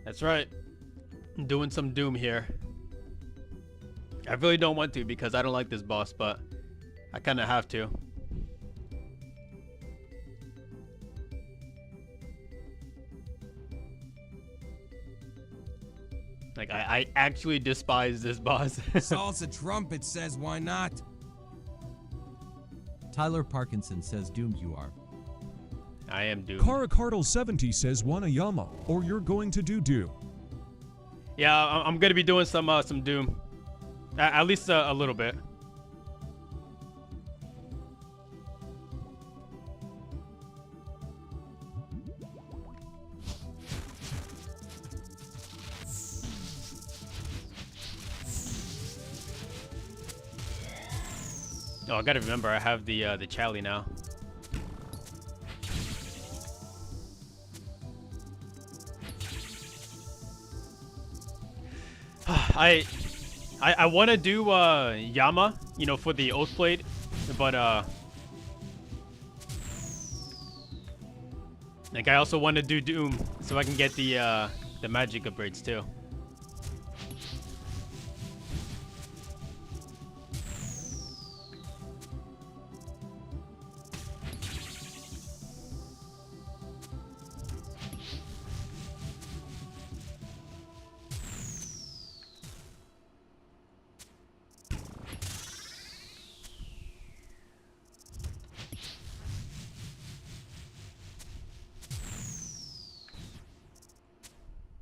That's right. I'm doing some Doom here. I really don't want to because I don't like this boss, but I kind of have to. Like, I actually despise this boss. Salsa Trumpet says, why not? Tyler Parkinson says doomed you are. I am doomed. Caracardle70 says Wanayama, or you're going to do Doom. Yeah, I'm gonna be doing some Doom. At least a little bit. Oh, I gotta remember I have the Chally now. I want to do Yama, you know, for the Oathblade, but like I also want to do Doom so I can get the magic upgrades too.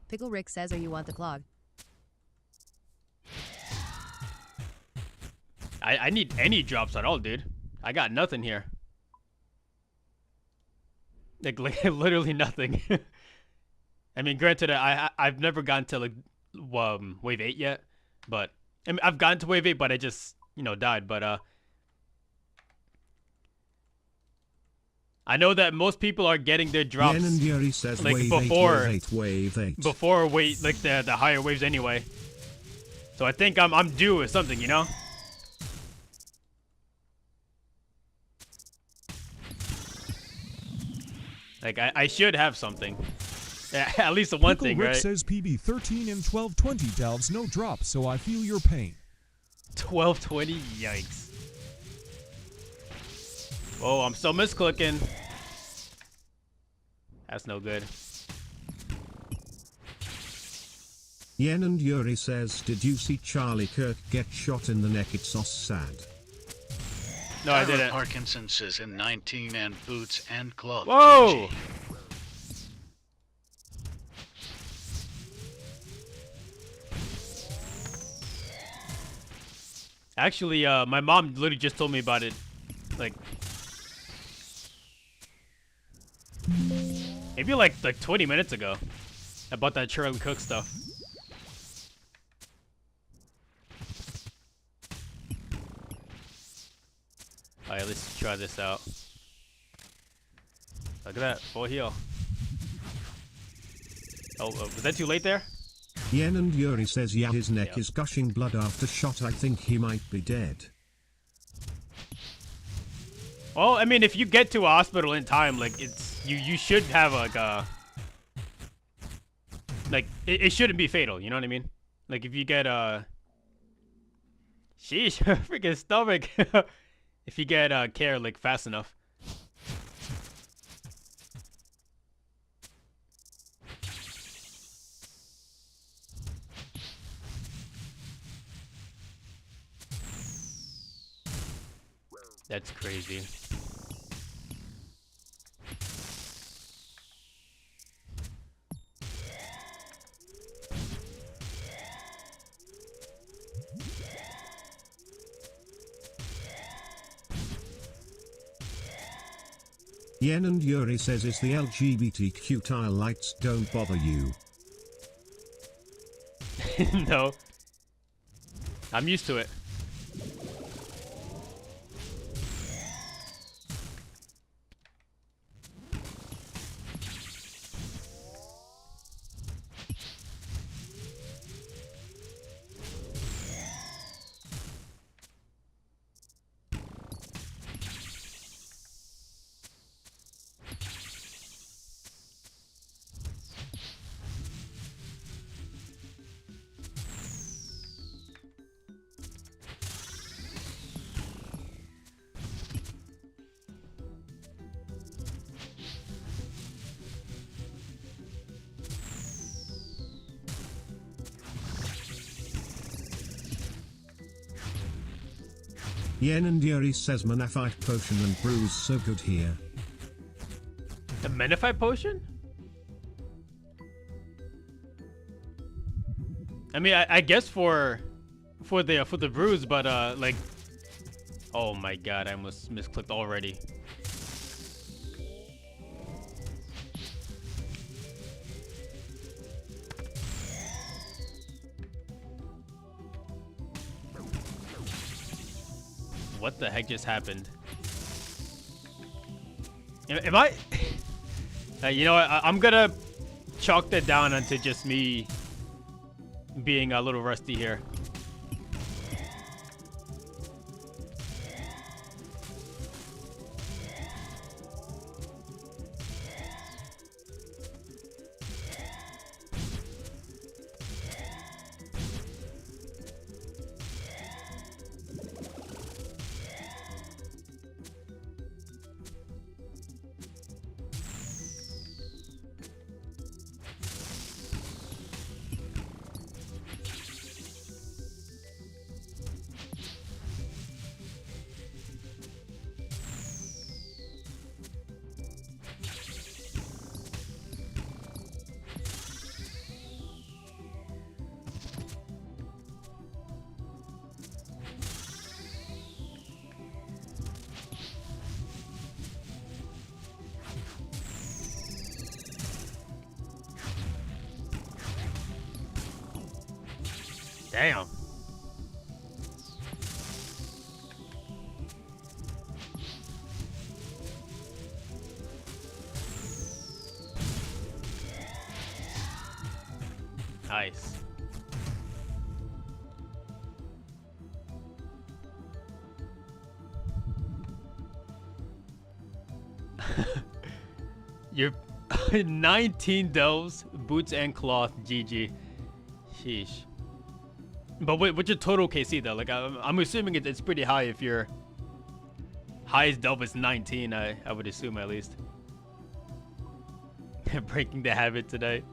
Pickle Rick says, or you want the clog? I need any drops at all, dude. I got nothing here. Like literally nothing. I mean, granted, I've never gotten to like wave 8 yet, but I mean, I've gotten to wave 8, but I just, you know, died. But I know that most people are getting their drops says, like wave before 8, wave 8. Before like the higher waves anyway. So I think I'm due with something, you know. Like I should have something. Yeah, at least the one Pickle thing, Rick right? says PB 13 and 1220 delves no drop, so I feel your pain. 1220, yikes. Oh, I'm still misclicking. That's no good. Yen and Yuri says, did you see Charlie Kirk get shot in the neck? It's so sad. No, I didn't. Parkinson says in 19 and boots and gloves. Whoa! Actually, my mom literally just told me about it. Like maybe like 20 minutes ago about that Charlie Cook stuff. Alright, let's try this out. Look at that, full heal. Oh, was that too late there? Yen and Yuri says, yeah, his neck is gushing blood after shot. I think he might be dead. Well, I mean, if you get to a hospital in time, like it's you should have like a it shouldn't be fatal. You know what I mean? Like if you get sheesh, freaking stomach. If you get care like fast enough. That's crazy. Yen and Yuri says, is the LGBTQ tile lights don't bother you? No. I'm used to it. Yen and Yuri says Manaphyte potion and brews so good here. The Menify potion? I mean, I guess for the brews, but like, oh my god, I almost misclicked already. What the heck just happened? Am I? You know what? I'm gonna chalk that down onto just me being a little rusty here. Damn. Nice. You're 19 delves, boots and cloth, GG. Sheesh. But what's your total KC though? Like I'm assuming it's pretty high if your highest delve is 19. I would assume at least. Breaking the habit today.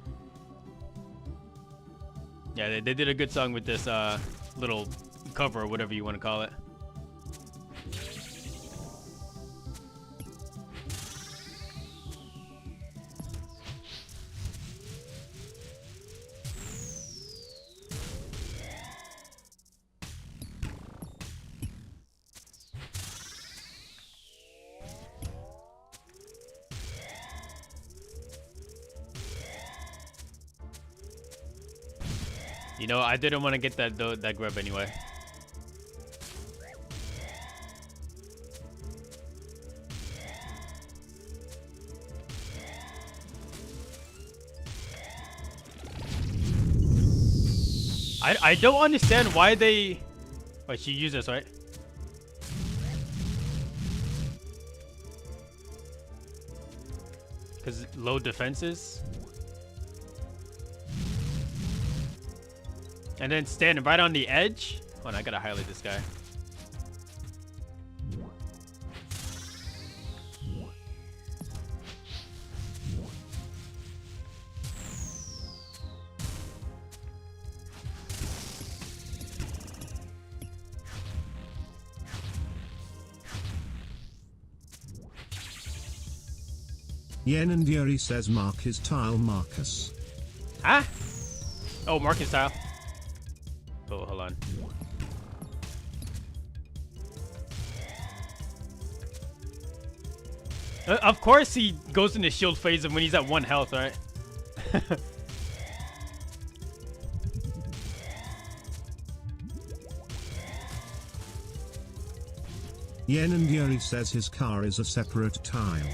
Yeah, they did a good song with this little cover or whatever you want to call it. You know, I didn't want to get that grub anyway. I don't understand why they... Wait, she used this, right? Because low defenses. And then standing right on the edge. Hold on, I gotta highlight this guy. Yen and Yuri says mark his tile Marcus. Huh? Oh, Marcus tile. Oh, hold on. Of course he goes into shield phase when he's at 1 health, right? Yen and Yuri says his car is a separate tile.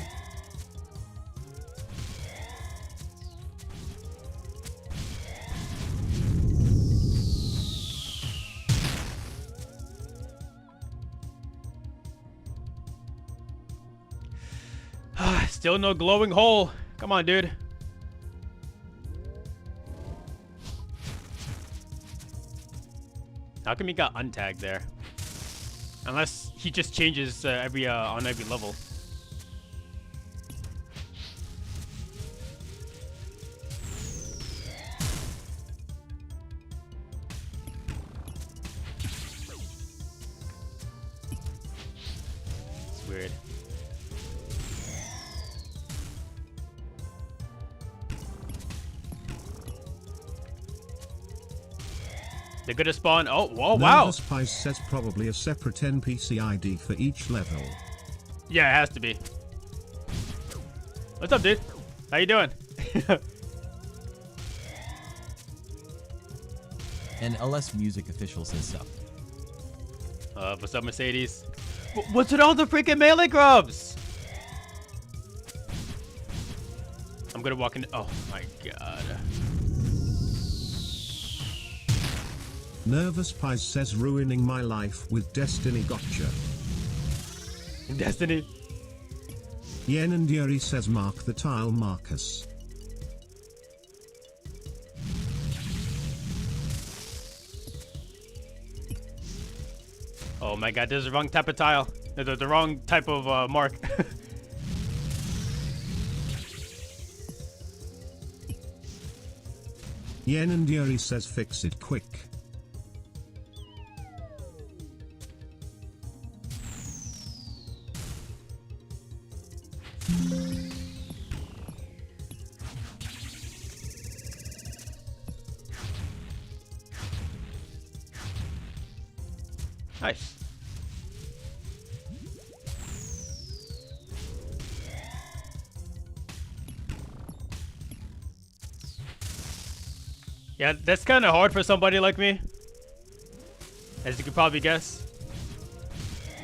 Still no glowing hole. Come on, dude. How come he got untagged there? Unless he just changes on every level. weird. They're gonna spawn. Oh, whoa, wow. Nervous Pies says probably a separate NPC ID for each level. Yeah, it has to be. What's up, dude? How you doing? And LS Music Official says sup. What's up, Mercedes? What's with all the freaking melee grubs? I'm gonna walk in. Oh my god. Nervous Pies says ruining my life with Destiny gotcha. Destiny. Yen and Yuri says mark the tile Marcus. Oh my god, there's the wrong type of tile. There's the wrong type of mark. Yen and Yuri says fix it quick. Nice. Yeah, that's kind of hard for somebody like me, as you could probably guess.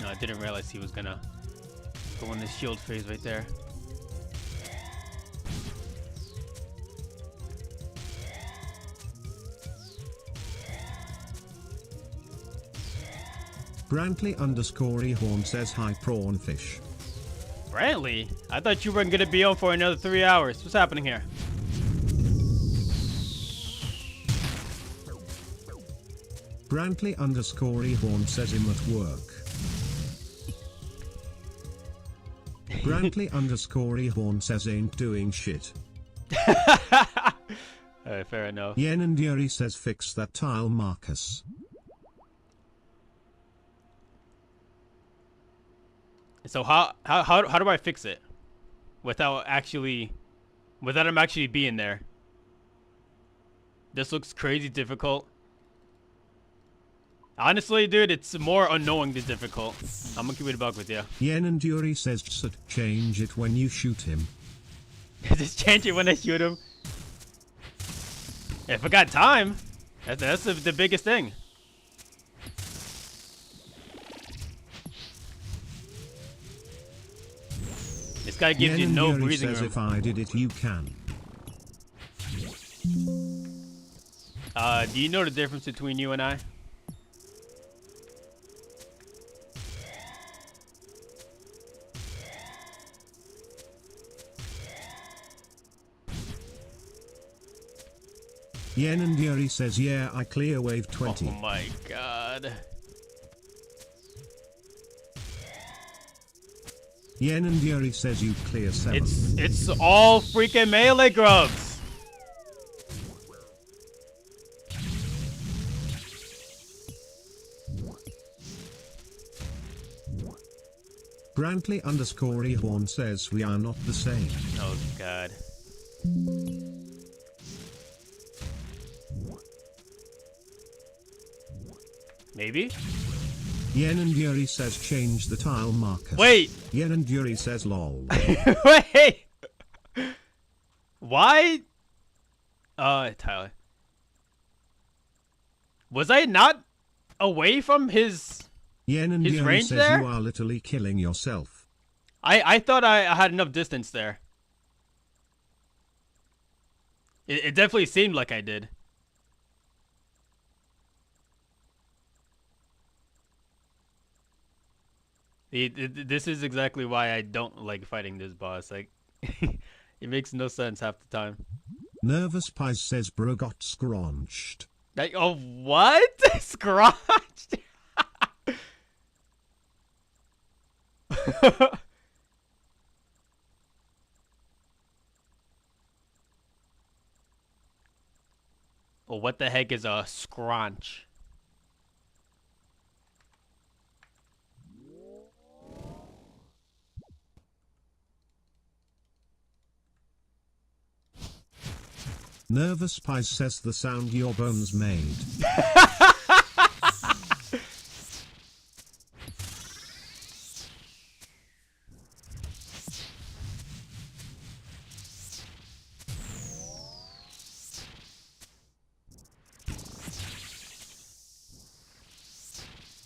No, I didn't realize he was gonna go in this shield phase right there. Brantley _ Horn says hi prawnfish. Brantley, I thought you weren't gonna be on for another 3 hours. What's happening here? Brantley _ Horn says him at work. Brantley _ Horn says ain't doing shit. Alright, fair enough. Yen and Yuri says fix that tile Marcus. So how do I fix it without him actually being there? This looks crazy difficult. Honestly, dude, it's more unknowing than difficult. I'm gonna keep it a buck with you. Yen and Yuri says change it when you shoot him. Just change it when I shoot him. If I got time, that's the biggest thing. This guy gives you Yen and no Yuri breathing says room. if I did it, you can. Do you know the difference between you and I? Yen and Yuri says yeah, I clear wave 20. Oh my god. Yen and Yuri says you clear 7. It's all freaking melee grubs. Brantley _ Horn says we are not the same. Oh god. Maybe? Yen and Yuri says change the tile Marcus. Wait. Yen and Yuri says lol. Wait. Why? Tyler. Was I not away from his Yen and His Yuri range says there? you are literally killing yourself. I thought I had enough distance there. It definitely seemed like I did. This is exactly why I don't like fighting this boss. Like, it makes no sense half the time. Nervous Pies says bro got scrunched. Like, oh, what? Scratched? Well, what the heck is a scrunch? Nervous Pies says the sound your bones made.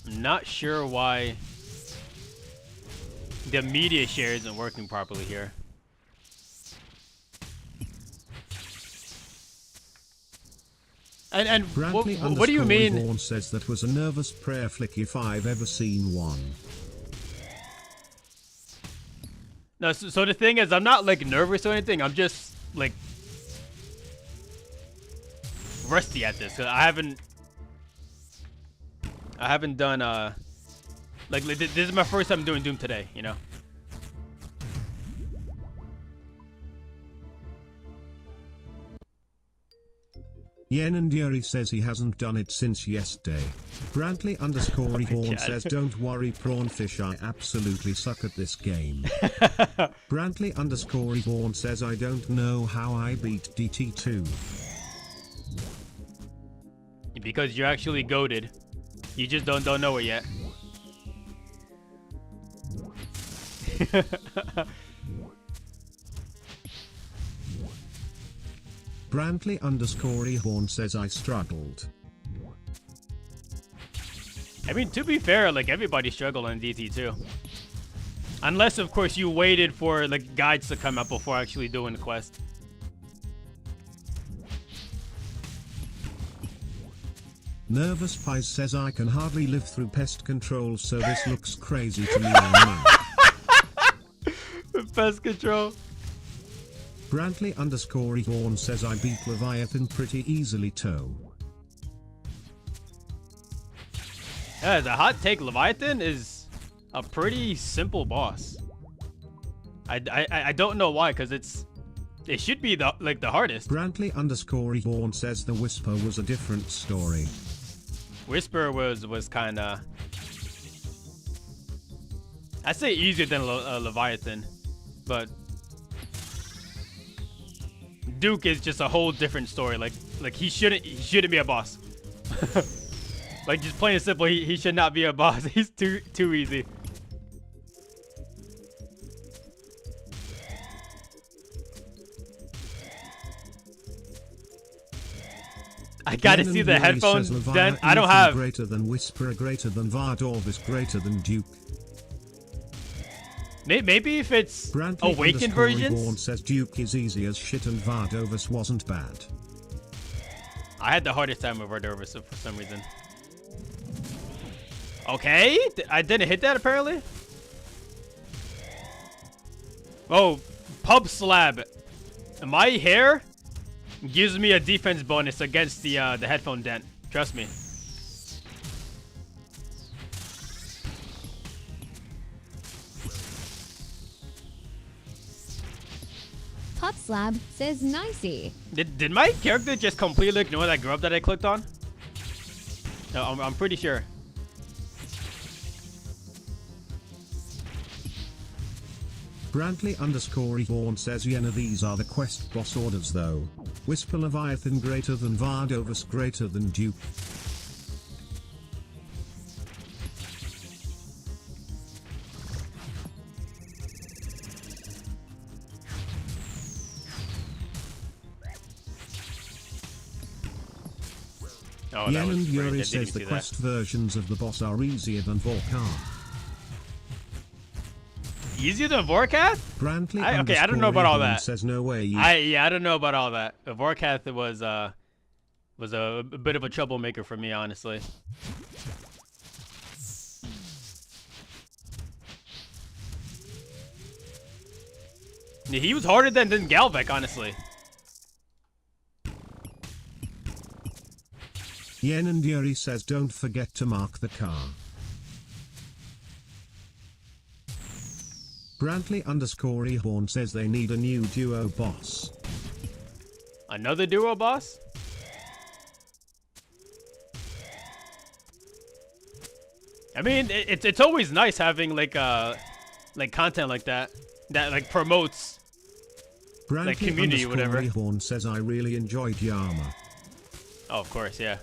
Not sure why the media share isn't working properly here. And what do you mean? Reborn says that was a nervous prayer flick if I've ever seen one. No, so the thing is, I'm not like nervous or anything. I'm just like rusty at this. I haven't done like this is my first time doing Doom today, you know. Yen and Yuri says he hasn't done it since yesterday. Brantley underscore Reborn says don't worry Prawnfish, I absolutely suck at this game. Brantley underscore Reborn says I don't know how I beat DT2. Because you're actually goated. You just don't know it yet. Brantley underscore Rehorn says I struggled. I mean, to be fair, like everybody struggled in DT2. Unless, of course, you waited for like guides to come up before actually doing the quest. Nervous Pies says I can hardly live through pest control, so this looks crazy to me. I know. Pest control. Brantley underscore Rehorn says I beat Leviathan pretty easily too. Yeah, the hot take, Leviathan is a pretty simple boss. I don't know why, because it should be the hardest. Brantley underscore Rehorn says the Whisper was a different story. Whisper was kind of, I'd say easier than Leviathan, but Duke is just a whole different story. Like he shouldn't be a boss. Like just plain and simple, he should not be a boss. He's too easy. I gotta see the headphones. Then I don't have. Greater than Whisperer, greater than Vardorvis, greater than Duke. Maybe if it's Brantley awakened versions. Reborn says Duke is easy as shit and Vardorvis wasn't bad. I had the hardest time with Vardorvis for some reason. Okay, I didn't hit that apparently. Oh, pub slab. My hair gives me a defense bonus against the headphone dent. Trust me. Pop Slab says nicey. Did my character just completely ignore that grub that I clicked on? No, I'm pretty sure. Brantley underscore Reborn says Yenna, these are the quest boss orders though. Whisper Leviathan greater than Vardorvis, greater than Duke. Oh, Yen and Yuri says the quest versions of the boss are easier than Vorkath. Easier than Vorkath? Brantley okay, I don't know about all that. Says no way. Yeah, I don't know about all that. Vorkath was a bit of a troublemaker for me, honestly. Yeah, he was harder than Galvek, honestly. Yen and Yuri says don't forget to mark the car. Brantley underscore Rehorn says they need a new duo boss. Another duo boss? I mean, it's always nice having like content like that like promotes Brantley community or whatever. Horn says I really enjoyed Yama. Oh, of course, yeah.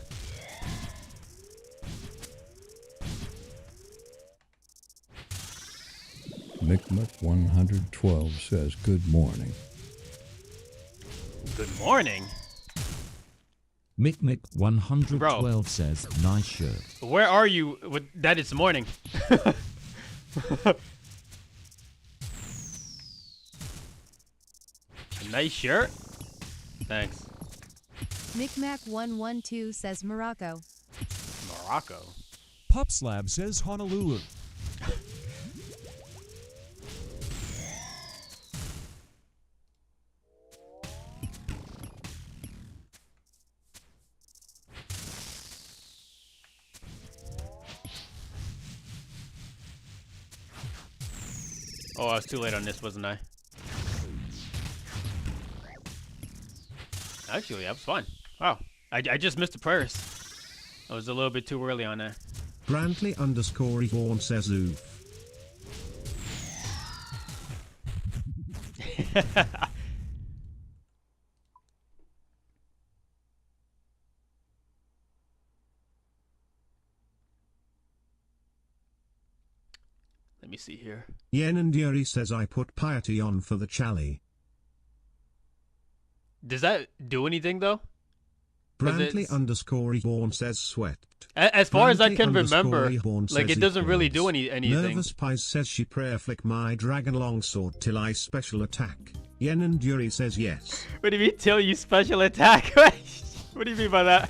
Micmac112 says good morning. Good morning. Micmic112 says, nice shirt. Where are you with that it's morning? A nice shirt? Thanks. Micmac112 says Morocco. Morocco. Pupslab says Honolulu. Oh, I was too late on this, wasn't I? Actually, that was fun. Wow. I just missed the prayers. I was a little bit too early on that. Brantley_Horn says oof. Let me see here. Yen and Yuri says I put piety on for the chally. Does that do anything though? 'Cause Brantley_Horn says sweat. as far as I can remember, Horn like says it doesn't really do equals. anything. Nervous Pies says she prayer flick my dragon longsword till I special attack. Yen and Yuri says yes. What do you mean till you special attack? What do you mean by that?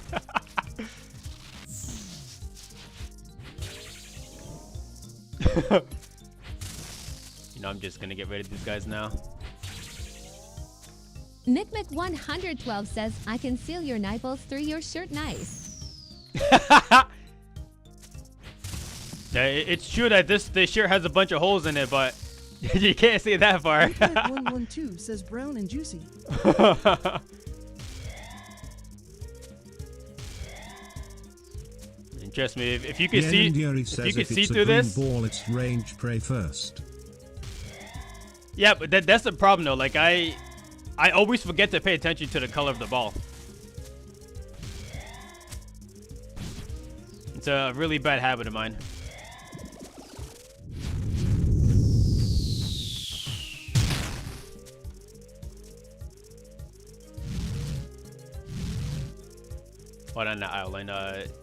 You know, I'm just gonna get rid of these guys now. Micmac112 says, I can seal your nipples through your shirt nice. Yeah, it's true that this shirt has a bunch of holes in it, but you can't see that far. 112 says brown and juicy. And trust me, if you can Yen see, and Yuri if says you can if see it's a through green this, ball, it's range pray first. yeah, but that's the problem though. Like I always forget to pay attention to the color of the ball. It's a really bad habit of mine. What on the outline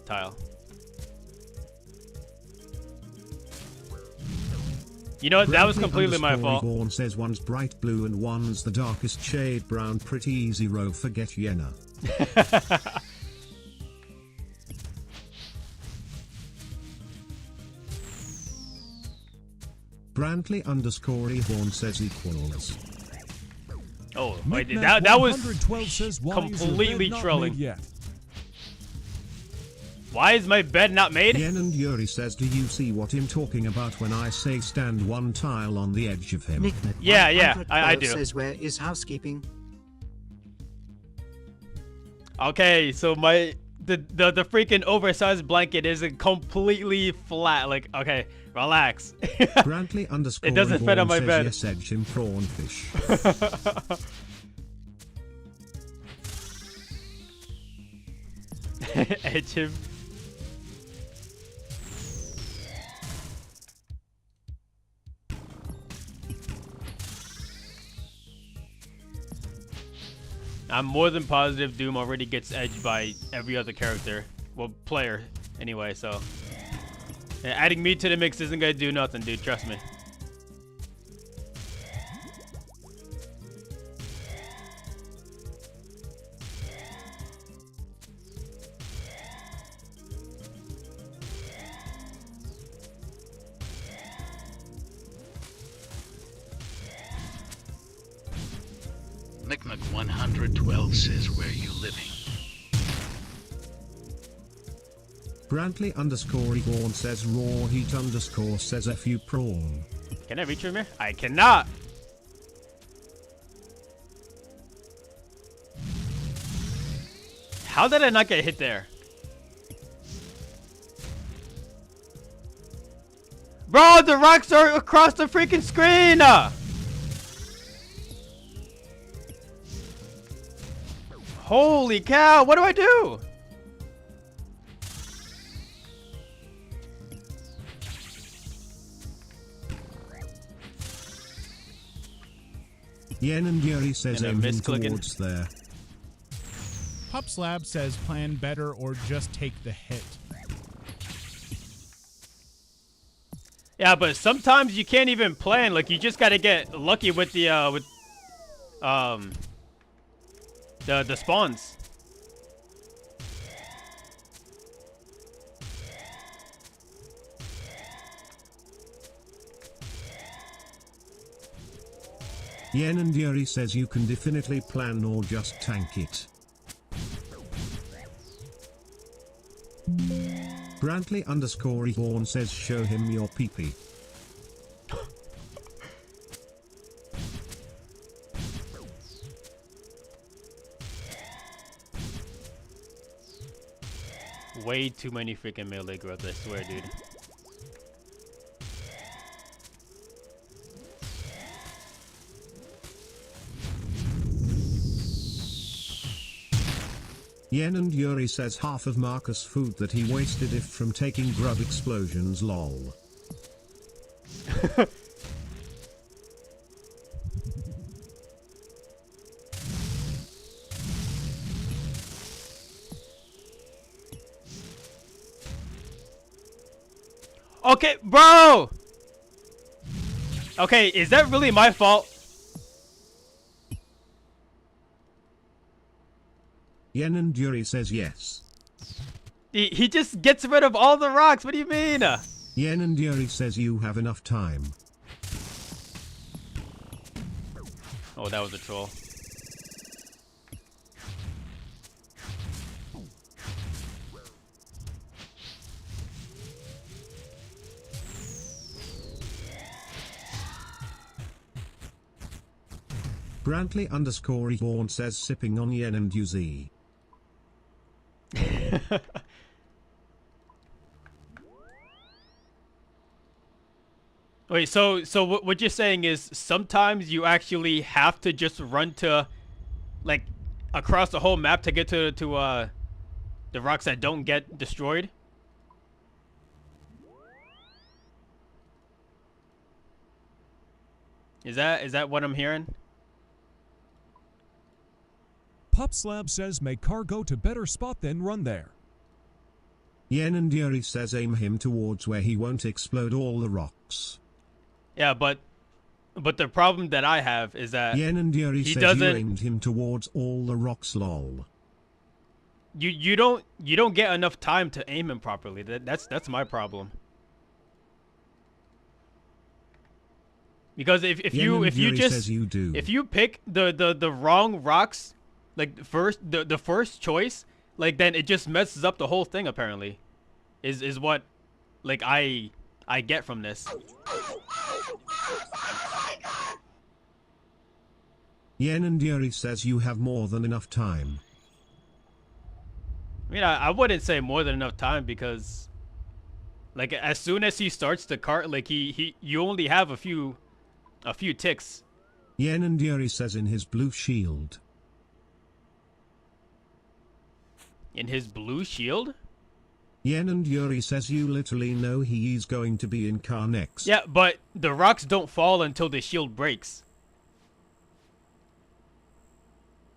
tile? You know, that was completely my fault. Born says one's bright blue and one's the darkest shade brown. Pretty easy row. Forget Yenna. Brantley_Horn says equals. Oh, wait, that was 112 says, why is your completely bed not trolling. made yet? Why is my bed not made? Yen and Yuri says, do you see what I'm talking about when I say stand one tile on the edge of him? Yeah, I do. Says where is housekeeping? Okay, so the freaking oversized blanket isn't completely flat. Like, okay, relax. Brantley_Horn It doesn't fit on my says, bed. yes, edge him prawnfish. Edge him. I'm more than positive Doom already gets edged by every other character. Well, player, anyway, so. Yeah, adding me to the mix isn't gonna do nothing, dude, trust me. Micmac112 says where you living. Brantley_Horn says raw heat _ says fu prawn. Can I reach him here? I cannot. How did I not get hit there? Bro, the rocks are across the freaking screen! Holy cow! What do I do? Yen and Yuri says And aim him misclicking. towards there. Pupslab says plan better or just take the hit. Yeah, but sometimes you can't even plan. Like, you just gotta get lucky with the the spawns. Yen and Yuri says you can definitely plan or just tank it. Brantley underscore Horn says show him your peepee. Way too many freaking melee grubs, I swear, dude. Yen and Yuri says half of Marcus' food that he wasted if from taking grub explosions lol. Okay, bro! Okay, is that really my fault? Yen and Yuri says yes. He just gets rid of all the rocks. What do you mean? Yen and Yuri says you have enough time. Oh, that was a troll. Brantley underscore Horn says sipping on Yen and UZ. Wait, so what you're saying is sometimes you actually have to just run to, like, across the whole map to get to the rocks that don't get destroyed? Is that what I'm hearing? Pupslab says make car go to better spot than run there. Yen and Yuri says aim him towards where he won't explode all the rocks. Yeah, but the problem that I have is that Yen and Yuri he says doesn't. you aimed him towards all the rocks lol. You don't get enough time to aim him properly. That's my problem. Because if you pick the wrong rocks, like the first choice, like, then it just messes up the whole thing apparently. Is what, like, I get from this. Yen and Yuri says you have more than enough time. I mean, I wouldn't say more than enough time because, like, as soon as he starts the cart, like, you only have a few ticks. Yen and Yuri says in his blue shield. In his blue shield? Yen and Yuri says you literally know he is going to be in car next. Yeah, but the rocks don't fall until the shield breaks.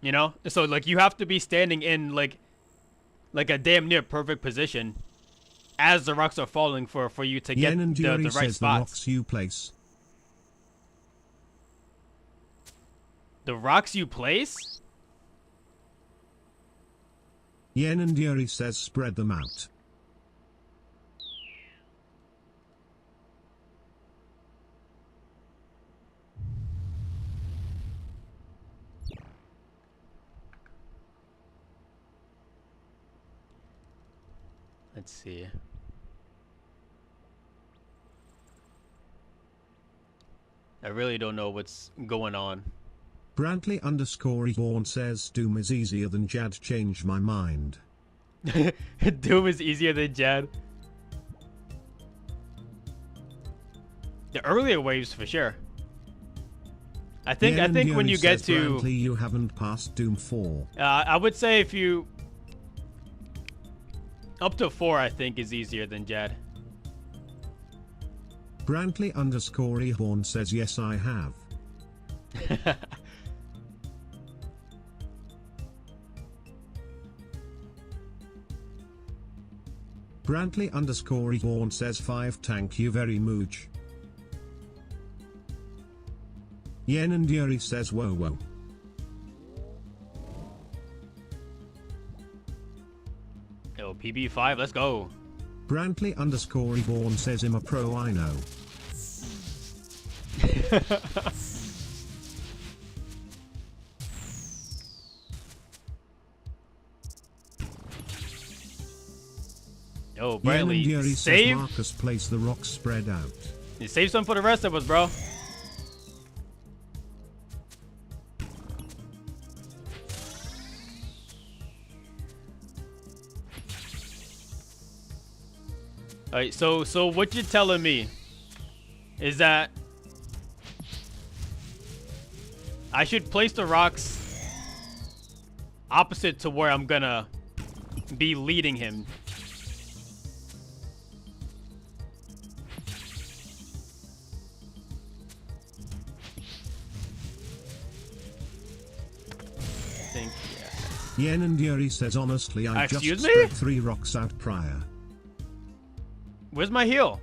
You know? So, like, you have to be standing in, like a damn near perfect position as the rocks are falling for you to get Yen and the Yuri right says the spots. rocks you place. The rocks you place? Yen and Yuri says spread them out. Let's see. I really don't know what's going on. Brantley underscore Eborn says Doom is easier than Jad. Change my mind. Doom is easier than Jad. The earlier waves for sure. I think when you get to Brantley, you haven't passed Doom 4. I would say if you up to 4, I think is easier than Jad. Brantley underscore Ehorn says yes I have. Brantley underscore Ehorn says 5 thank you very much. Yen and Yuri says whoa whoa. Yo, PB5, let's go. Brantley underscore Ehorn says I'm a pro I know. Yo, Yen and Brantley, Yuri says save. Marcus place the rocks spread out. You save some for the rest of us, bro. Alright, so what you're telling me is that I should place the rocks opposite to where I'm gonna be leading him. I think, yeah. Yen and Yuri says honestly I just Excuse me? spread 3 rocks out prior. Where's my heal?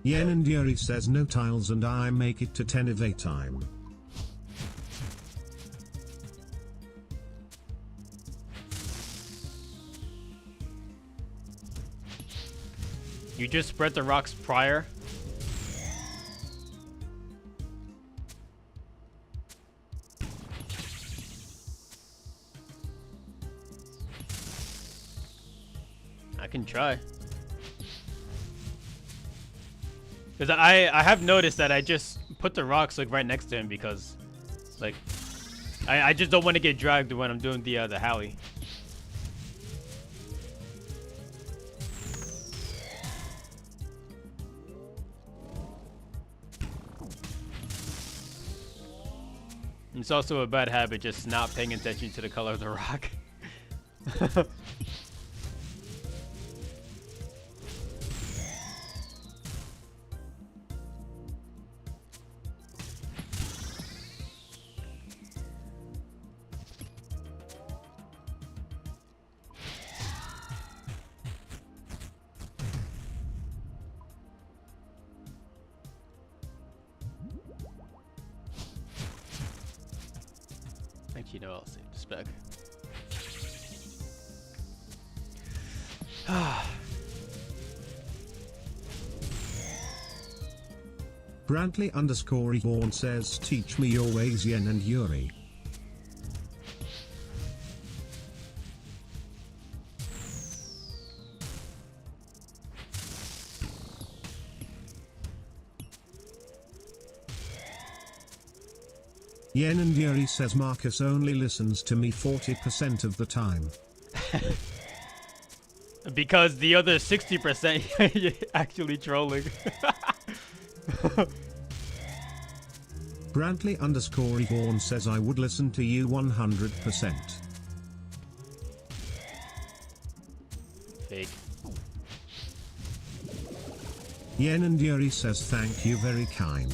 Yen and Yuri says no tiles and I make it to 10 of a time. You just spread the rocks prior? I can try. Because I have noticed that I just put the rocks like right next to him because like I just don't want to get dragged when I'm doing the Howie. It's also a bad habit just not paying attention to the color of the rock. Actually, no, I'll save the spec. Brantley underscore Ehorn says teach me your ways Yen and Yuri. Yen and Yuri says Marcus only listens to me 40% of the time. Because the other 60% you're actually trolling. Brantley underscore Ehorn says I would listen to you 100%. Fake. Yen and Yuri says thank you very kind.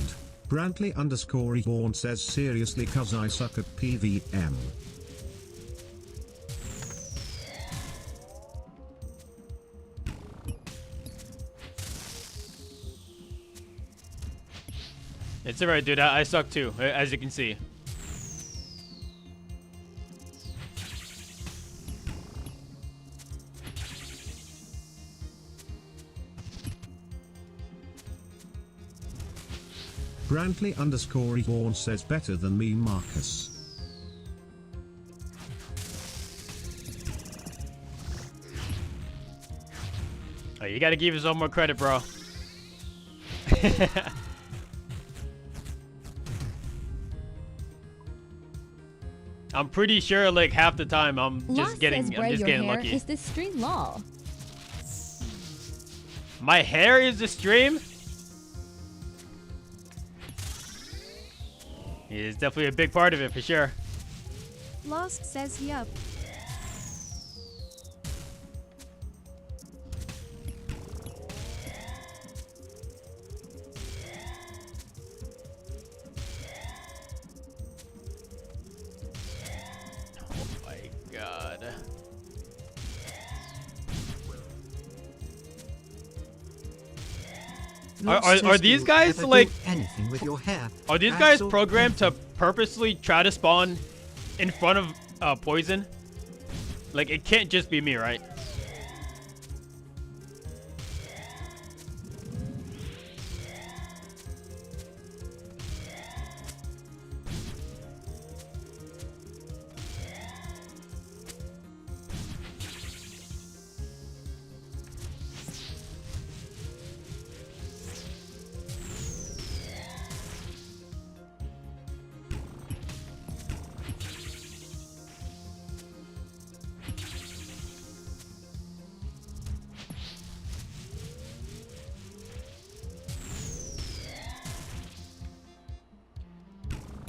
Brantley underscore Ehorn says seriously cause I suck at PVM. It's alright, dude. I suck too, as you can see. Brantley underscore Ehorn says better than me Marcus. Oh, you gotta give yourself more credit, bro. I'm pretty sure like half the time I'm just getting lucky. Is the stream law? My hair is the stream? He's definitely a big part of it for sure. Lost says yup. Oh my god. Are these guys like anything with your hair? Are these guys programmed to purposely try to spawn in front of poison? Like, it can't just be me, right?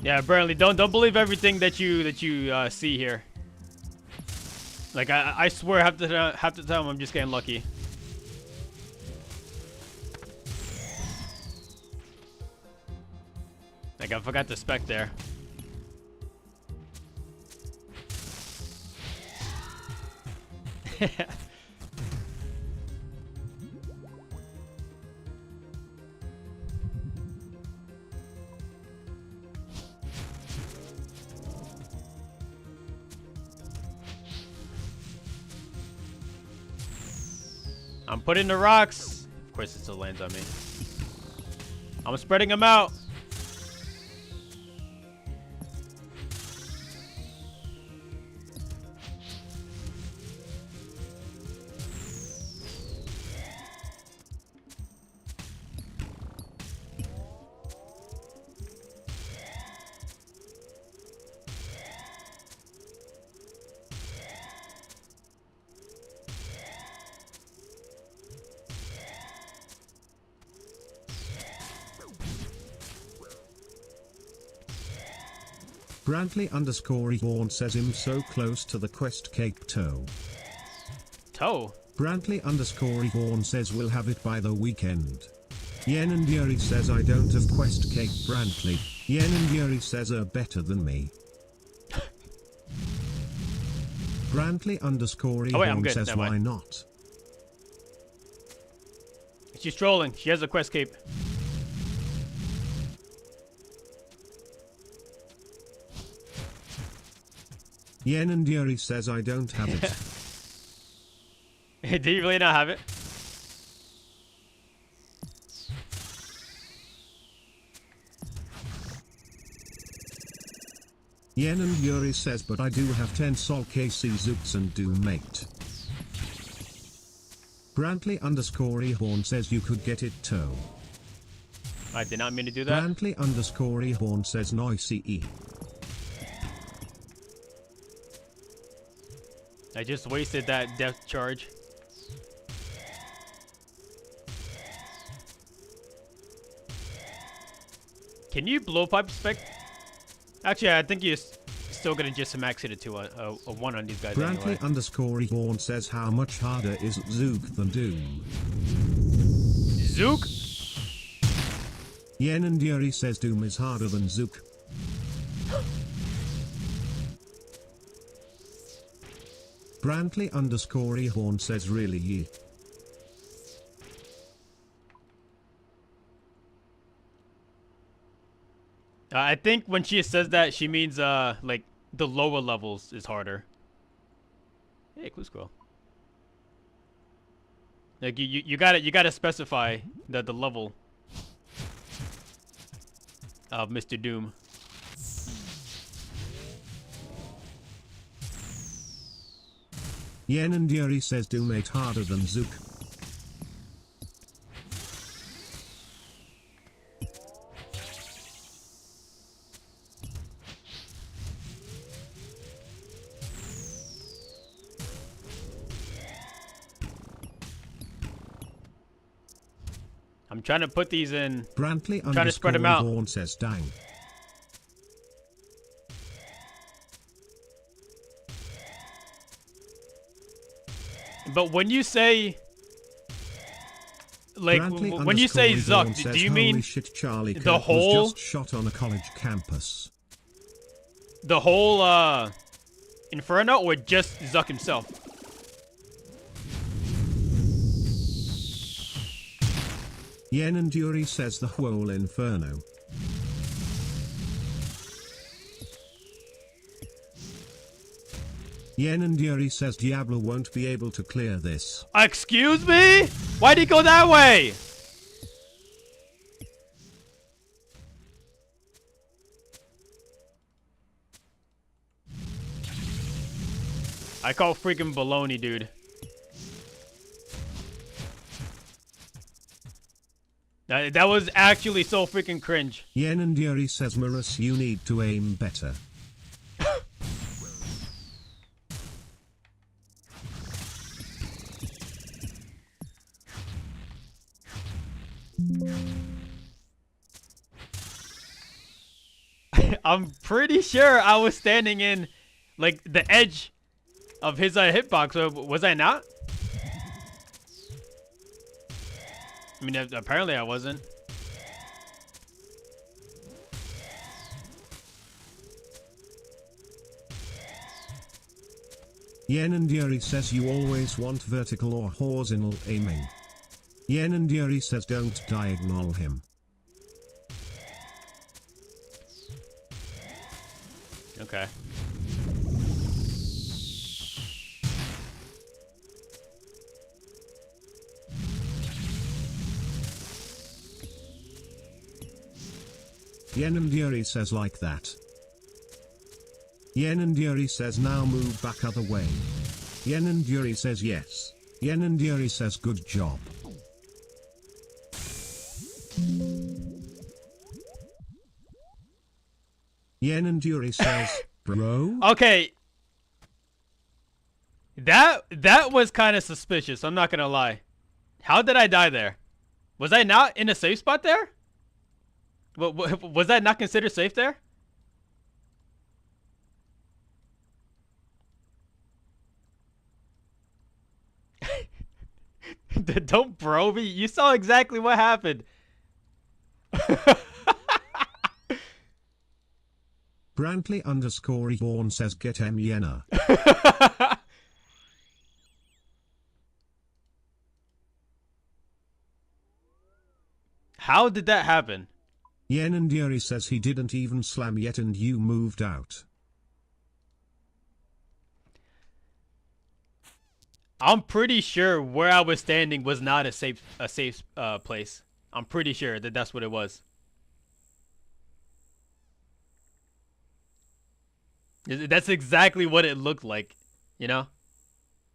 Yeah, Burnley, don't believe everything that you see here. Like I swear half the time I'm just getting lucky. Like I forgot the spec there. I'm putting the rocks. Of course, it still lands on me. I'm spreading them out. Brantley_Eborn says him so close to the quest Cape Toe. Toe? Brantley_Eborn says we'll have it by the weekend. Yen and Yuri says I don't have quest Cape Brantley. Yen and Yuri says are better than me. Brantley_Eborn says Never why mind. not? She's trolling. She has a quest cape. Yen and Yuri says I don't have it. Do you really not have it? Yen and Yuri says but I do have 10 Sol KC Zooks and do mate. Brantley_Eborn says you could get it toe. I did not mean to do that. Brantley_Eborn says noisy e. I just wasted that death charge. Can you blowpipe spec? Actually, I think you're still gonna just max it to a 1 on these guys anyway. Brantley_Eborn says how much harder is Zook than Doom? Zook? Yen and Yuri says Doom is harder than Zook. Brantley_Eborn says really ye. I think when she says that, she means like the lower levels is harder. Hey, Clue Scroll. Like you gotta specify the level of Mr. Doom. Yen and Yuri says Doom ain't harder than Zook. I'm trying to put these in. Brantley Trying to spread them out. Eborn says dang. But when you say, like, when you say Zuck, do you mean shit, Charlie the Kirk whole, was just shot on a college campus? The whole Inferno, or just Zuck himself? Yen and Yuri says the whole Inferno. Yen and Yuri says Diablo won't be able to clear this. Excuse me? Why'd he go that way? I call freaking baloney, dude. That was actually so freaking cringe. Yen and Yuri says Marus, you need to aim better. I'm pretty sure I was standing in, like, the edge of his hitbox. Was I not? I mean, apparently I wasn't. Yen and Yuri says you always want vertical or horizontal aiming. Yen and Yuri says don't diagonal him. Okay. Yen and Yuri says like that. Yen and Yuri says now move back other way. Yen and Yuri says yes. Yen and Yuri says good job. Yen and Yuri says, bro? Okay. That was kind of suspicious, I'm not gonna lie. How did I die there? Was I not in a safe spot there? Was that not considered safe there? Don't bro me. You saw exactly what happened. Brantley_reborn says get M Yenna. How did that happen? Yen and Yuri says he didn't even slam yet and you moved out. I'm pretty sure where I was standing was not a safe place. I'm pretty sure that that's what it was. That's exactly what it looked like, you know?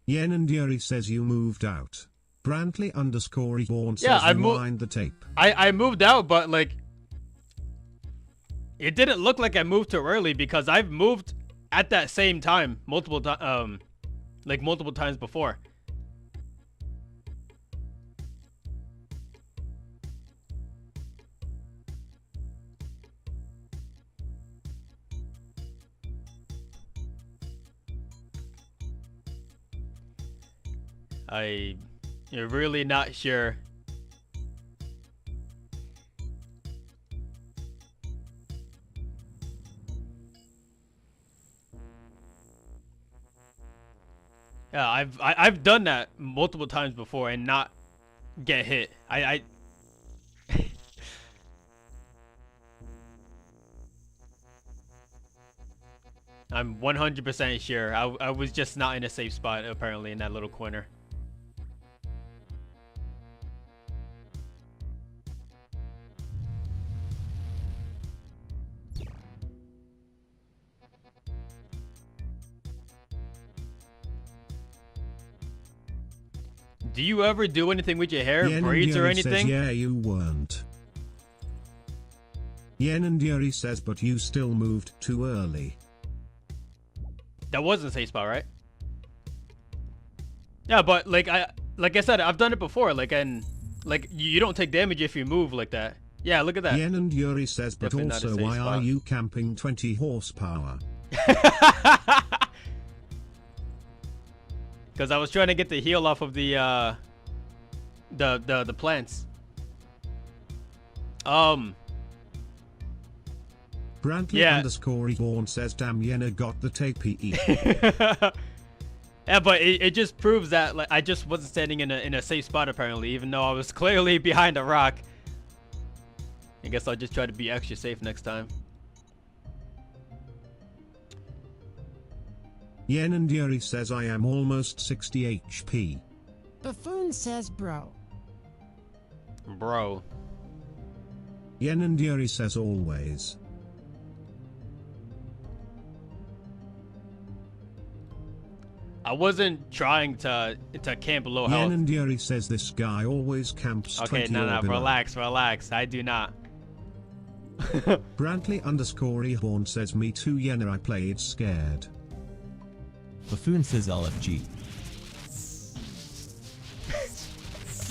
Yen and Yuri says you moved out. Brantley_reborn says yeah, rewind the tape. I moved out, but like it didn't look like I moved too early because I've moved at that same time multiple times before. I'm really not sure. Yeah, I've done that multiple times before and not get hit. I'm 100% sure. I was just not in a safe spot apparently in that little corner. Do you ever do anything with your hair, Yen braids or Yuri anything? Says, yeah, you weren't. Yen and Yuri says, but you still moved too early. That wasn't a safe spot, right? Yeah, but like I said, I've done it before. Like you don't take damage if you move like that. Yeah, look at that. Yen and Yuri says, but Definitely also not a safe why spot. are you camping 20 horsepower? Because I was trying to get the heal off of the plants. Brantley underscore Evorn says damn Yenna got the tape PE. Yeah, but it just proves that like I just wasn't standing in a safe spot apparently, even though I was clearly behind a rock. I guess I'll just try to be extra safe next time. Yen and Yuri says I am almost 60 HP. Buffoon says bro. Bro. Yen and Yuri says always. I wasn't trying to camp low health. Yen and Yuri says this guy always camps Okay, 20 no, or below. relax. I do not. Brantley underscore Ehorn says me too Yenna I played scared. Buffoon says LFG.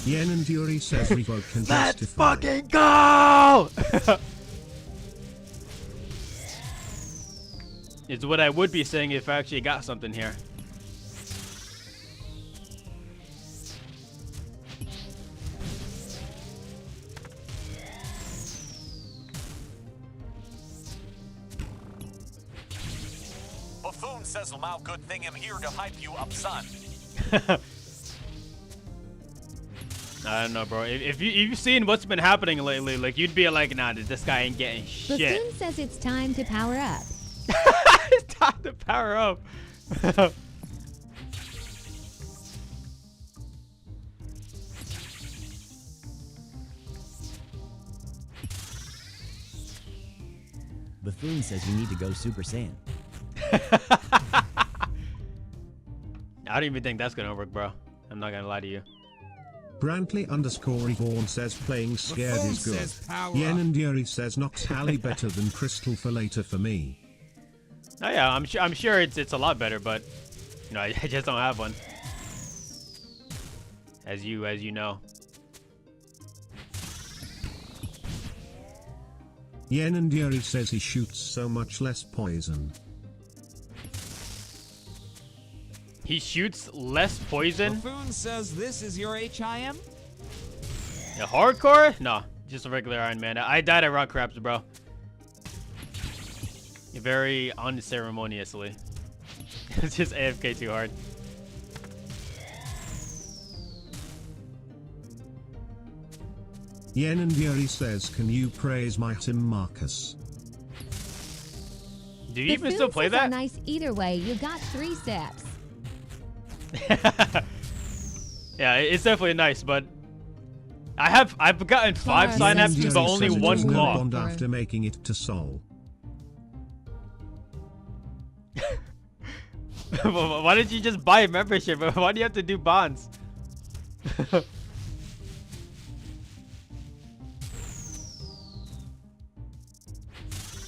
Yen and Yuri says revoke and Let's justify. fucking go! It's what I would be saying if I actually got something here. Buffoon says Lamau good thing I'm here to hype you up, son. I don't know, bro. If you've seen what's been happening lately, like you'd be like, nah, this guy ain't getting shit. Buffoon says it's time to power up. It's time to power up. Buffoon says you need to go Super Saiyan. I don't even think that's gonna work, bro. I'm not gonna lie to you. Brantley underscore Ehorn says playing scared Buffoon is good. says power Yen up. and Yuri says Nox Halley better than Crystal for later for me. Oh yeah, I'm sure it's a lot better, but you know, I just don't have one. As you know. Yen and Yuri says he shoots so much less poison. He shoots less poison. Buffoon says this is your HIM? Yeah, hardcore? No, just a regular Iron Man. I died at Rock Craps, bro. Very unceremoniously. It's just AFK too hard. Yen and Yuri says can you praise my Tim Marcus? Do you even Buffoon still play says that? are nice either way. You got 3 steps. Yeah, it's definitely nice, but I've gotten 5 Yen sign and ups, Yuri but only says it 1 was no claw. bond after making it to Sol. Why did you just buy a membership? Why do you have to do bonds?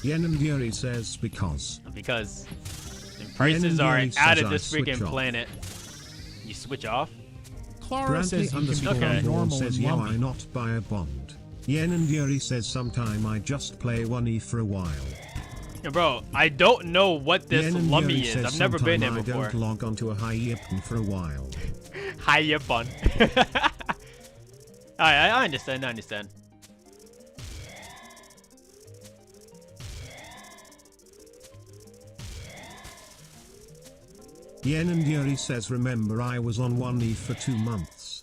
Yen and Yuri says because. Because the prices Yen and are Yuri out says of I this switch freaking off. planet. You switch off? Clara says Brantley he can underscore become Okay. Ehorn normal says and yeah lumpy. why not buy a bond. Yen and Yuri says sometime I just play 1E for a while. Yeah, bro, I don't know what this Yen and lummy Yuri is. says I've never been here sometime before. I don't log onto a high Yipon for a while. Hi, fun. I understand. I understand. Yen and Yuri says remember I was on 1E for 2 months.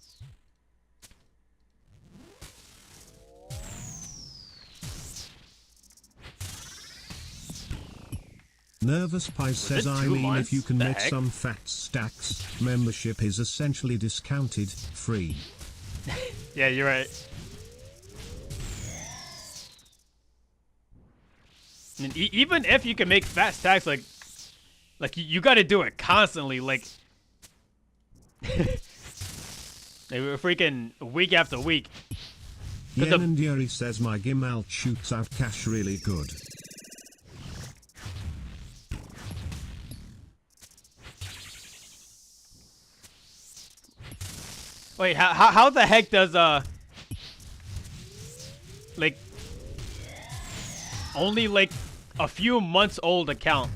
Nervous Pie says it I 2 mean months? if you can The make heck? some fat stacks, membership is essentially discounted, free. Yeah, you're right. And even if you can make fat stacks, like you got to do it constantly, like freaking week after week. Yen the- and Yuri says my Gimal shoots out cash really good. Wait, how the heck does like only like a few months old account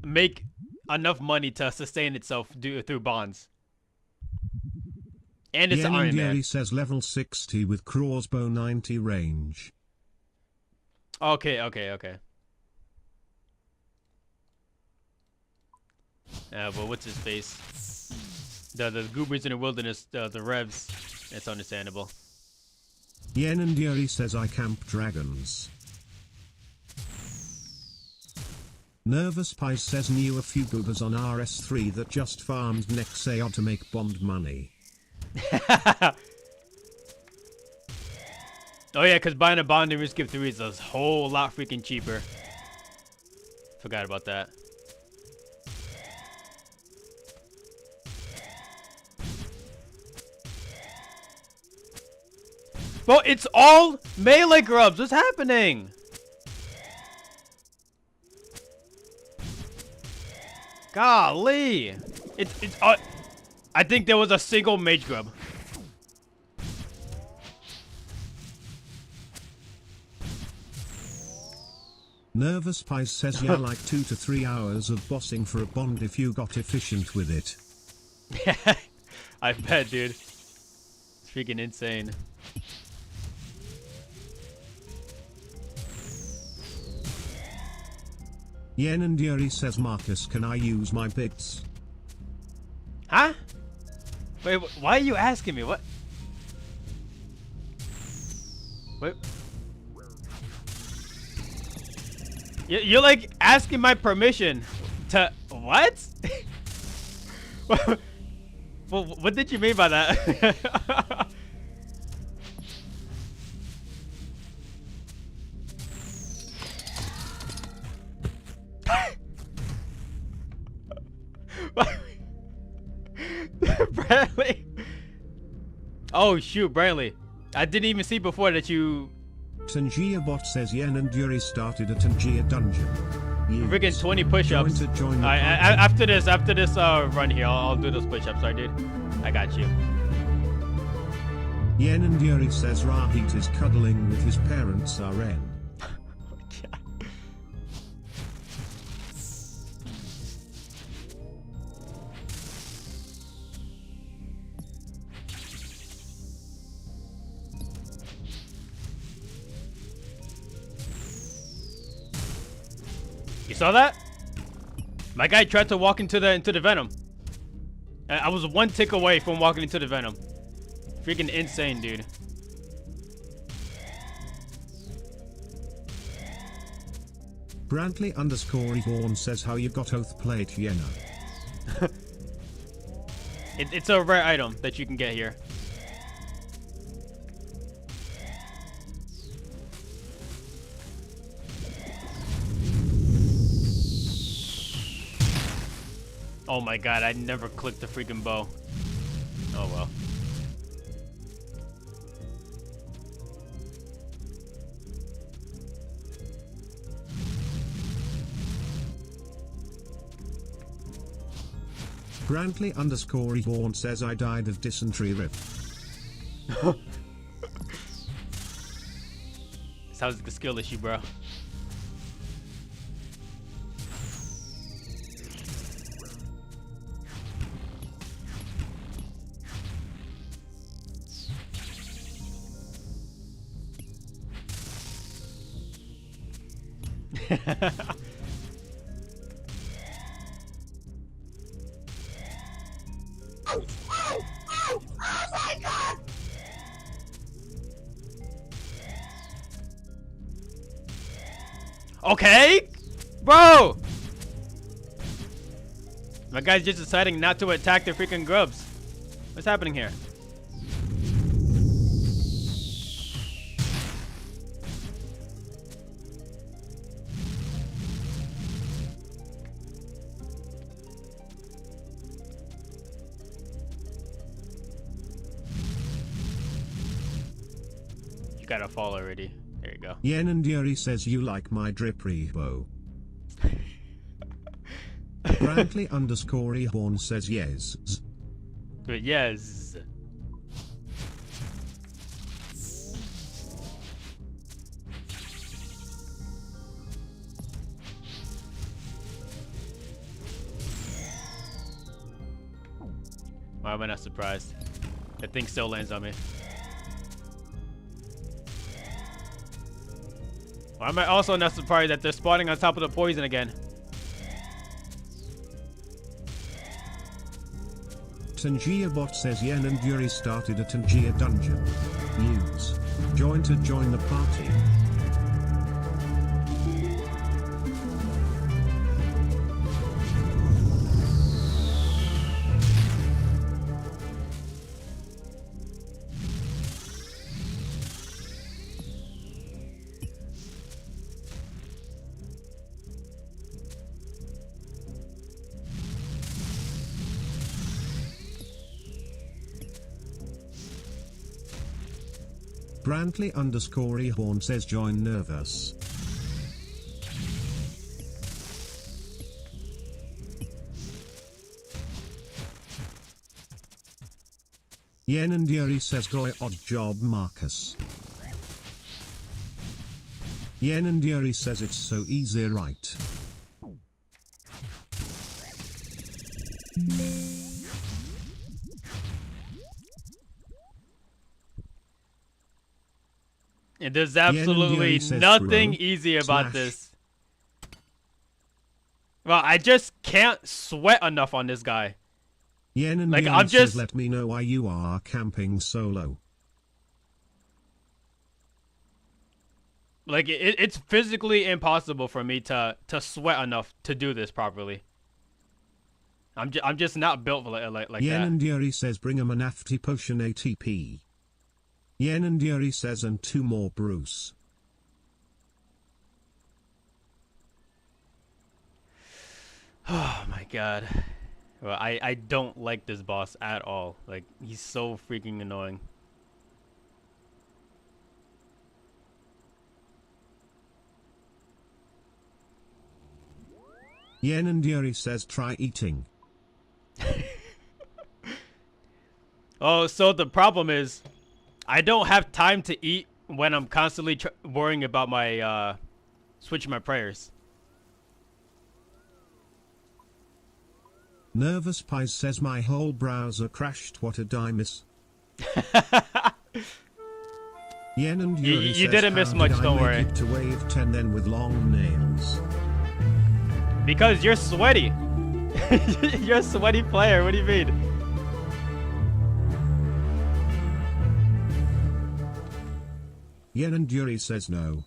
make enough money to sustain itself through bonds? And it's an Iron Man. Yenandieri says level 60 with crossbow 90 range. Okay. But what's his face? The goobers in the wilderness, the revs. It's understandable. Yenandieri says I camp dragons. Nervous Pies says knew a few goobers on RS3 that just farmed Nexaod to make bond money. Oh yeah, because buying a bond in Risk of 3 is a whole lot freaking cheaper. Forgot about that. Bro, it's all melee grubs. What's happening? Golly. It's I think there was a single mage grub. Nervous Pies says yeah, like 2 to 3 hours of bossing for a bond if you got efficient with it. I bet, dude. It's freaking insane. Yenandieri says Marcus, can I use my bits? Huh? Wait, why are you asking me? What? Wait. You're like asking my permission to what? Well, what did you mean by that? Bradley. Oh shoot, Bradley. I didn't even see before that you. Tangia Bot says Yenandieri started a Tangia dungeon. Friggin' 20 push-ups. After this run here, I'll do those push-ups. Sorry, dude. I got you. Yenandieri says Rahit is cuddling with his parents RN. You saw that? My guy tried to walk into the venom. I was one tick away from walking into the venom. Freaking insane, dude. Brantley_Vaughan says how you got oath plate Yenna. It's a rare item that you can get here. Oh my god, I never clicked the freaking bow. Oh well. Brantley_Vaughan says I died of dysentery rip. Sounds like a skill issue, bro. Okay, bro. My guy's just deciding not to attack the freaking grubs. What's happening here? You gotta fall already. There you go. Yenandieri says you like my drip rebo. Brantley_Vaughan says yes. But yes. Why am I not surprised? The thing still lands on me. Why am I also not surprised that they're spawning on top of the poison again? Tangia bot says Yen and Yuri started a Tangia dungeon. News. Join to join the party. Brantley_Ehorn says join nervous. Yen and Yuri says goy odd job Marcus. Yen and Yuri says it's so easy right. And there's absolutely nothing bro, easy about slash. this. Well, I just can't sweat enough on this guy. Yen and Like, Yuri I'm just... says let me know why you are camping solo. Like, it's physically impossible for me to sweat enough to do this properly. I'm just not built for like Yen that. and Yuri says bring him a nafty potion ATP. Yen and Yuri says and 2 more Bruce. Oh my god. Well, I don't like this boss at all. Like, he's so freaking annoying. Yen and Yuri says try eating. Oh, so the problem is I don't have time to eat when I'm constantly worrying about my switching my prayers. Nervous Pies says my whole browser crashed, what a I miss. Yen and Yuri You says, didn't miss how much, did I don't make worry. it to wave 10 then with long nails. Because you're sweaty. You're a sweaty player, what do you mean? Yen and Yuri says no.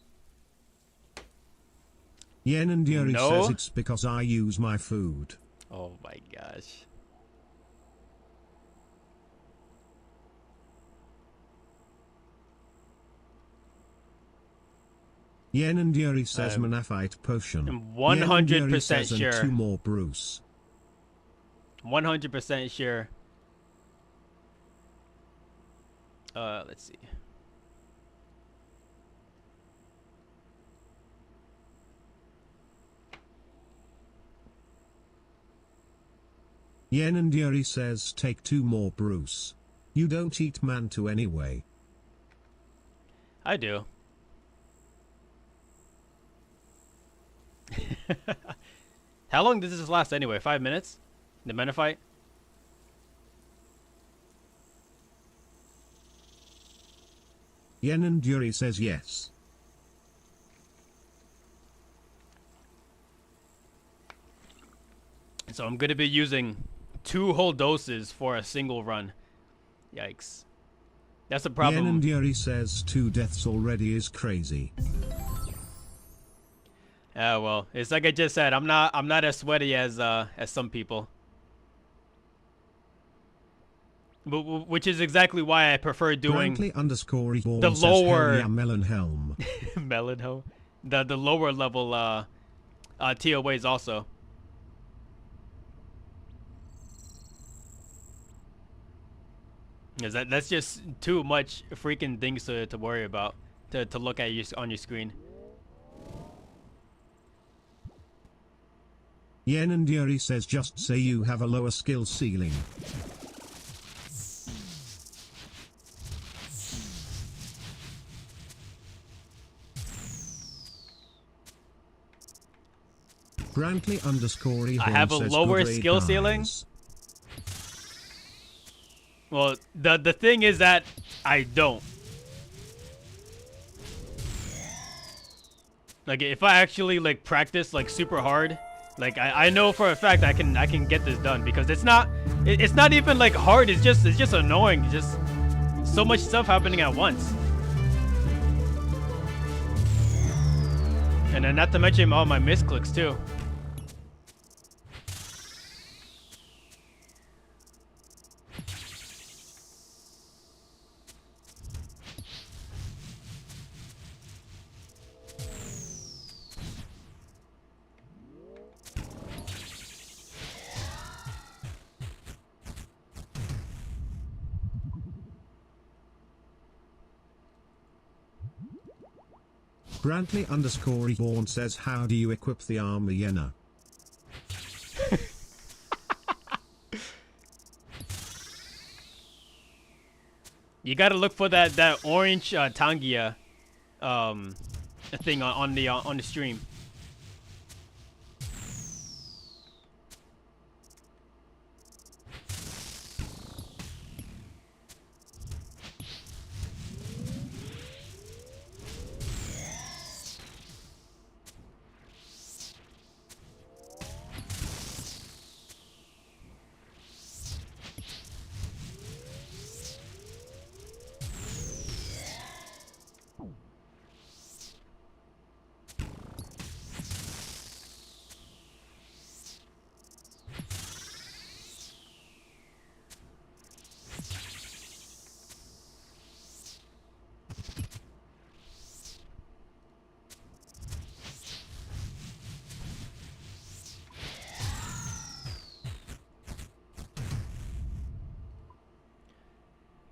Yen and Yuri No? says it's because I use my food. Oh my gosh. Yen and Yuri says Manafite potion. I'm Yen and Yuri 100% says, and sure. 2 more Bruce. 100% sure. Let's see. Yen and Yuri says take 2 more Bruce. You don't eat Mantu anyway. I do. How long does this last anyway? 5 minutes? The mana fight? Yen and Yuri says yes. So I'm gonna be using 2 whole doses for a single run. Yikes. That's a problem. Yen and Yuri says 2 deaths already is crazy. Yeah, well, it's like I just said. I'm not as sweaty as some people. But which is exactly why I prefer doing Brantley_Ehorn the says, lower hell yeah, Melon Helm. Melon Helm, the lower level TOAs also. Because that's just too much freaking things to worry about to look at on your screen. Yen and Yuri says just say you have a lower skill ceiling. Brantley_Ehorn I have a says lower good skill raid ceiling? guys. Well, the thing is that I don't. Like, if I actually like practice like super hard, like I know for a fact I can get this done, because it's not even like hard. It's just annoying. Just so much stuff happening at once. And then not to mention all my misclicks too. Brantley_reborn says, how do you equip the armor Yena? You gotta look for that orange Tangia thing on the stream.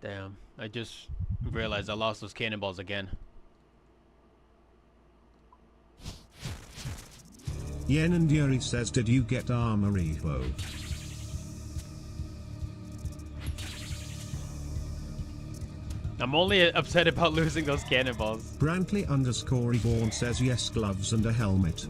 Damn, I just realized I lost those cannonballs again. Yen and Yuri says, did you get armor Evo? I'm only upset about losing those cannonballs. Brantley_reborn says, yes, gloves and a helmet.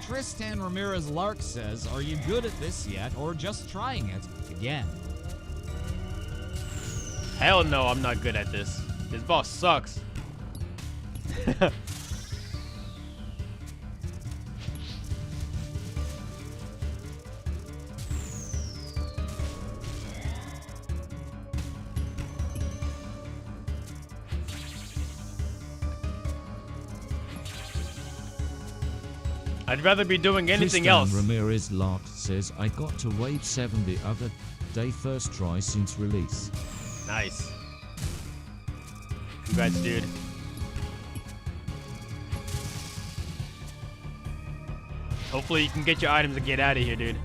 Tristan Ramirez Lark says, are you good at this yet, or just trying it again? Hell no, I'm not good at this. This boss sucks. I'd rather be doing anything else. Ramirez Lark says, I got to wave 7 the other day, first try since release. Nice. Congrats, dude. Hopefully you can get your items and get out of here, dude.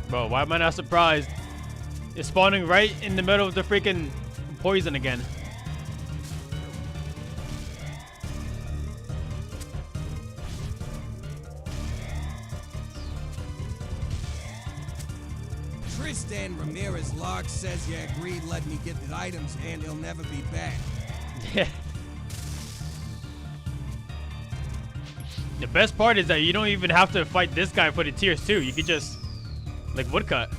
Bro, why am I not surprised? It's spawning right in the middle of the freaking poison again. Tristan Ramirez Lark says you agreed let me get the items and he'll never be back. The best part is that you don't even have to fight this guy for the tiers 2. You could just like woodcut.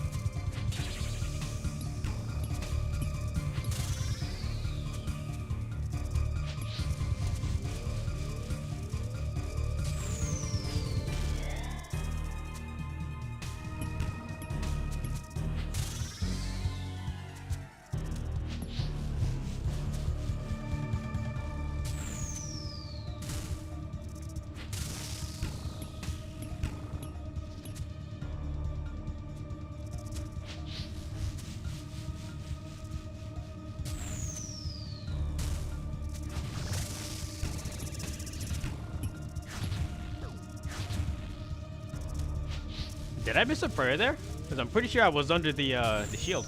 Did I miss a prayer there? Because I'm pretty sure I was under the shield.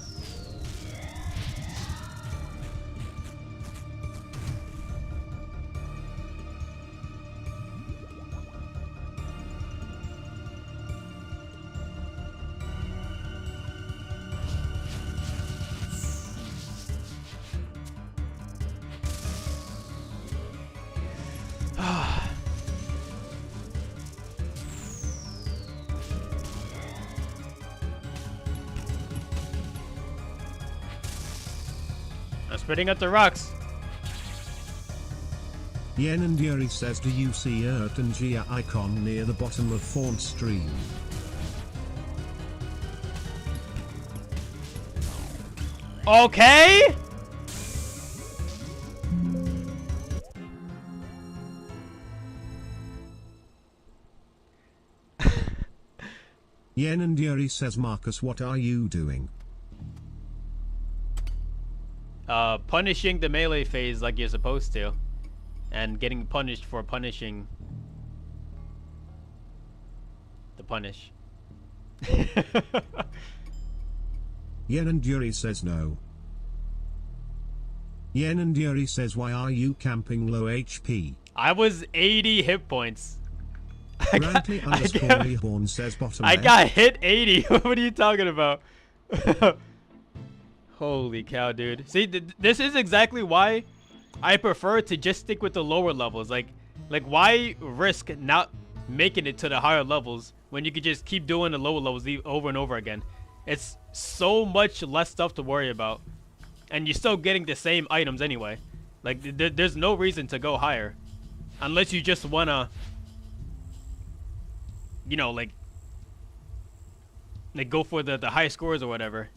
I'm spitting at the rocks. Yen and Yuri says, do you see Ert and Gia icon near the bottom of Font stream? Okay. Yen and Yuri says, Marcus, what are you doing? Punishing the melee phase like you're supposed to. And getting punished for punishing the punish. Yen and Yuri says no. Yen and Yuri says, why are you camping low HP? I was 80 hit points. Brantley underscore Rehorn says bottom I left. got hit 80. What are you talking about? Holy cow, dude. See, this is exactly why I prefer to just stick with the lower levels. Like why risk not making it to the higher levels when you could just keep doing the lower levels over and over again? It's so much less stuff to worry about. And you're still getting the same items anyway. Like, there's no reason to go higher. Unless you just want to, you know, like go for the high scores or whatever.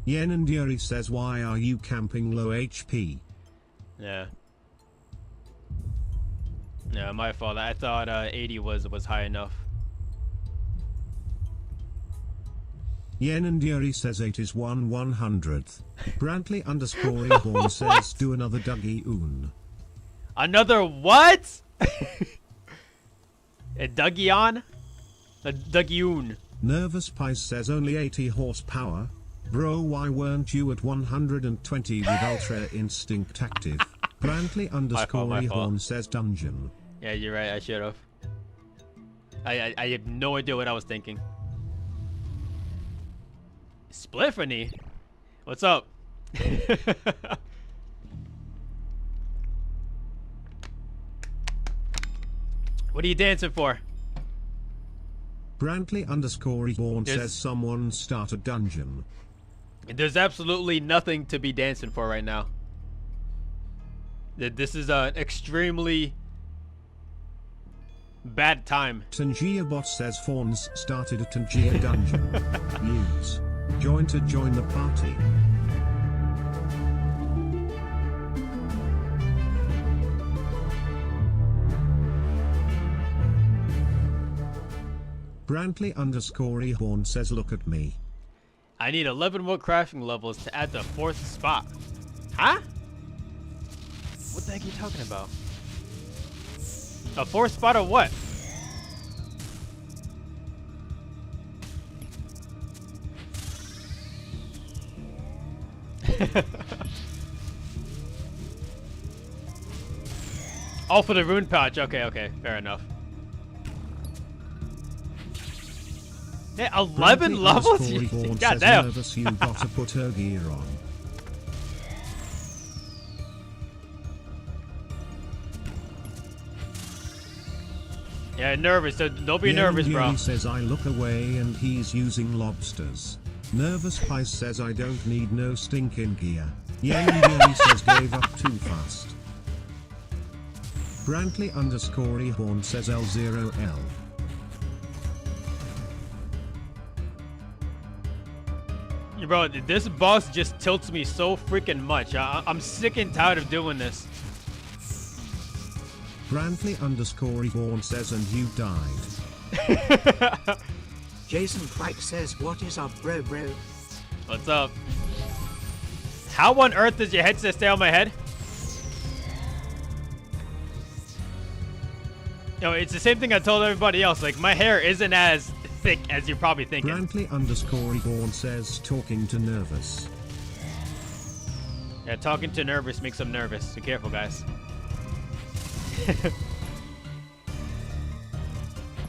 Yen and Yuri says, why are you camping low HP? Yeah. Yeah, my fault. I thought 80 was high enough. Yen and Yuri says 8 is 1/100th. Brantley underscore Rehorn says, do another Dougie Oon. Another what? A Dougie on? A Dougie Oon. Nervous Pies says only 80 horsepower. Bro, why weren't you at 120 with Ultra Instinct active? Brantley underscore Rehorn says dungeon. Yeah, you're right. I should have. I have no idea what I was thinking. Spliffany? What's up? What are you dancing for? Brantley underscore Rehorn says someone start a dungeon. There's absolutely nothing to be dancing for right now. This is an extremely bad time. Tangia Bot says Fawns started a Tangia dungeon. Use. Join to join the party. Brantley underscore Rehorn says look at me. I need 11 more crafting levels to add the 4th spot. Huh? What the heck are you talking about? A 4th spot of what? Oh, for the rune pouch. Okay, fair enough. Yeah, 11 levels? God damn. Nervous, you gotta put her gear on. Yeah, nervous. So don't be nervous, bro. He says I look away and he's using lobsters. Nervous Pies says I don't need no stinking gear. Yang says gave up too fast. Brantley underscore Rehorn says L0L. Bro, this boss just tilts me so freaking much. I'm sick and tired of doing this. Brantley underscore Rehorn says and you died. Jason Crike says, what is up, bro? What's up? How on earth does your headset stay on my head? You know, it's the same thing I told everybody else. Like, my hair isn't as thick as you're probably thinking. Brantley_Reborn says, talking to nervous. Yeah, talking to nervous makes them nervous. So careful, guys.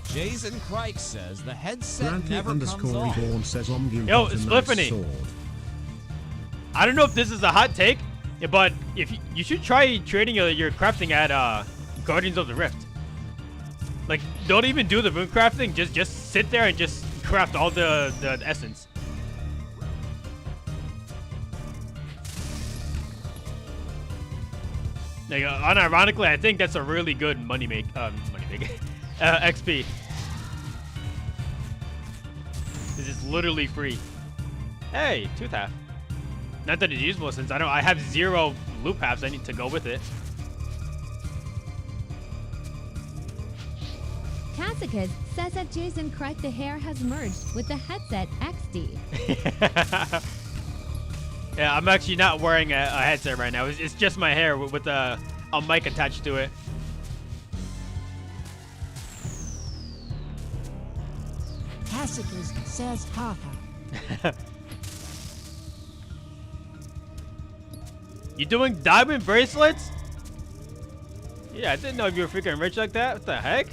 Jason Crike says the headset never comes off. Brantley_Reborn says, yo, Spliffany. I don't know if this is a hot take, but if you should try trading your crafting at Guardians of the Rift. Like, don't even do the rune crafting. Just sit there and just craft all the essence. Like, unironically, I think that's a really good money make XP. This is literally free. Hey, tooth half. Not that it's useful since I have 0 loop halves. I need to go with it. Cassicus says that Jason Crike the hair has merged with the headset XD. Yeah, I'm actually not wearing a headset right now. It's just my hair with a mic attached to it. Cassicus says haha. You doing diamond bracelets? Yeah, I didn't know if you were freaking rich like that. What the heck?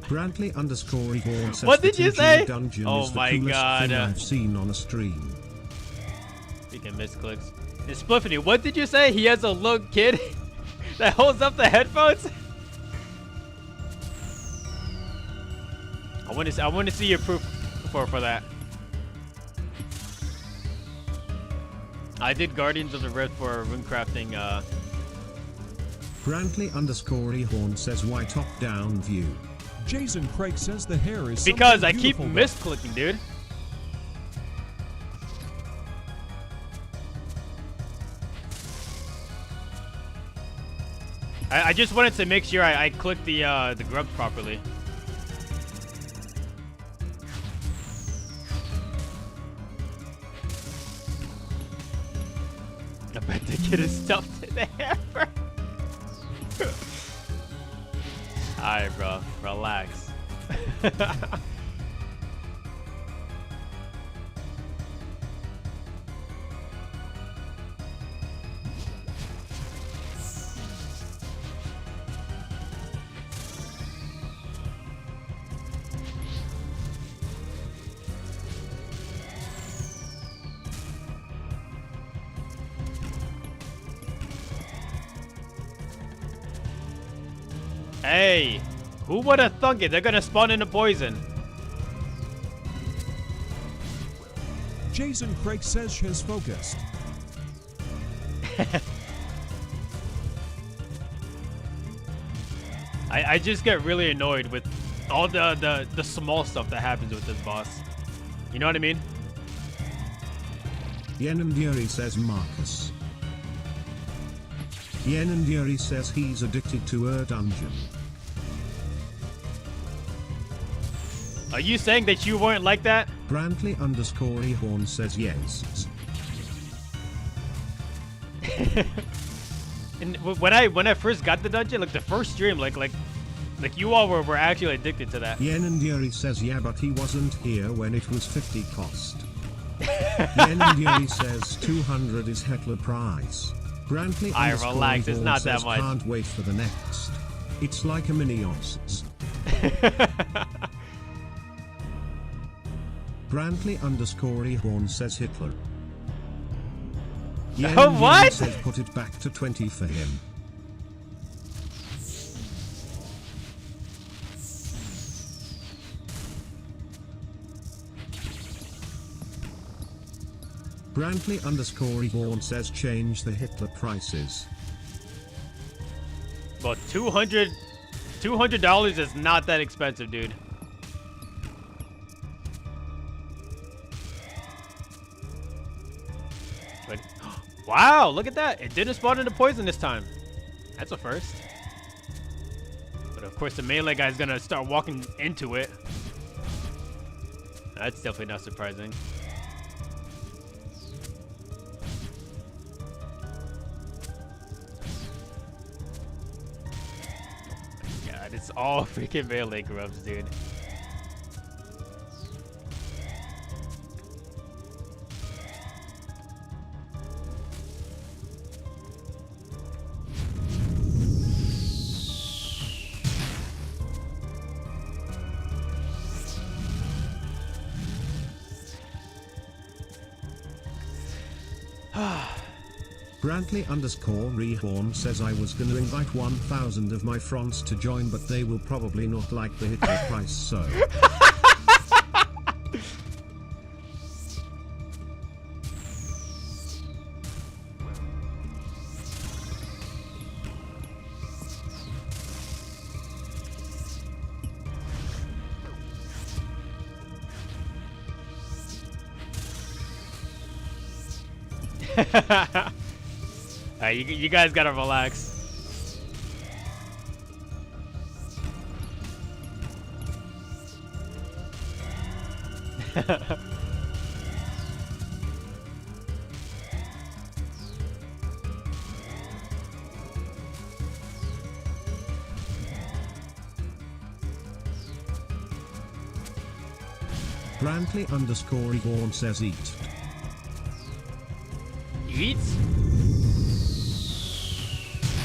Brantley_Reborn says, what did you say? Dungeon Oh is the my coolest god. thing I've seen on a stream. Freaking misclicks. And Spliffany, what did you say? He has a little kid that holds up the headphones? I want to see your proof for that. I did Guardians of the Rift for rune crafting. Brantley_Rehorn says, why top-down view? Jason Craig says the hair is because I something keep beautiful misclicking, dude. I just wanted to make sure I clicked the grubs properly. I bet the kid is stuffed in the hammer. Alright, bro. Relax. Hey, who would have thunk it? They're gonna spawn into poison. Jason Craig says she's focused. I just get really annoyed with all the small stuff that happens with this boss. You know what I mean? Yenandiri says Marcus. Yenandiri says he's addicted to dungeon. Are you saying that you weren't like that? Brantley_Rehorn says yes. And when I first got the dungeon, like the first stream, like you all were actually addicted to that. Yenandiri says yeah, but he wasn't here when it was 50 cost. Yenandiri says 200 is heckler price. Relax, it's not that much. Can't wait for the next. It's like a mini OSS. Brantley_Rehorn says Hitler. What? Says put it back to 20 for him. Brantley_Rehorn says change the Hitler prices. But $200 is not that expensive, dude. But wow, look at that! It didn't spawn into poison this time. That's a first. But of course, the melee guy's gonna start walking into it. That's definitely not surprising. God, it's all freaking melee grubs, dude. Brantley_Rehorn says I was gonna invite 1,000 of my friends to join, but they will probably not like the Hitler price, so. You guys gotta relax. Brantley_Rehorn says eat. Eat?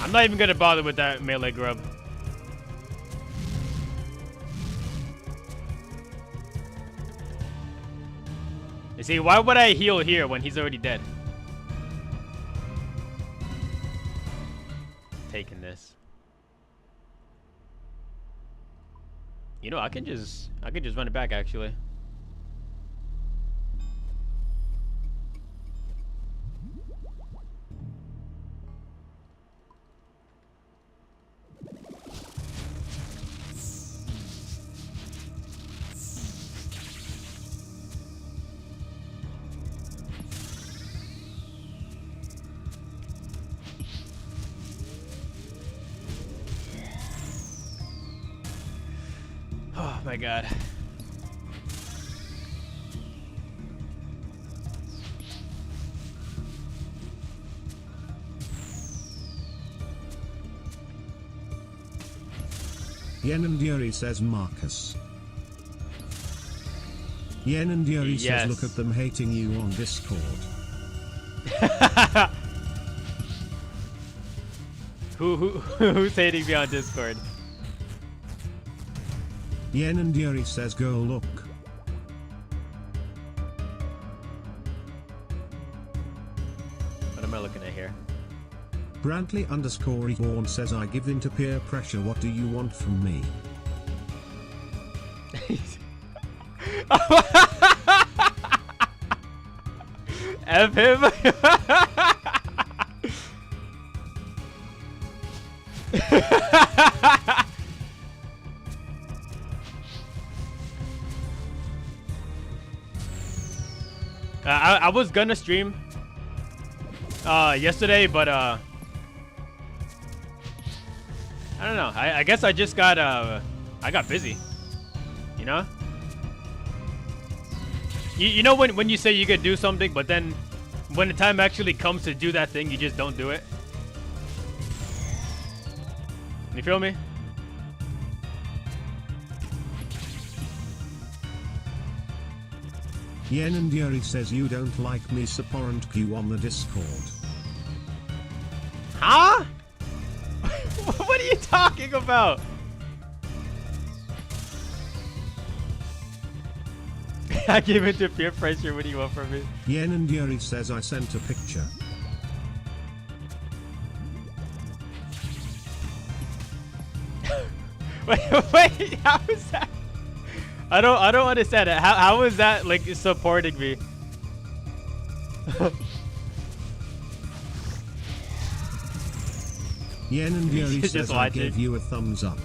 I'm not even gonna bother with that melee grub. You see, why would I heal here when he's already dead? Taking this. You know, I could just run it back actually. Oh my god. Yen and Yuri says Marcus. Yen and Yuri says look at them hating you on Discord. Who's hating me on Discord? Yen and Yuri says go look. What am I looking at here? Brantley_Rehorn says I give in to peer pressure. What do you want from me? F him. I was gonna stream yesterday, but I don't know. I guess I just got I got busy. You know? You know when you say you could do something, but then when the time actually comes to do that thing, you just don't do it. You feel me? Yen and Yuri says you don't like me support Q on the Discord. Huh? What are you talking about? I gave it to peer pressure. What do you want from me? Yen and Yuri says I sent a picture. Wait, how is that? I don't understand it. How is that like supporting me? Yen and Yuri Just says I gave you a thumbs up.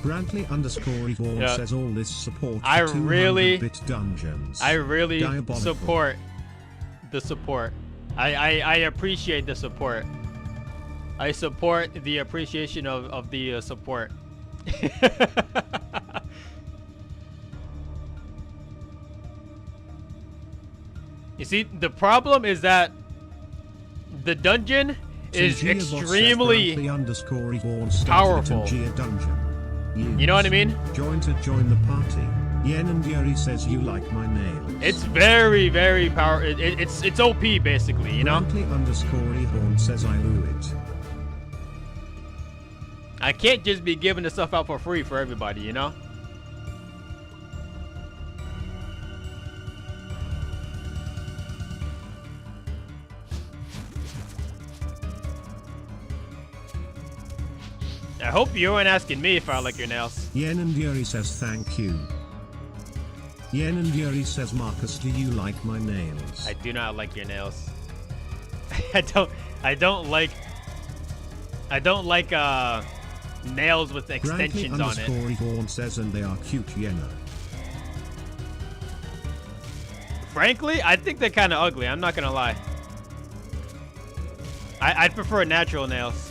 Brantley_Rehorn says all this support I for really 200-bit dungeons. I really Diabolical. support the support. I appreciate the support. I support the appreciation of the support. You see, the problem is that the dungeon is extremely powerful. You know what I mean? Join the party. Yen and Yuri says you like my nails. It's very, very powerful. It's OP basically, you know? Brantley_Ehorn says I blew it. I can't just be giving the stuff out for free for everybody, you know? I hope you weren't asking me if I like your nails. Yen and Yuri says thank you. Yen and Yuri says Marcus, do you like my nails? I do not like your nails. I don't like nails with extensions on it. Brantley_Ehorn says and they are cute, Yenna. Frankly, I think they're kind of ugly. I'm not gonna lie. I'd prefer natural nails.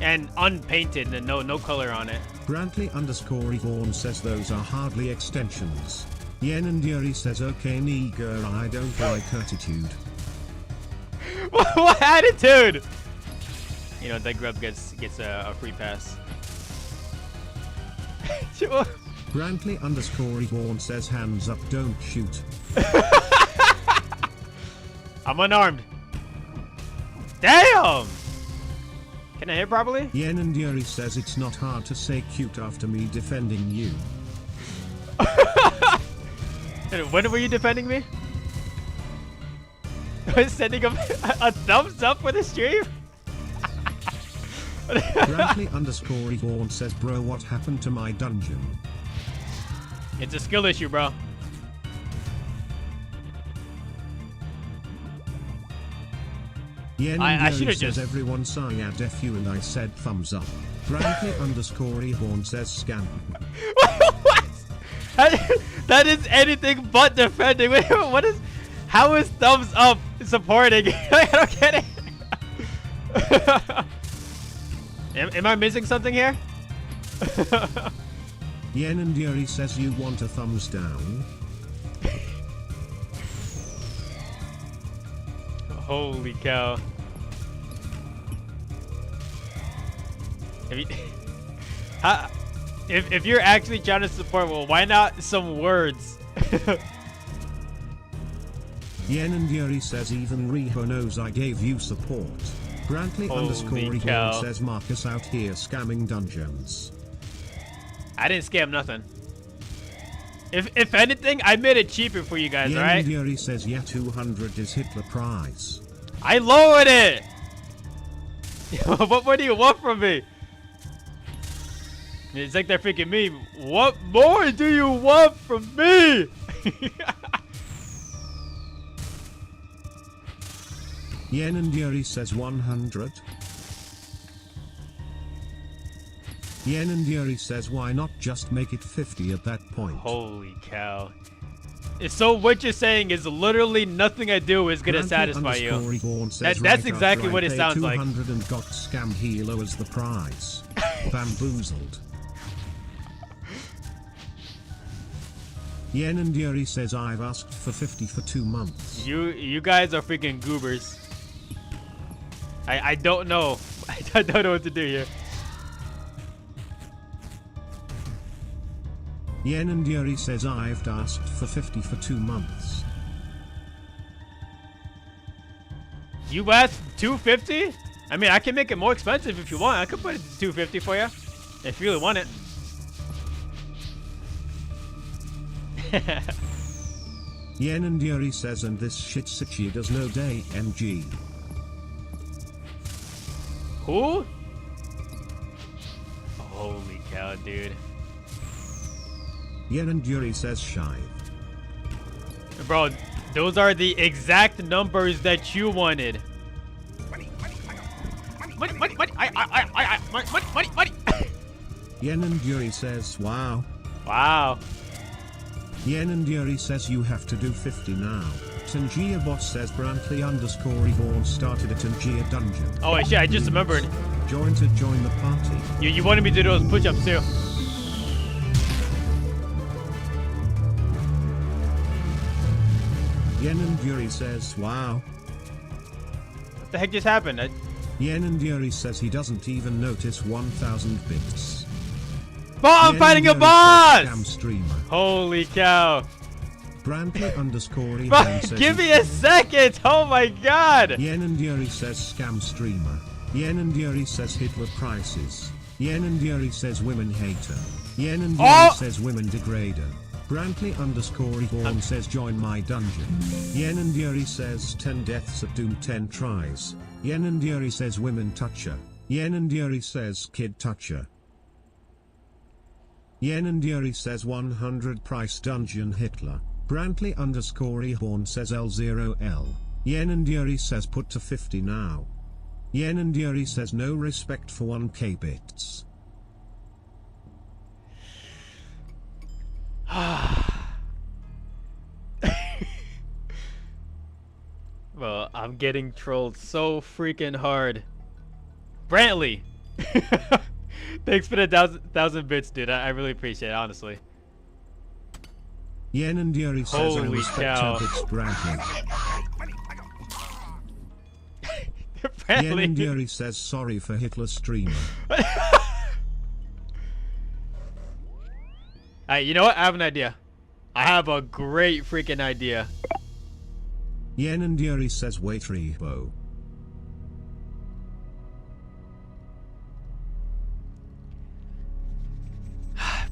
And unpainted and no color on it. Brantley_Ehorn says those are hardly extensions. Yen and Yuri says okay nigger, I don't like attitude. What attitude? You know, that grub gets a free pass. Brantley_Ehorn says hands up, don't shoot. I'm unarmed. Damn! Can I hit properly? Yen and Yuri says it's not hard to say cute after me defending you. When were you defending me? Sending him a thumbs up for the stream? Brantley_Ehorn says bro, what happened to my dungeon? It's a skill issue, bro. Yen I and Yuri should've says just... everyone sang at FU and I said thumbs up. Brantley_Ehorn says scam. What? That is anything but defending. Wait, what is... How is thumbs up supporting? I don't get it. Am I missing something here? Yen and Yuri says you want a thumbs down. Holy cow. If you're actually trying to support, well, why not some words? Yen and Yuri says even Riho knows I gave you support. Brantley_Ehorn says Marcus out here scamming dungeons. I didn't scam nothing. If anything, I made it cheaper for you guys, Yen alright? and Yuri says yeah, 200 is Hitler prize. I lowered it! What more do you want from me? It's like they're freaking me. What more do you want from me? Yen and Yuri says 100. Yen and Yuri says why not just make it 50 at that point. Holy cow. So what you're saying is literally nothing I do is gonna satisfy you. That's exactly what it sounds like. 200 and got scam helo as the prize. Bamboozled. Yen and Yuri says I've asked for 50 for 2 months. You guys are freaking goobers. I don't know. I don't know what to do here. Yen and Yuri says I've asked for 50 for 2 months. You asked 250? I mean, I can make it more expensive if you want. I could put it to 250 for you if you really want it. Yen and Yuri says and this shit Sichi does no day MG. Who? Holy cow, dude. Yen and Yuri says shy. Bro, those are the exact numbers that you wanted. Money. Yen and Yuri says wow. Wow. Yen and Yuri says you have to do 50 now. Tangia Boss says Brantley _ Reborn started a Tangia dungeon. Oh wait, shit, I just remembered. Join to join the party. You wanted me to do those push-ups too. Yen and Yuri says, wow. What the heck just happened? Yen and Yuri says he doesn't even notice 1,000 bits. Oh, I'm Yen fighting a and Yuri boss! says, Scam streamer. Holy cow. Brantley _ Fuck, Eben says give me a second! Oh my god! Yen and Yuri says scam streamer. Yen and Yuri says Hitler prices. Yen and Yuri says women hater. Yen and Yuri says women degrader. Brantley _ Reborn says join my dungeon. Yen and Yuri says 10 deaths at Doom 10 tries. Yen and Yuri says women toucher. Yen and Yuri says kid toucher. Yen and Yuri says 100 price dungeon Hitler. Brantley _ Reborn says L0L. Yen and Yuri says put to 50 now. Yen and Yuri says no respect for 1k bits. Well, I'm getting trolled so freaking hard. Brantley! Thanks for the 1,000 bits, dude. I really appreciate it, honestly. Yen and Yuri says I Holy respect cow. her bits Brantley. Yen Brantley. and Yuri says sorry for Hitler streamer. Alright, you know what? I have an idea. I have a great freaking idea. Yen and Yuri says wait Rebo.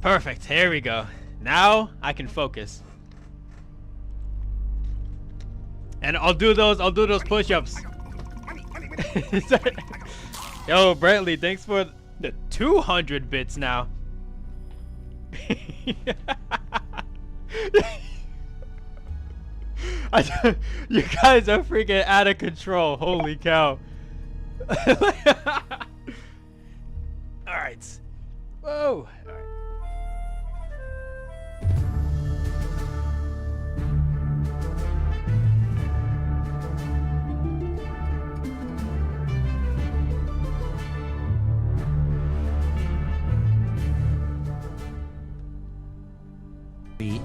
Perfect. Here we go. Now I can focus. And I'll do those push-ups. Yo, Brantley, thanks for the 200 bits now. You guys are freaking out of control. Holy cow. Alright. Whoa. Alright.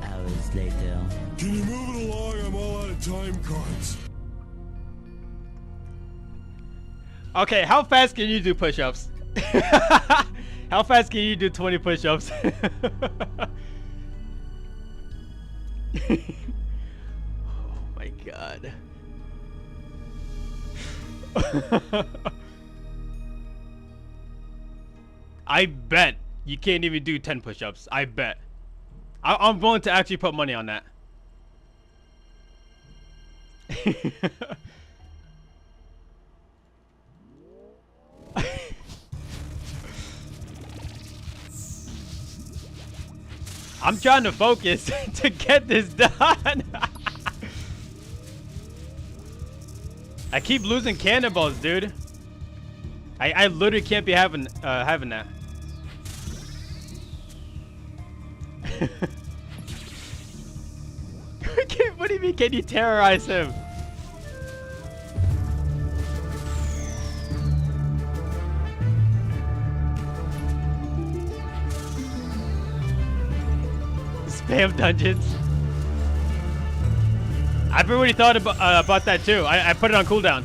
Hours later. Can you move it along? I'm all out of time cards. Okay, how fast can you do push-ups? How fast can you do 20 push-ups? Oh my god. I bet you can't even do 10 push-ups. I bet. I'm willing to actually put money on that. I'm trying to focus to get this done. I keep losing cannonballs, dude. I literally can't be having that. What do you mean, can you terrorize him? Spam dungeons. I've already thought about that too. I put it on cooldown.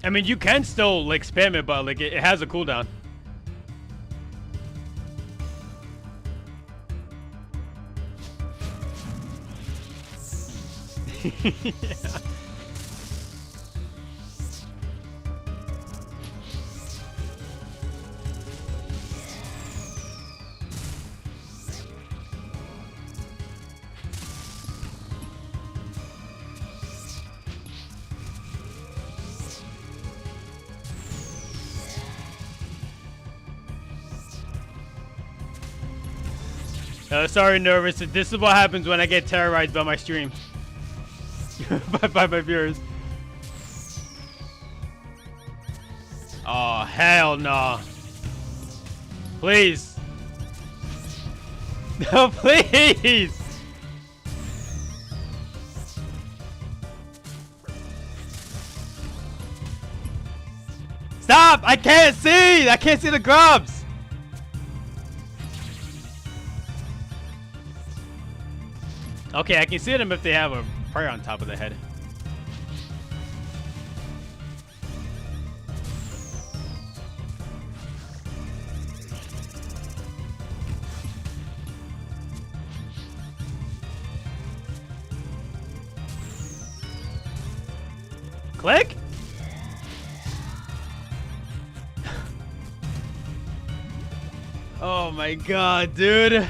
I mean, you can still like spam it, but like it has a cooldown. Yeah. Sorry, nervous. This is what happens when I get terrorized by my stream. by my viewers. Oh, hell no. Please. No, please. Stop! I can't see! I can't see the grubs! Okay, I can see them if they have a prayer on top of the head. Click? Oh my god, dude.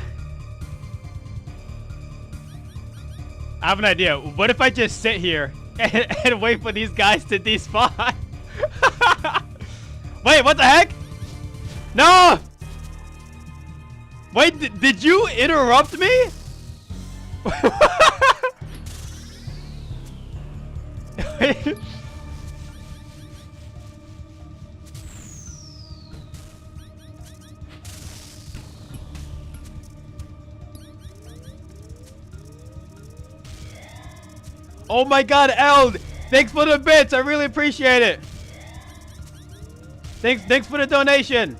I have an idea. What if I just sit here and wait for these guys to despawn? Wait, what the heck? No! Wait, did you interrupt me? Oh my god, Eld! Thanks for the bits, I really appreciate it. Thanks for the donation.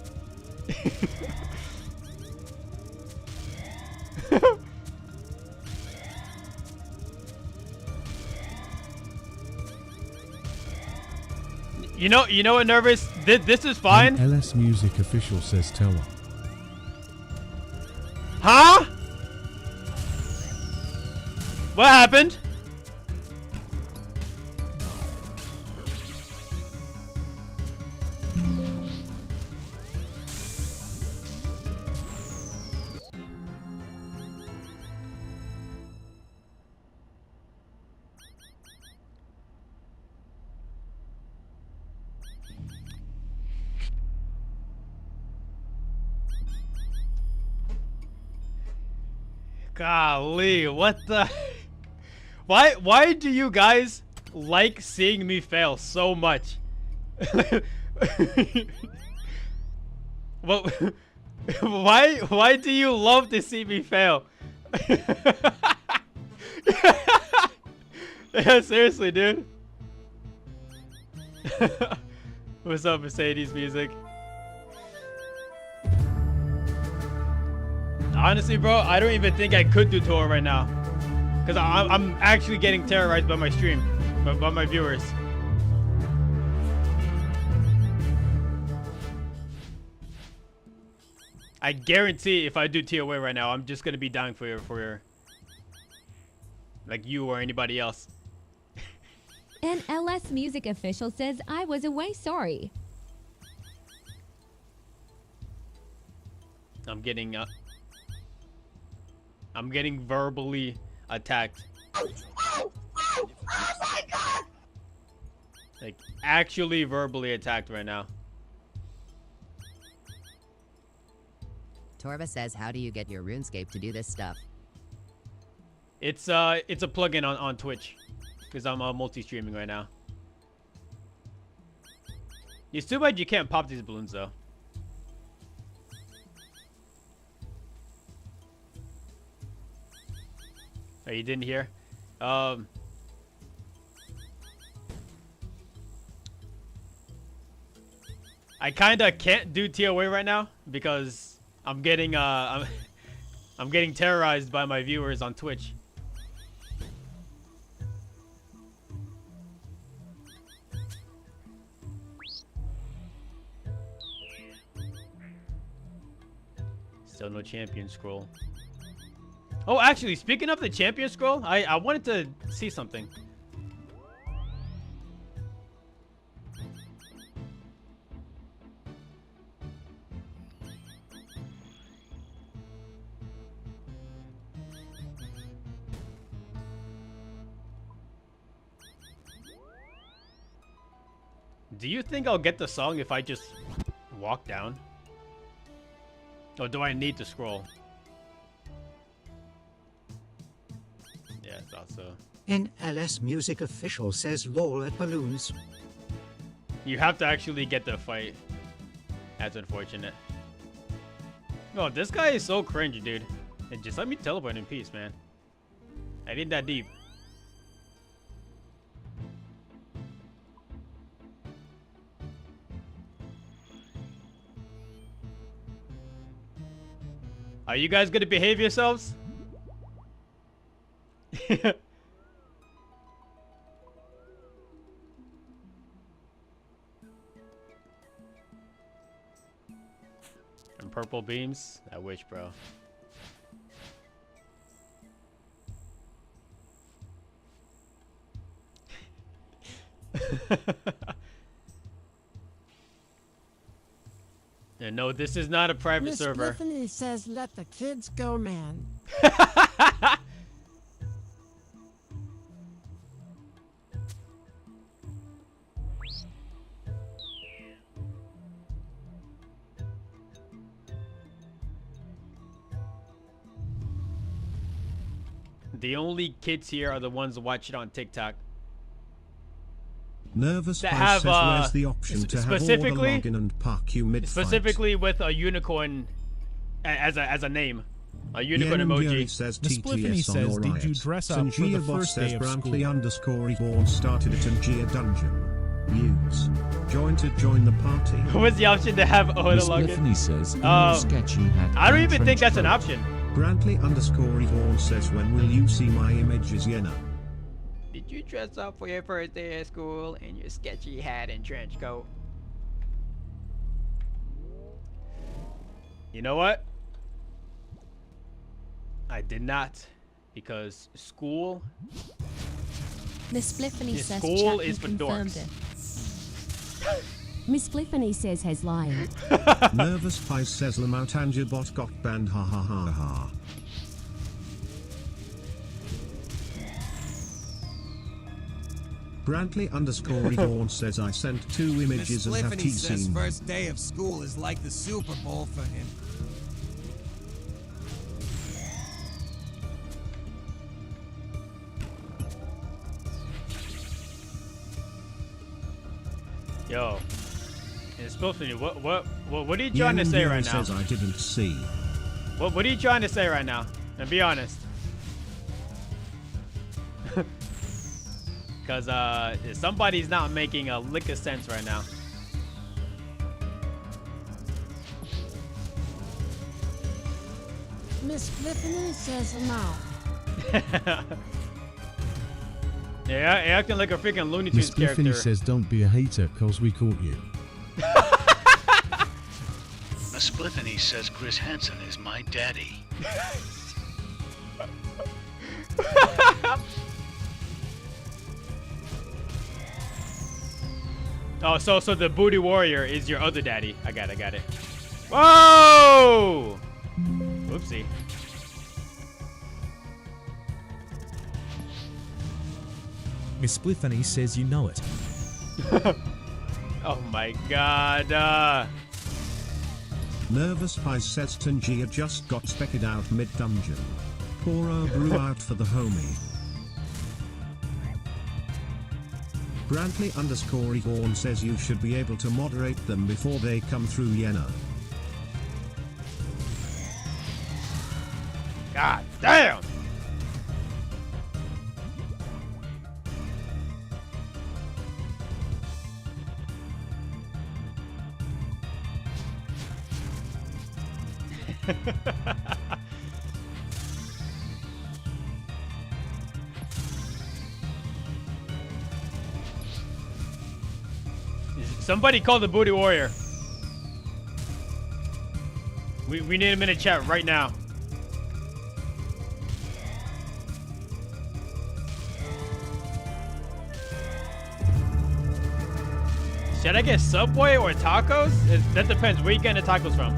You know what, Nervous? This is fine. LS Music official says tell her. Huh? What happened? Golly, what the? Why do you guys like seeing me fail so much? Well, why do you love to see me fail? Yeah, seriously, dude. What's up, Mercedes Music? Honestly, bro, I don't even think I could do tour right now, because I'm actually getting terrorized by my stream, by my viewers. I guarantee if I do TOA right now, I'm just gonna be dying for your like you or anybody else. An LS Music official says I was away sorry. I'm getting verbally attacked. Oh my god! Like actually verbally attacked right now. Torva says, how do you get your RuneScape to do this stuff? It's a plugin on Twitch, because I'm multi-streaming right now. It's too bad you can't pop these balloons though. Oh, you didn't hear? I kinda can't do TOA right now because I'm getting I'm getting terrorized by my viewers on Twitch. Still no champion scroll. Oh, actually, speaking of the champion scroll, I wanted to see something. Do you think I'll get the song if I just walk down? Or do I need to scroll? Yeah, I thought so. NLS Music official says lol at balloons. You have to actually get the fight. That's unfortunate. Oh, this guy is so cringe, dude. And just let me teleport in peace, man. I ain't that deep. Are you guys gonna behave yourselves? And purple beams? I wish, bro. And no, this is not a private Miss server. Tiffany says let the kids go, man. The only kids here are the ones that watch it on TikTok. Nervous That Spice have, says where's the option to have all the specifically- login and park you mid-fight? Specifically with a unicorn as a name. A unicorn Yen emoji. Yuri says Miss Spliffany TTS on says, alright. did you dress up for the Sanjia Boss first says day of Brantley school? _Reborn started at Tangia Dungeon. Use. Join to join the party. What's the option to have auto Miss login? Tiffany says, in your sketchy hat I don't and even think trench that's an coat. option. Brantley _Reborn says when will you see my images, Yenna? Did you dress up for your first day at school in your sketchy hat and trench coat? You know what? I did not, because school. Miss Spliffany Yeah, says school chat is for confirmed dorks. it. Miss Spliffany says has lying. Nervous Pies says Lamau Tangia bot got banned, ha ha ha ha. Brantley _Reborn says I sent 2 Miss images and have Spliffany he says seen them? first day of school is like the Super Bowl for him. Yo, it's supposed to be what are you trying to say Yen right now? says I didn't see. What are you trying to say right now? And be honest. Cause somebody's not making a lick of sense right now. Miss Spliffany says no. Yeah, acting like a freaking Looney Miss Tunes character. Spliffany says don't be a hater cause we caught you. Miss Spliffany says Chris Hansen is my daddy. Oh, so the booty warrior is your other daddy. I got it. Whoa! Oopsie. Miss Spliffany says you know it. Oh my god. Nervous Pies says Tangia just got specced out mid-dungeon. Pour a brew out for the homie. Brantley _Reborn says you should be able to moderate them before they come through, Yenna. God damn! Somebody call the booty warrior. We need him in a chat right now. Should I get Subway or tacos? That depends. Where you getting the tacos from?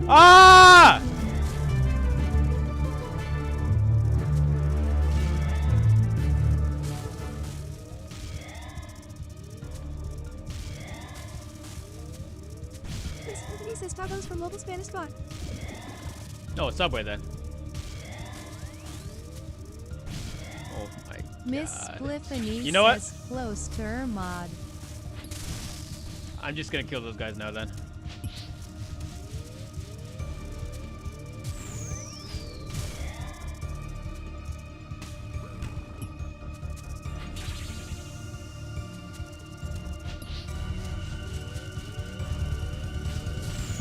Ah! Miss Spliffany says tacos from local Spanish spot. No, it's Subway then. Oh my Miss god. Spliffany You know what? says close to her mod. I'm just gonna kill those guys now then.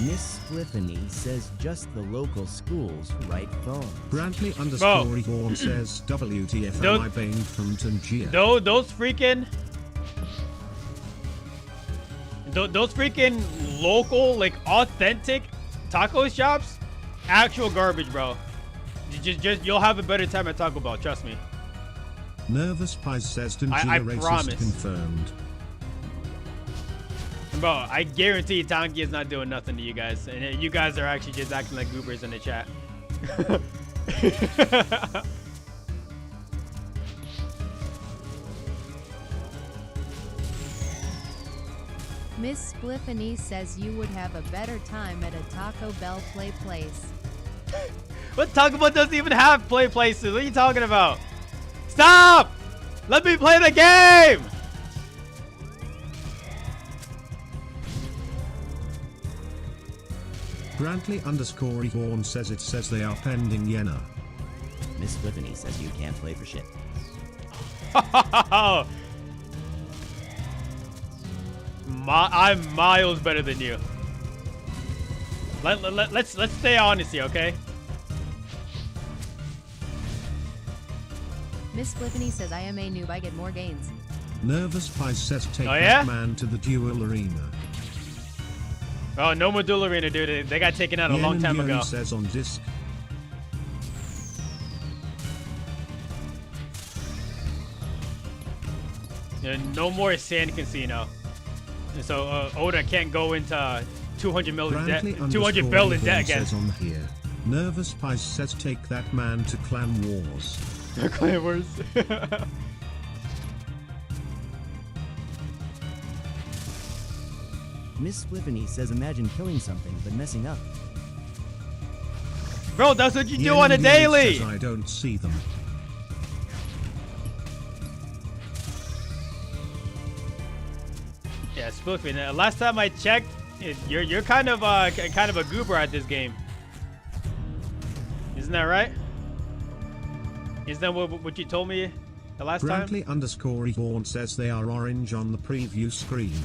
Miss Spliffany says just the local schools write phones. Brantley underscore Egon says WTF am I banned from Tangier? Those freaking local, like authentic taco shops, actual garbage, bro. Just you'll have a better time at Taco Bell, trust me. Nervous Pies says Tangier I racist promise. Confirmed. Bro, I guarantee Tangi is not doing nothing to you guys, and you guys are actually just acting like goobers in the chat. Miss Spliffany says you would have a better time at a Taco Bell play place. What Taco Bell doesn't even have play places? What are you talking about? Stop! Let me play the game! Brantley underscore Egon says it says they are pending Yenna. Miss Spliffany says you can't play for shit. I'm miles better than you. Let's stay honest here, okay? Miss Spliffany says I am a noob. I get more gains. Nervous Pies says take yeah? that man to the duel arena. Oh, no more duel arena, dude. They got taken out a long time ago. Says on disc. No more sand casino. So Oda can't go into 200 mil in debt. 200 bill in debt again. Says on here. Nervous Pies says take that man to Clan Wars. Clan Wars. Miss Spliffany says imagine killing something but messing up. Bro, that's what you do on a daily. Says I don't see them. Yeah, Spliffany. Last time I checked, you're kind of a goober at this game. Isn't that right? Isn't that what you told me the last time? Brantley underscore Egon says they are orange on the preview screen.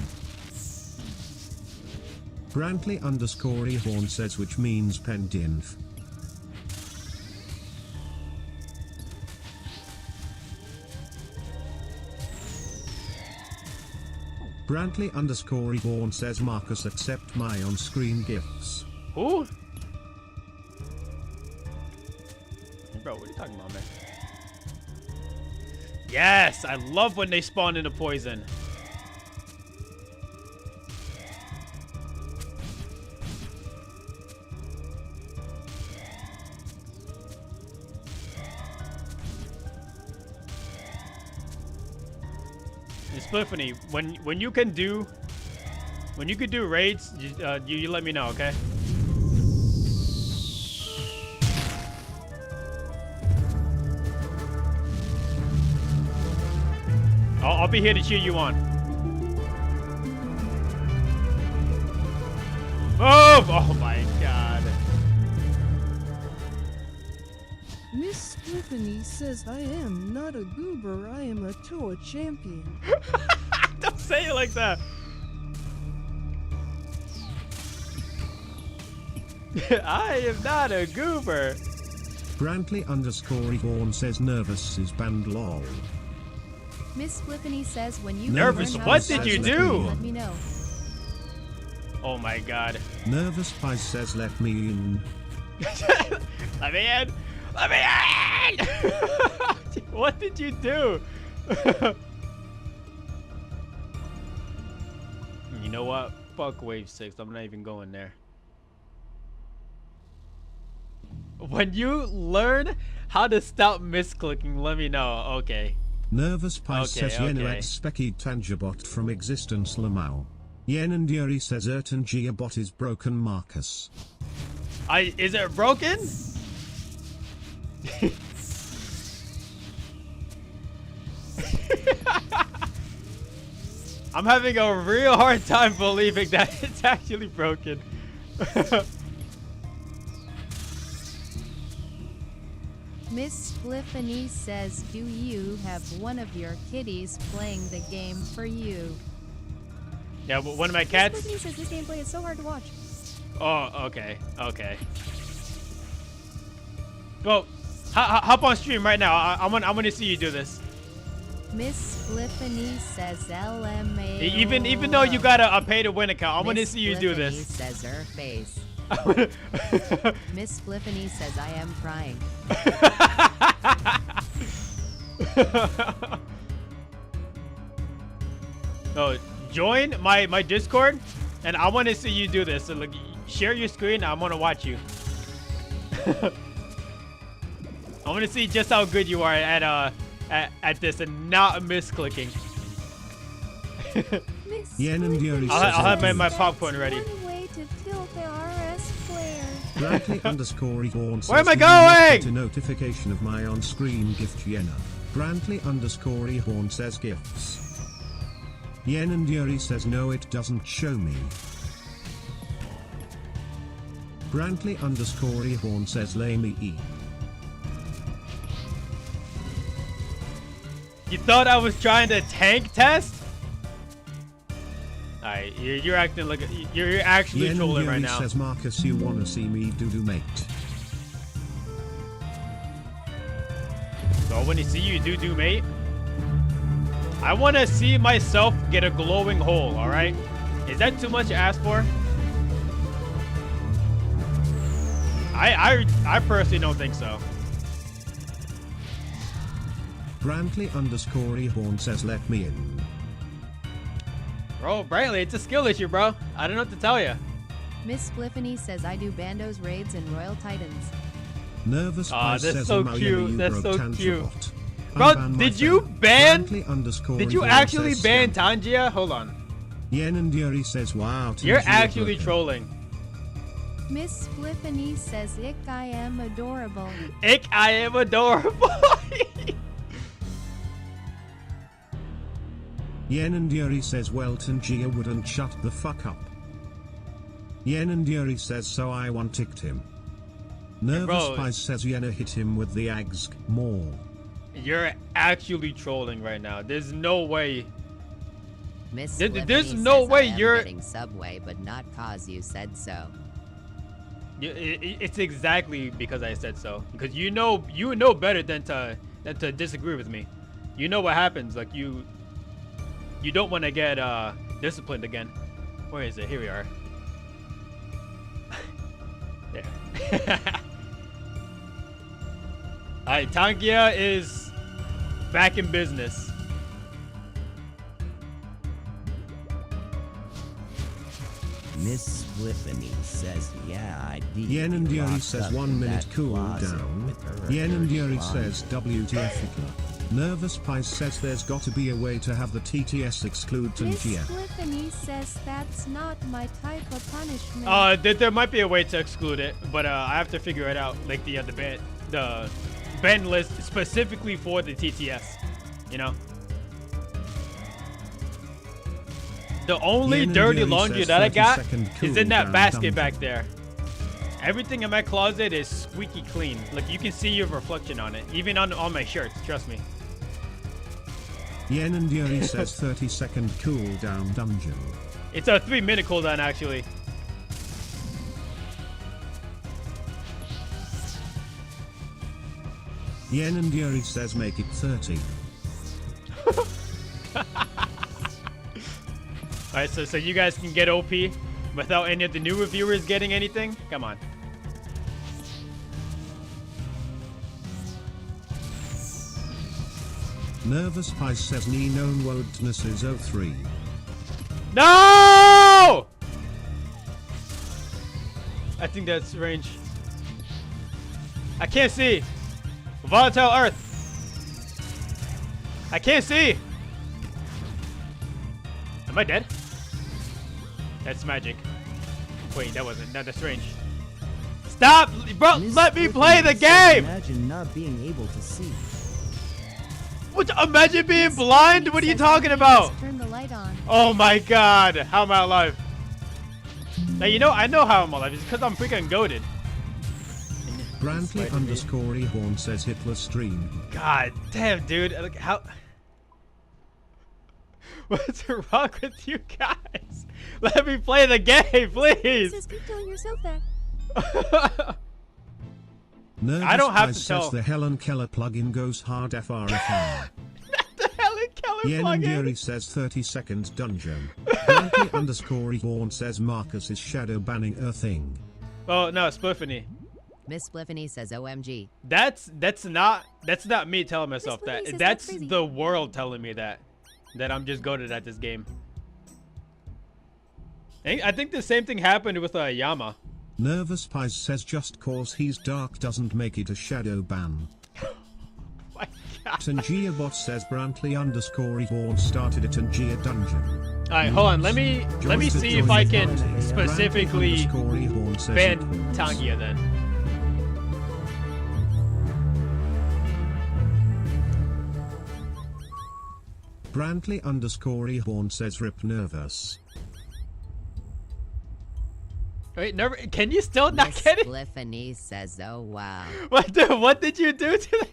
Brantley underscore Egon says which means pendinf. Brantley underscore Egon says Marcus accept my on-screen gifts. Who? Bro, what are you talking about, man? Yes, I love when they spawn into poison. Spliffany, when you can do raids, you let me know, okay? I'll be here to cheer you on. Move! Oh my god. Miss Spliffany says I am not a goober, I am a tour champion. Don't say it like that. I am not a goober. Brantley underscore Egon says nervous is banned lol. Miss Spliffany says when you nervous, what did you do? Let me know. Oh my god. Nervous Pies says let me in. Let me in. Let me in. What did you do? You know what? Fuck Wave 6. I'm not even going there. When you learn how to stop misclicking, let me know. Okay. Nervous Pies says Yenna Specky Tangerbot from Existence Lamau. Yen and Yuri says Ertangia bot is broken Marcus. Is it broken? I'm having a real hard time believing that it's actually broken. Miss Spliffany says, do you have one of your kitties playing the game for you? Yeah, but one of my cats. Miss Spliffany says this gameplay is so hard to watch. Oh, okay. Okay. Well, hop on stream right now. I want to see you do this. Miss Flippany says LMA. Even though you got a pay to win account, I want to see you do this. Miss says her face. Miss Flippany says I am crying. No, join my Discord, and I want to see you do this. So look, share your screen. I want to watch you. I want to see just how good you are at this and not misclicking. Yen and Yuri I'll have my popcorn ready. One way to tilt the RS player. Brantley_Reborn says, Where am I "Did you not going?" get a notification of my on-screen gift, Yenna. Brantley_Reborn says gifts. Yen and Yuri says no, it doesn't show me. Brantley_Reborn says lay me e. You thought I was trying to tank test? Alright, you're acting like you're actually Yen trolling and right Yuri now. says Marcus, you wanna see me do mate. So when you see you do mate, I want to see myself get a glowing hole. All right, is that too much to ask for? I personally don't think so. Brantley_Reborn says let me in. Bro, Brantley, it's a skill issue, bro. I don't know what to tell you. Miss Flippany says I do bandos raids and Royal Titans. Nervous Pies that's says so Maoyemi, cute. you That's broke so cute. Tanjabot. Bro, Unban did my you phone. ban? Brantley_Reborn Did you actually says ban scam. Tangia? Hold on. Yen and Yuri says wow. You're Tangia actually broken. trolling. Miss Flippany says ick I am adorable. Ick, I am adorable. Yen and Yuri says well, Tangia wouldn't shut the fuck up. Yen and Yuri says so I one-ticked him. Nervous bro. Pies says Yenna hit him with the Agsk Maul. You're actually trolling right now. There's no way. Miss There's Flippany no says way I am you're- getting Subway, but not cause you said so. It's exactly because I said so. Because you know better than to disagree with me. You know what happens. Like you don't want to get disciplined again. Where is it? Here we are. There. Alright, Tangia is back in business. Miss Flippany says, yeah, I did. Yen and Yuri locked says up 1 in minute that cool closet down. with her Yen and Yuri blonde. says WTF Hitler. Nervous Pies says there's got to be a way to have the TTS exclude Miss Tangia. Flippany says that's not my type of punishment. There might be a way to exclude it, but I have to figure it out. Like the ban list specifically for the TTS. You know. The only Yen and dirty Yuri laundry says that I got 30-second is in that cooldown basket dungeon. back there. Everything in my closet is squeaky clean. Like you can see your reflection on it, even on my shirts. Trust me. Yen and Yuri says 30-second cooldown dungeon. It's a 3-minute cooldown actually. Yen and Yuri says make it 30. Alright, so you guys can get OP without any of the new reviewers getting anything? Come on. Nervous Pies says Ni known worldness is 03. No! I think that's range. I can't see. Volatile Earth. I can't see. Am I dead? That's magic. Wait, that wasn't. No, that's range. Stop! Bro, let me play the game! Imagine not being able to see. What? Imagine being blind? What are you talking about? Turn the light on. Oh my god. How am I alive? Now, you know, I know how I'm alive. It's because I'm freaking goated. Brantley_Reborn says Hitler stream. God damn, dude. Like, how... What's wrong with you guys? Let me play the game, please. Just keep telling yourself that. Nervous I don't have Pies to tell. says the Helen Keller plugin goes hard FRFR. The Helen Keller Yen plugin. Yuri says 30-second dungeon. Brantley_Reborn says Marcus is shadow banning a thing. Oh no, Spliffany. Miss Spliffany says OMG. That's not me telling myself Miss that. Spliffany says That's that's crazy. the world telling me that I'm just goated at this game. I think the same thing happened with Yama. Nervous Pies says just cause he's dark doesn't make it a shadow ban. My God. Tangia Bot says Brantley_Reborn started a Tangia dungeon. Alright, hold on. Let me see if I can specifically Brantley_Reborn says ban equals. Tangia then. Brantley_Reborn says rip nervous. Wait, never. Can you still not Miss get it? Spliffany says, oh wow. What did you do to that?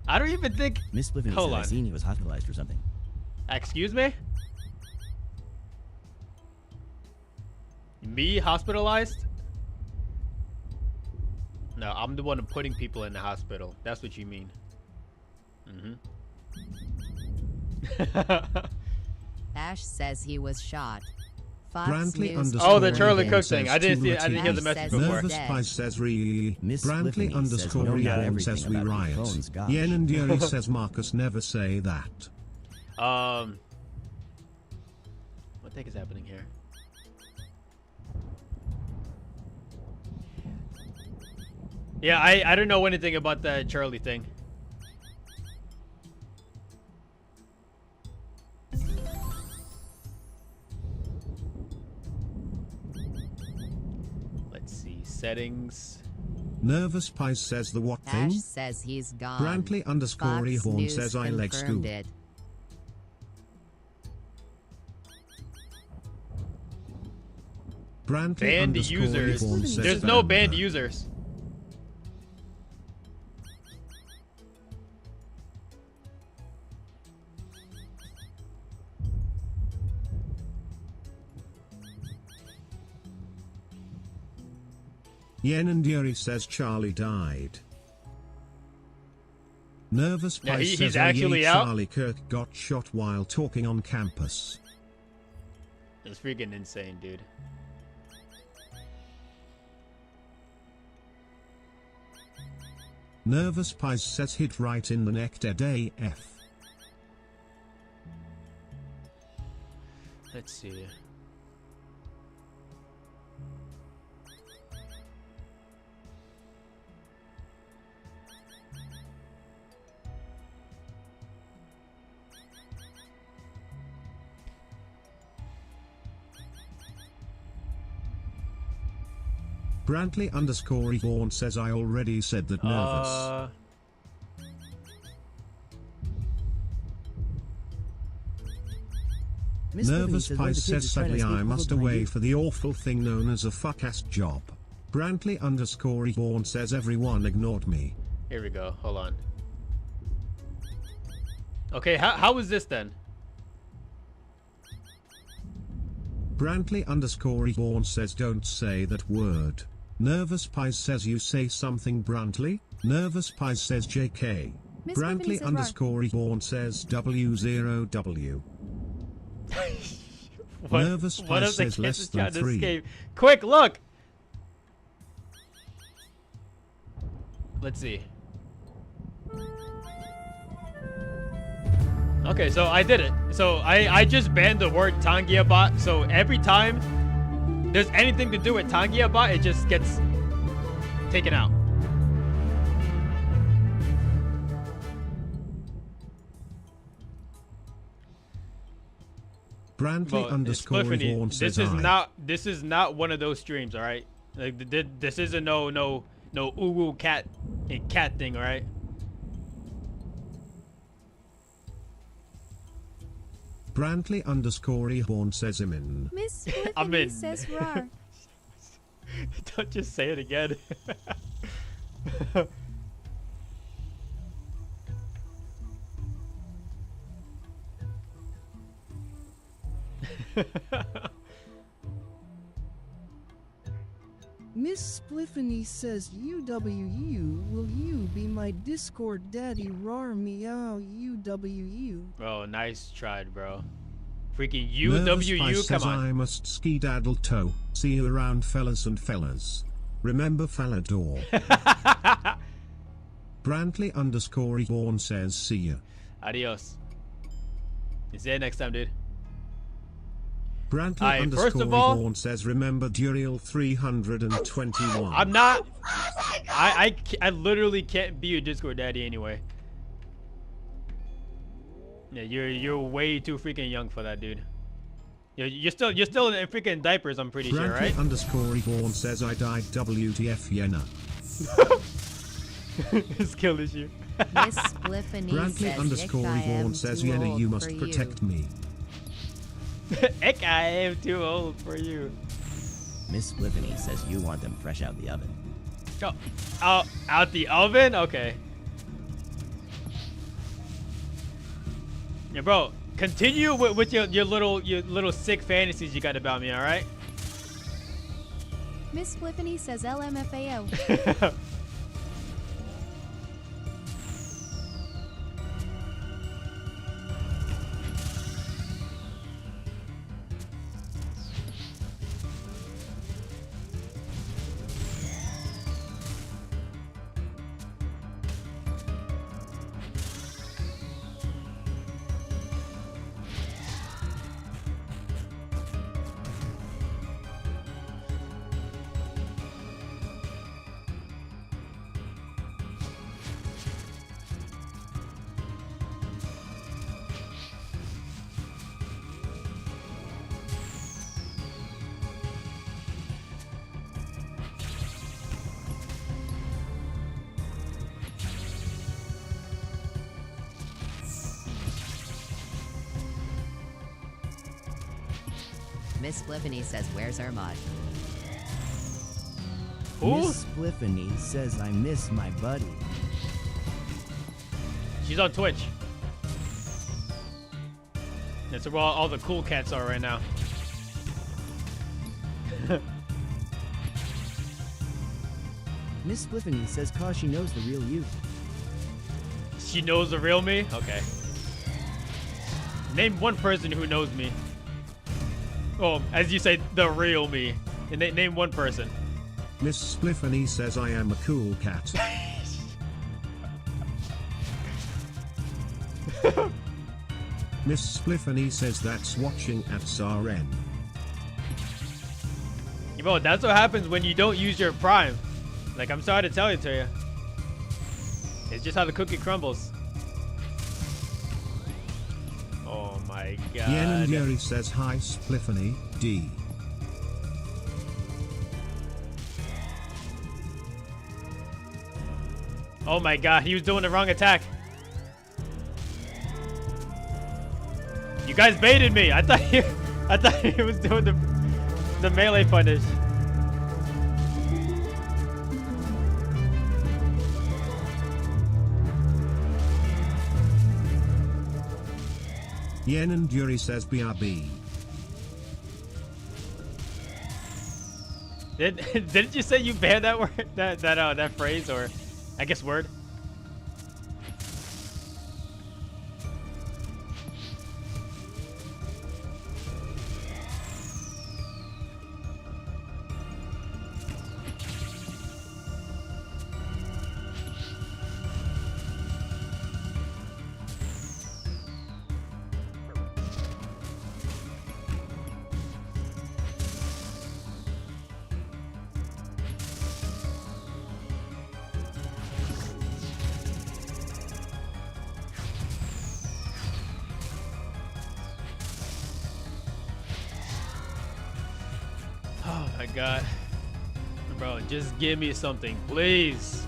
I don't even think. Miss Spliffany Hold said I on. seen he was hospitalized for something. Excuse me? Me hospitalized? No, I'm the one putting people in the hospital. That's what you mean. Ash says he was shot. Fox Brantley News Oh, the underscore Charlie Reborn Cook says thing. I didn't two hear the Latinos. message Says before. Nervous dead. Pies says really. Miss Brantley Spliffany says we don't know _Reborn everything says we about riot. phones, gosh. Yen and Yuri says Marcus never say that. What the heck is happening here? Yeah, I don't know anything about the Charlie thing. Let's see, settings. Nervous Pies says the what Ash thing? says he's gone. Brantley_Reborn Fox News says I leg confirmed scoop. it. Banned users. Brantley_Reborn says There's no ban banned her. users. Yen and Yuri says Charlie died. Nervous Yeah, Pies he's says actually out? Charlie Kirk got shot while talking on campus. It's freaking insane, dude. Nervous Pies says hit right in the neck dead AF. Let's see. Brantley_Reborn says I already said that nervous. Miss Spliffany Nervous says one of Pies the kids says is trying to sadly escape I must behind away you. for the awful thing known as a fuck-ass job. Brantley_Reborn says everyone ignored me. Here we go. Hold on. Okay, how is this then? Brantley_Reborn says don't say that word. Nervous Pies says you say something Brantley. Nervous Pies says JK. Miss Spliffany says Brantley_Reborn says W0W. Nervous One Pies of the says kids less is than trying to 3. escape. Quick, look! Let's see. Okay, so I did it. So I just banned the word Tangia bot. So every time there's anything to do with Tangia bot, it just gets taken out. Brantley_Reborn says this is not one of those streams, all right? Like this is a no uwu cat thing, all right? Brantley_Reborn says I'm in. Miss I'm in. Spliffany says rar. Don't just say it again. Miss Spliffany says, UWU, will you be my Discord daddy? Rar meow, UWU. Bro, nice try, bro. Freaking Nervous UWU, Spice come says on. I must skedaddle toe. See you around, fellas and fellas. Remember Falador. Brantley _ Reborn says see ya. Adios. See you next time, dude. Brantley Alright, first of all- Reborn says remember Duriel 321. I'm not. I literally can't be your Discord daddy anyway. Yeah, you're way too freaking young for that, dude. You're still in freaking diapers, I'm pretty sure, right? Brantley Reborn says I died WTF Yenna. Skill issue. Miss Spliffany Brantley says, "Ick, I am Reborn says too Yenna old you must for protect me. Ick, I am too old for you. Miss Spliffany says you want them fresh out the oven. Oh, out the oven? Okay. Yeah, bro. Continue with your little sick fantasies you got about me, all right? Miss Spliffany says LMFAO. Miss Spliffany says, where's our mod? Miss Spliffany says I miss my buddy. She's on Twitch. That's where all the cool cats are right now. Miss Spliffany says cause she knows the real you. She knows the real me? Okay. Name one person who knows me. Oh, as you say, the real me. And name one person. Miss Spliffany says I am a cool cat. Miss Spliffany says that's watching at SRN. Bro, that's what happens when you don't use your prime. Like, I'm sorry to tell it to you. It's just how the cookie crumbles. Oh my god. Yen and Yuri says hi Spliffany, D. Oh my god, he was doing the wrong attack. You guys baited me. I thought he was doing the melee punish. Yen and Yuri says BRB. Didn't you say you banned that word, that phrase, or I guess word? Oh my god. Bro, just give me something, please.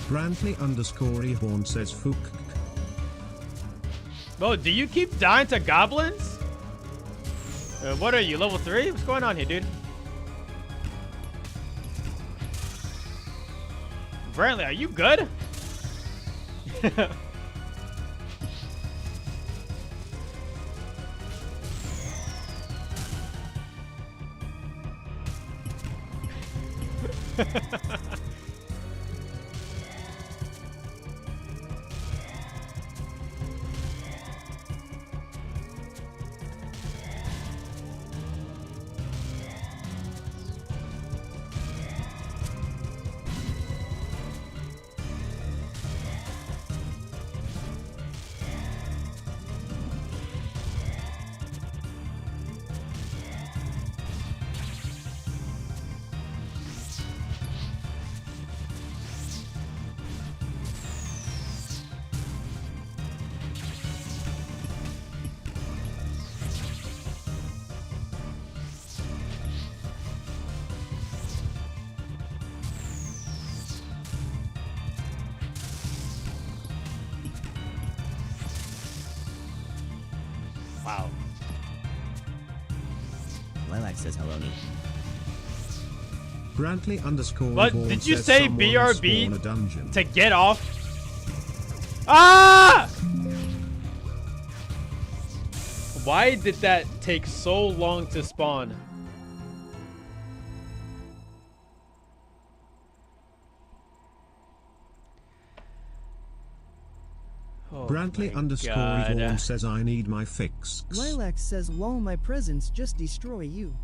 Brantley _ Reborn says Fook. Bro, do you keep dying to goblins? What are you, level 3? What's going on here, dude? Brantley, are you good? Wow. Lilac says hello, me. Brantley underscore. What Vaughn did you says say? someone BRB spawn a dungeon. to get off? Ah! Why did that take so long to spawn? Oh Brantley my underscore God. Vaughn says I need my fix. Lilac says, lol, my presence just destroy you.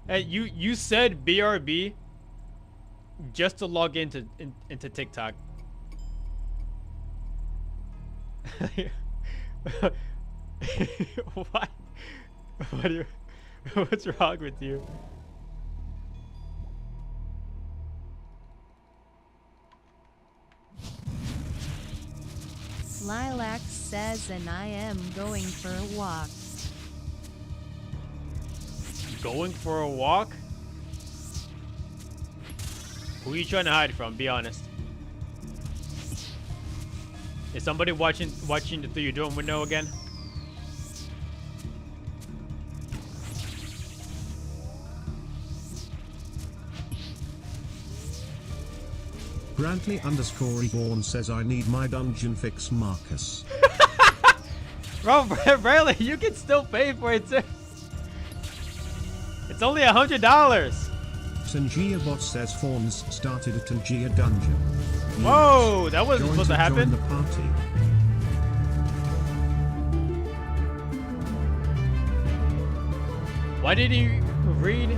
Hey, you said BRB just to log into TikTok. Why? What do you, what's wrong with you? Lilac says, and I am going for a walk. Going for a walk? Who are you trying to hide from? Be honest. Is somebody watching through your dorm window again? Brantley underscore Vaughn says I need my dungeon fix, Marcus. Bro, Bradley, you can still pay for it too. It's only $100. Tangia Bot says Fawns started a Tangia dungeon. Whoa, that wasn't supposed to happen. Join the party. Why did he read?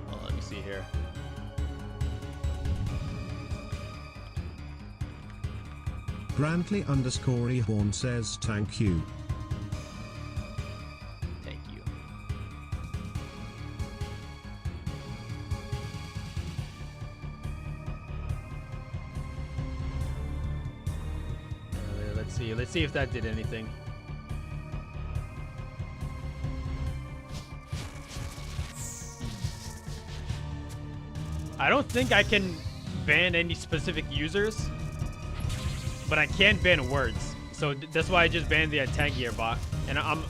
Well, let me see here. Brantley underscore Horn says thank you. Thank you. Let's see if that did anything. I don't think I can ban any specific users, but I can ban words. So that's why I just banned the Tangier bot. And I'm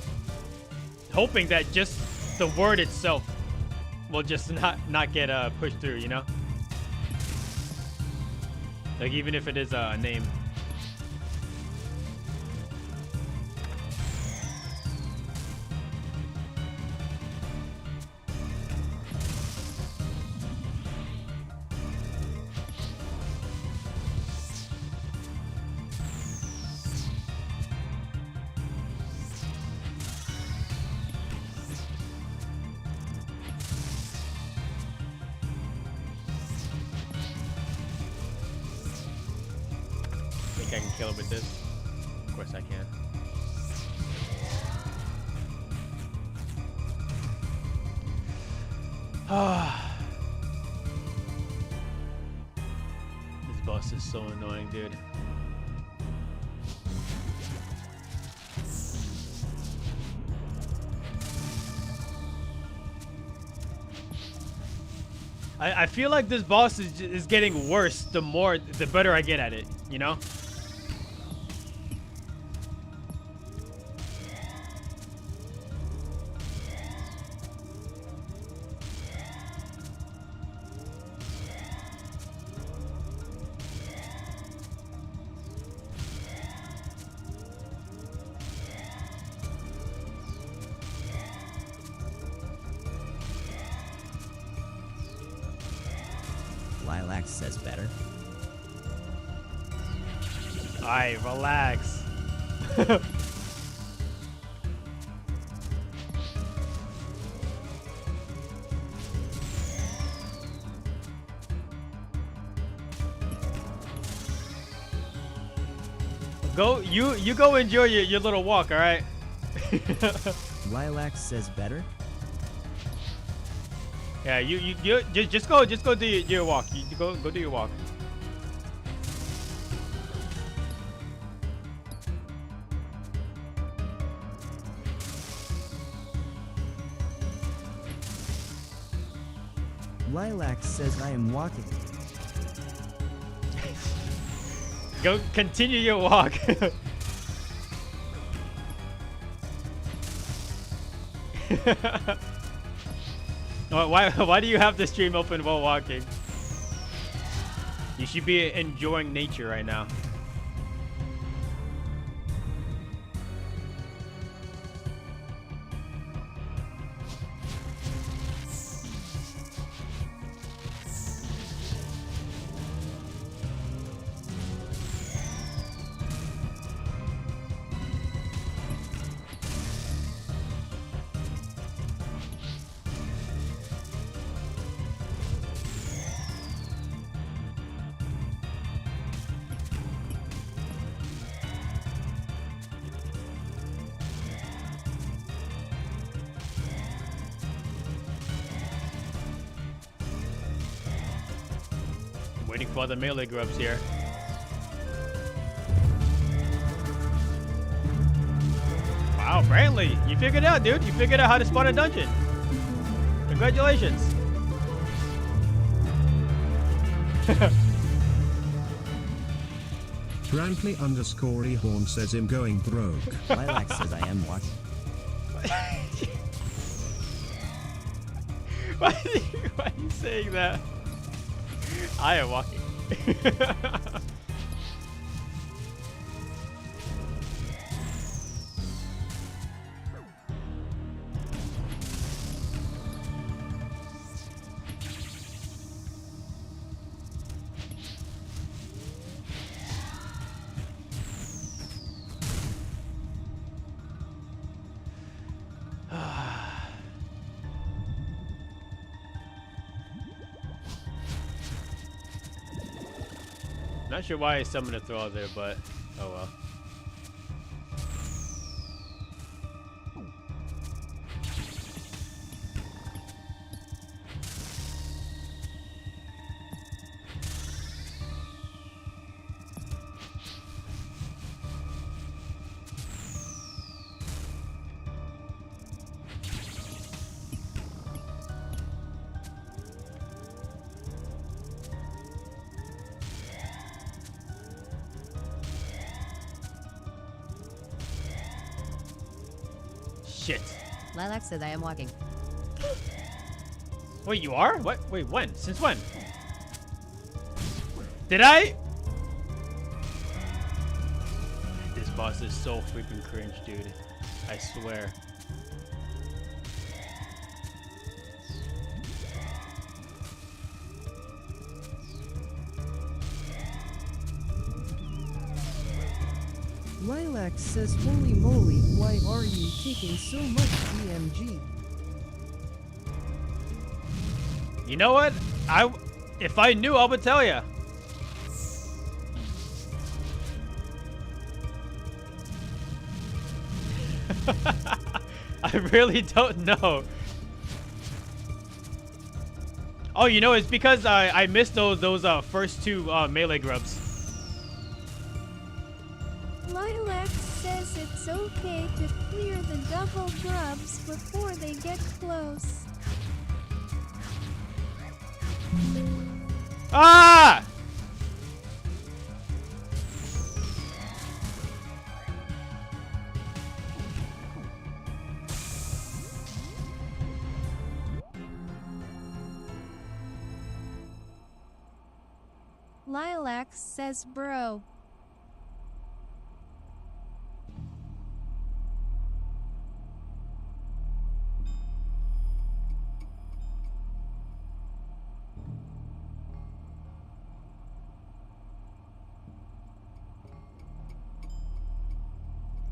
hoping that just the word itself will just not get pushed through, you know? Like even if it is a name. I can kill him with this. Of course I can. This boss is so annoying, dude. I feel like this boss is getting worse the better I get at it, you know? Lilac says better. Alright, relax. Go, you go enjoy your little walk, all right? Lilac says better. Yeah, you just go do your walk. You go do your walk. Lilac says I am walking. Go continue your walk. Why do you have the stream open while walking? You should be enjoying nature right now. Waiting for the melee grubs here. Wow, Brantley, you figured it out, dude. You figured out how to spawn a dungeon. Congratulations. Brantley _ Horn says I'm going broke. Lilac says I am walking. Why are you saying that? I am walking. Not sure why I summoned a throw there, but oh well. Shit. Lilac says I am walking. Wait, you are? What? Wait, when? Since when? Did I? This boss is so freaking cringe, dude. I swear. Lilac says, holy moly, why are you taking so much DMG? You know what? If I knew, I would tell you. I really don't know. Oh, you know, it's because I missed those first two melee grubs. Lilac says it's okay to clear the double grubs before they get close. Ah! Lilac says bro.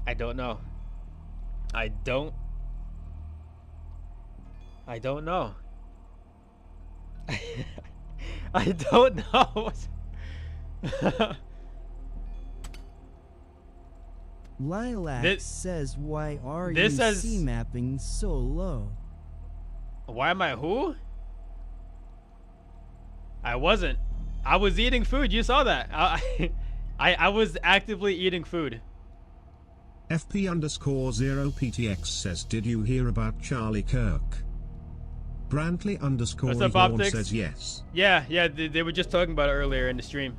I don't know. I don't know. I don't know. Lilac says, why are you this says- C-mapping so low? Why am I who? I wasn't. I was eating food. You saw that. I was actively eating food. FP_0PTX says, did you hear about Charlie Kirk? Brantley _ What's up, Yvonne Optics? says yes. Yeah, they were just talking about it earlier in the stream.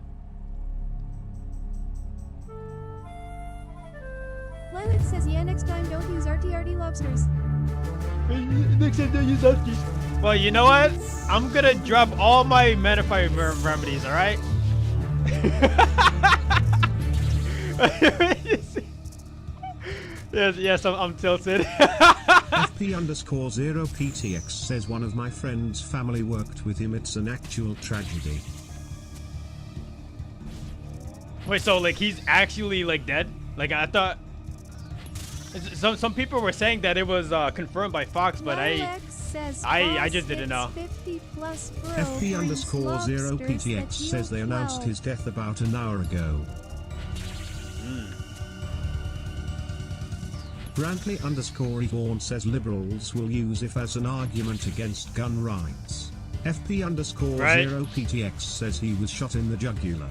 Lilac says, yeah, next time don't use RTRD lobsters. Next time don't use lobsters. Well, you know what? I'm gonna drop all my Manify remedies, alright? yes, I'm tilted. FP_0PTX says, one of my friend's family worked with him. It's an actual tragedy. Wait, so like he's actually like dead? Like I thought. Some people were saying that it was confirmed by Fox, but I just didn't know. FP_0PTX says they announced his death about an hour ago. Brantley _ Yvonne says liberals will use if as an argument against gun rights. FP_0PTX says he was shot in the jugular.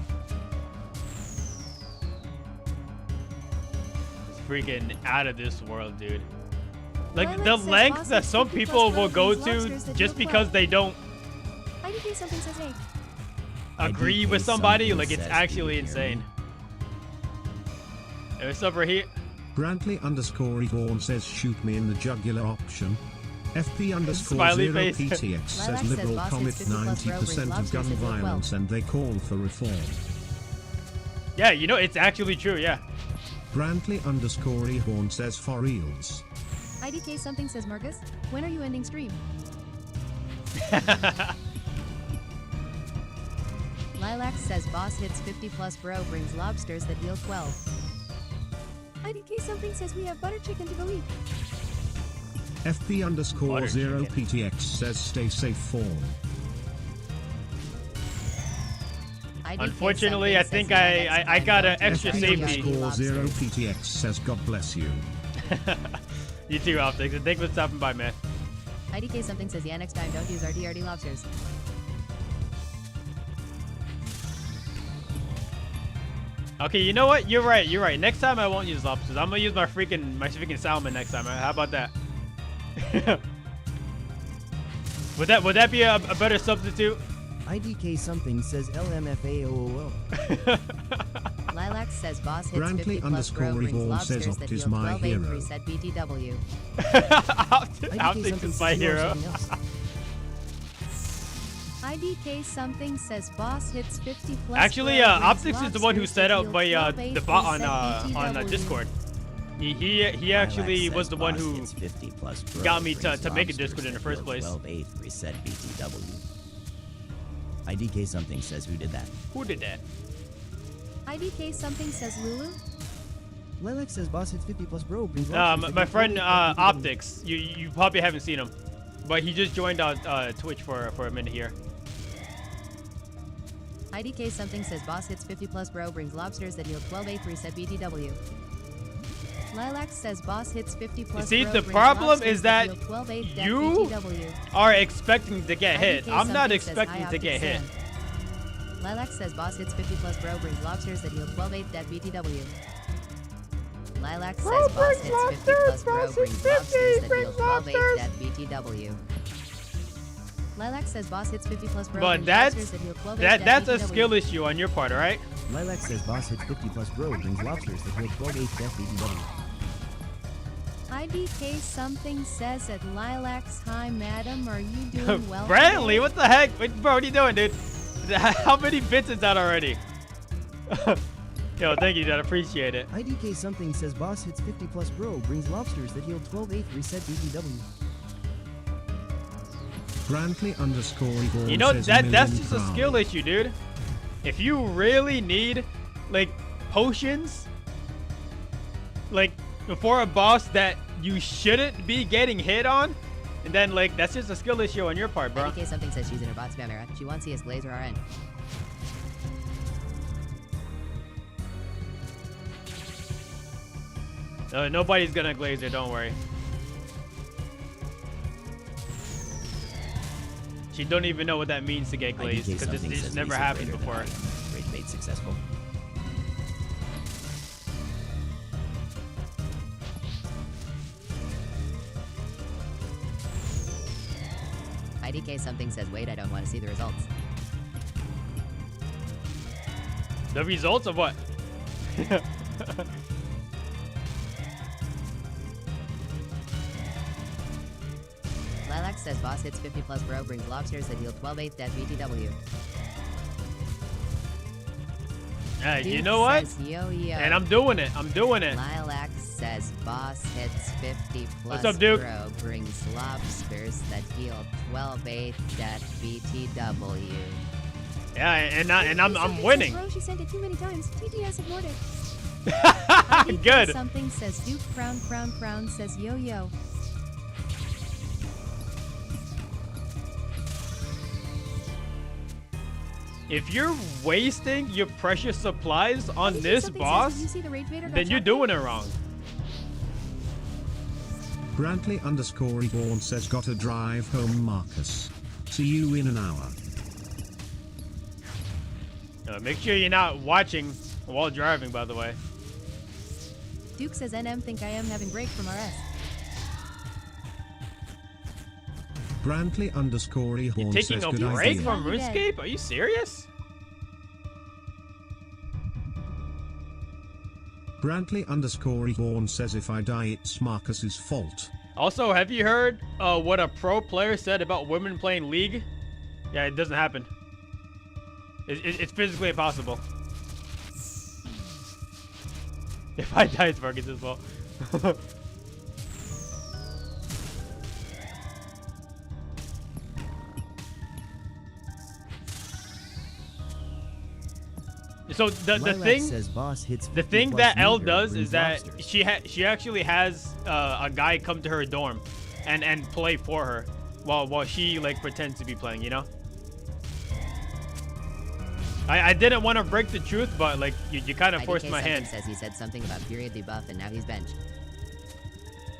It's freaking out of this world, dude. Like the lengths that some people will go to just because they don't IDK something says hey. agree with somebody, like it's actually insane. Hey, what's up, right here? Brantley _ Yvonne says shoot me in the jugular option. Smiley face. FP_0PTX says liberal commit 90% of gun violence and they call for reform. Yeah, you know, it's actually true, yeah. Brantley _ Yvonne says for reals. IDK something says Marcus, when are you ending stream? Lilac says boss hits 50+ bro brings lobsters that heal 12. IDK something says we have butter chicken to go eat. FP_0PTX says stay safe form. Unfortunately, I think I got an extra safety. FP_0PTX says God bless you. You too, Optics, and thanks for stopping by, man. IDK something says yeah, next time don't use RTRD lobsters. Okay, you know what? You're right. You're right. Next time I won't use lobsters. I'm gonna use my freaking salmon next time. How about that? would that be a better substitute? IDK something says LMFAOO. Lilac says boss hits Brantley 50+ bro brings Yvonne lobsters says that Opt is heal my 12 hero. reset BTW. Optics is my hero. IDK something says boss hits 50+ Actually, bro brings Optics is the one who lobsters set that up heal by 12 the bot on BTW. Discord. He actually was the one who got me to make a Discord in the first place. 12/8 reset BTW. IDK something says who did that? Who did that? IDK something says Lulu. Lilac says boss hits 50+ bro brings lobsters. My friend Optics. You probably haven't seen him, but he just joined Twitch for a minute here. IDK something says boss hits 50+ bro brings lobsters that heal 12/8 reset BTW. Lilac says boss hits 50+ See, bro the brings problem lobsters is that heal 12/8 you BTW. are expecting to get hit. IDK I'm not something says expecting hi, to get hit. Optic Sam. Lilac says boss hits 50+ bro brings lobsters that heal 12/8 BTW. Lilac says boss hits 50+ bro brings lobsters that heal 12/8 BTW. Lilac says boss hits 50+ bro But brings lobsters that heal 12/8 that's a BTW. skill issue on your part, all right? Lilac says boss hits 50+ bro brings lobsters that heal 12/8 BTW. IDK something says at Lilac's, hi madam, are you doing well? Bradley, what the heck? Wait, bro, what are you doing, dude? How many bits is that already? Yo, thank you, dude. I appreciate it. IDK something says boss hits 50+ bro brings lobsters that heal 12/8 reset BTW. Brantley _ Yvonne You know, says that's million just a proud. skill issue, dude. If you really need, like, potions, like, for a boss that you shouldn't be getting hit on, and then like that's just a skill issue on your part, bro. IDK something says she's in her bot spam era. She wants CS Glazer RN. Nobody's gonna Glazer, don't worry. She don't even know what that means to get glazed, because this just never happened before. Rage bait successful. IDK something says, wait, I don't want to see the results. The results of what? Lilac says boss hits 50 plus bro brings lobsters that deal 12/8 at BTW. Hey, you know what? Says, yo, yo. And I'm doing it. I'm doing it. Lilac says boss hits 50 plus What's up, Duke? bro brings lobsters that heal 12/8 at BTW. Yeah, and I'm winning. Bro, she sent it too many times. TTS ignored it. Good. Something says Duke Crown says yo yo. If you're wasting your precious supplies on this boss, then you're doing it wrong. Brantley _ Reborn says gotta drive home, Marcus. See you in an hour. Make sure you're not watching while driving, by the way. Duke says NM think I am having break from RS. Brantley _ You're Reborn taking says a good break idea. from RuneScape? Are you serious? Brantley _ Reborn says if I die it's Marcus's fault. Also, have you heard what a pro player said about women playing League? Yeah, it doesn't happen. It's physically impossible. If I die, it's Marcus's fault. So the thing says boss hits the thing that Elle does is that she actually has a guy come to her dorm and play for her while she like pretends to be playing, you know. I didn't want to break the truth, but like you kind of forced my hand. Says he said something about period debuff and now he's benched.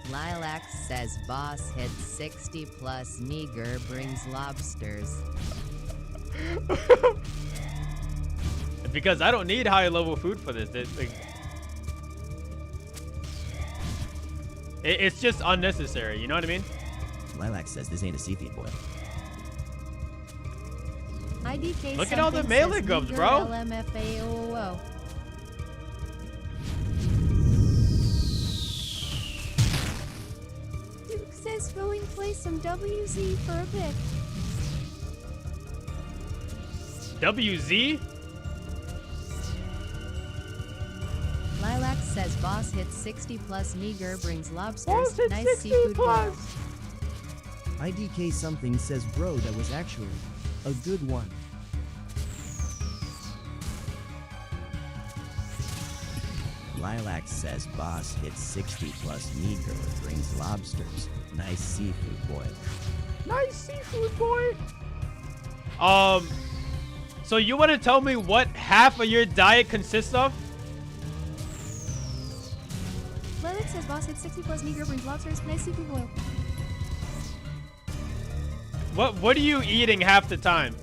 Lilac says boss hits 60 plus meager brings lobsters. Because I don't need high level food for this. It's just unnecessary, you know what I mean? Lilac says this ain't a seafood boil. IDK Look at all the melee gubs, bro. LMFAOO. Duke says going play some WZ for a bit. WZ? Lilac says boss hits 60 plus meager brings lobsters. Nice seafood boil. IDK something says bro that was actually a good one. Lilac says boss hits 60 plus meager brings lobsters. Nice seafood boil. Nice seafood boy. So you want to tell me what half of your diet consists of? Lilac says boss hits 60 plus meager brings lobsters. Nice seafood boil. What are you eating half the time?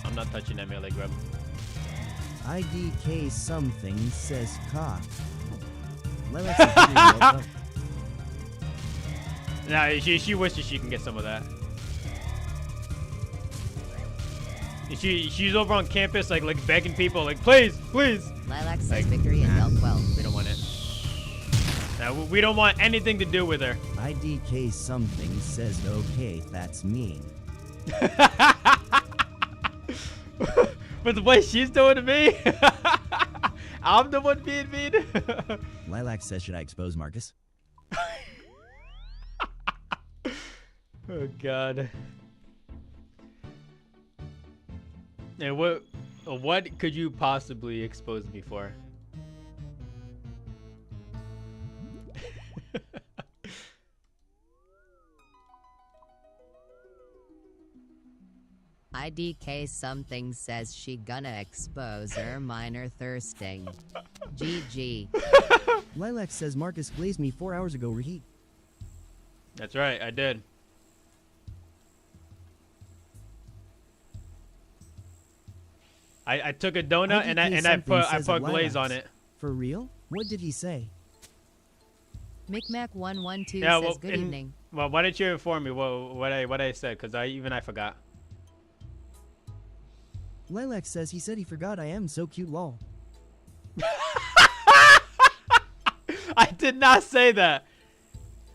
I'm not touching that melee grub. IDK something says cock. Lilac says pretty well done. Nah, she wishes she can get some of that. She's over on campus like begging people like please. Lilac says victory and Del 12. We don't want it. Nah, we don't want anything to do with her. IDK something says okay, that's mean. But the way she's doing to me, I'm the one being mean. Lilac says should I expose Marcus? Oh God. Yeah, What could you possibly expose me for? IDK something says she gonna expose her minor thirsting. GG. Lilac says Marcus glazed me 4 hours ago, Raheat. That's right, I did. I took a donut and I put glaze on it. For real? What did he say? Micmac112 Yeah, says good evening. Well, why didn't you inform me what I said? Because I forgot. Lilac says he said he forgot I am so cute, lol. I did not say that.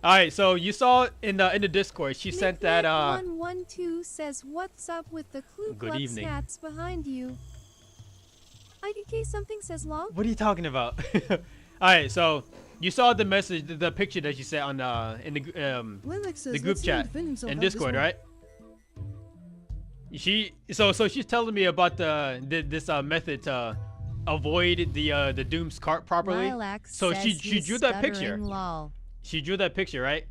All right, so you saw in the Discord, she sent that. 112 says, "What's up with the Ku Good Klux evening. hats behind you?" IDK something says lol. What are you talking about? All right, so you saw the message, the picture that she sent on in the Lilac says, the group "Let's see him chat defend himself in out this Discord, one." right? So she's telling me about this method to avoid the Doom's cart properly. Lilac So she says drew that picture. stuttering lol. She drew that picture, right?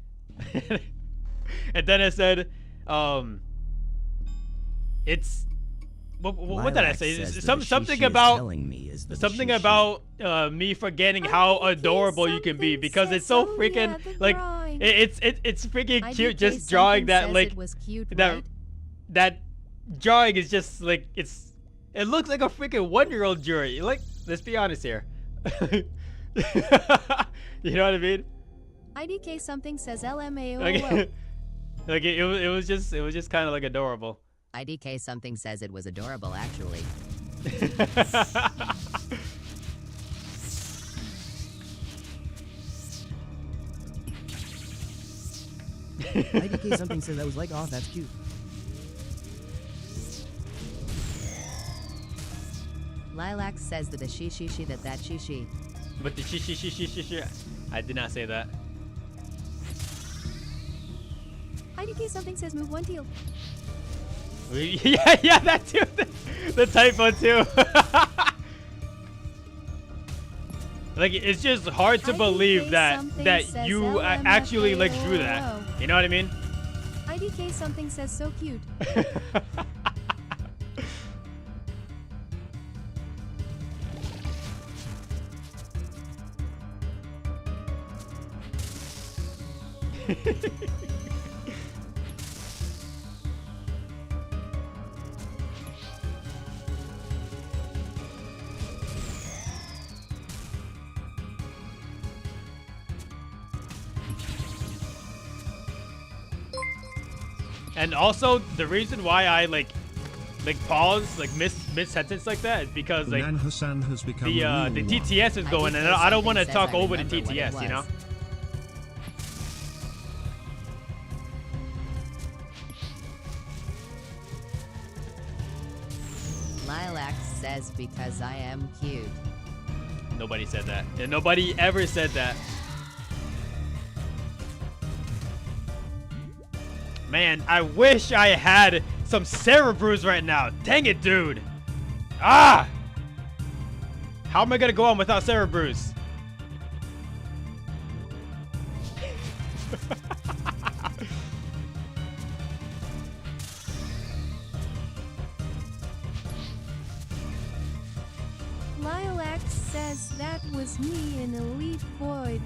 And then it said, it's what did I Lilac say? says It's that the something shishi is about telling me is the something shishi. about me forgetting how adorable you can be because it's so freaking like it's freaking cute just drawing that like it was cute, that right? that drawing is just like it looks like a freaking 1-year-old drawing. Like, let's be honest here. You know what I mean? IDK something says LMAO. Like it was just kind of like adorable. IDK something says it was adorable actually. IDK something says I was like, "Oh, that's cute." Lilac says that the she that she. But the she. I did not say that. IDK something says move one teal. Yeah, that too. The typo too. Like it's just hard to believe that you actually like drew that. You know what I mean? IDK something says so cute. And also the reason why I like pause like mid sentence like that is because like Nan Hassan has become the a real TTS is going and I don't want to talk over the TTS, you know. Lilac says because I am cute. Nobody said that. And nobody ever said that. Man, I wish I had some Cerebrus right now. Dang it, dude. Ah! How am I gonna go on without Cerebrus? Lilac says that was me in Elite Void.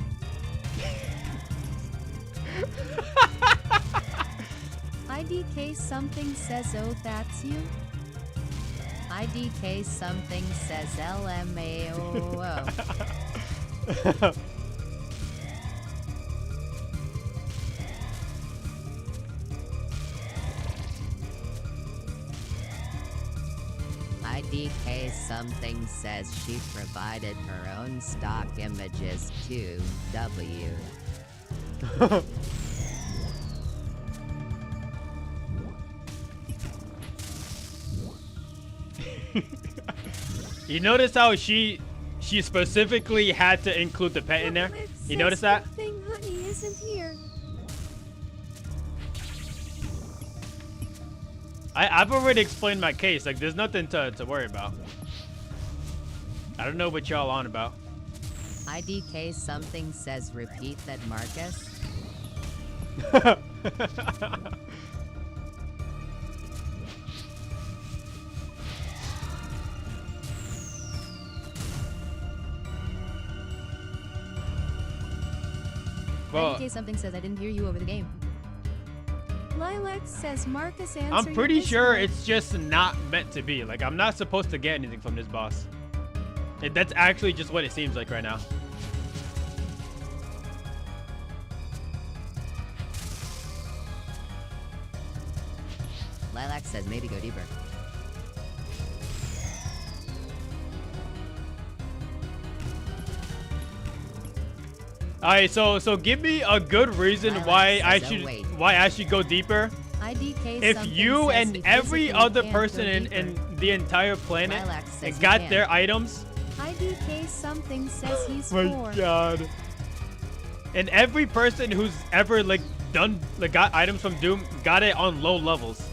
IDK something says oh that's you. IDK something says LMAO. IDK something says she provided her own stock images to W. You notice how she specifically had to include the pet in there? You notice that? Thing honey isn't here. I've already explained my case. Like, there's nothing to worry about. I don't know what y'all on about. IDK something says repeat that, Marcus. Well, IDK something says I didn't hear you over the game. Lilac says Marcus answer. I'm pretty sure it's just not meant to be. Like, I'm not supposed to get anything from this boss. That's actually just what it seems like right now. Lilac says maybe go deeper. All right, so give me a good reason why I should go deeper. IDK If something you says and he every physically other can't person go in deeper. the entire planet Lilac says he got can. their items. IDK something says he's My 4. God. And every person who's ever like got items from Doom got it on low levels.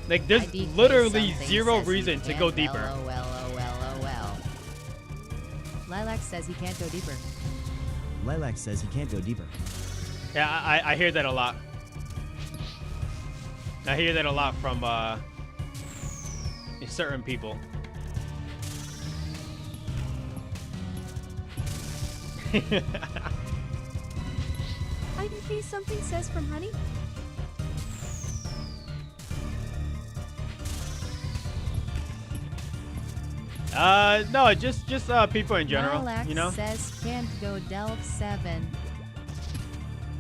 Like, there's IDK literally something zero says he reason to can't go deeper. LOL. Lilac says he can't go deeper. Lilac says he can't go deeper. Yeah, I hear that a lot. I hear that a lot from certain people. IDK something says from Honey. No, just people in general, Lilac you know? says can't go Delve 7.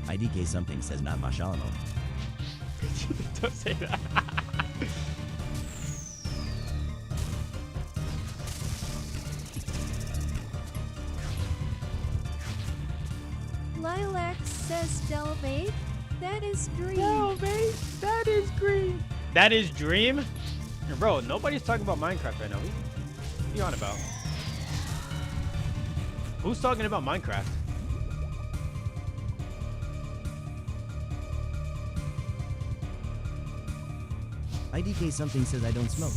IDK something says not mashallah. Don't say that. Lilac says Delve 8. That is green. Delve 8. That is green. That is Dream? Bro, nobody's talking about Minecraft right now. What are you on about? Who's talking about Minecraft? IDK something says I don't smoke.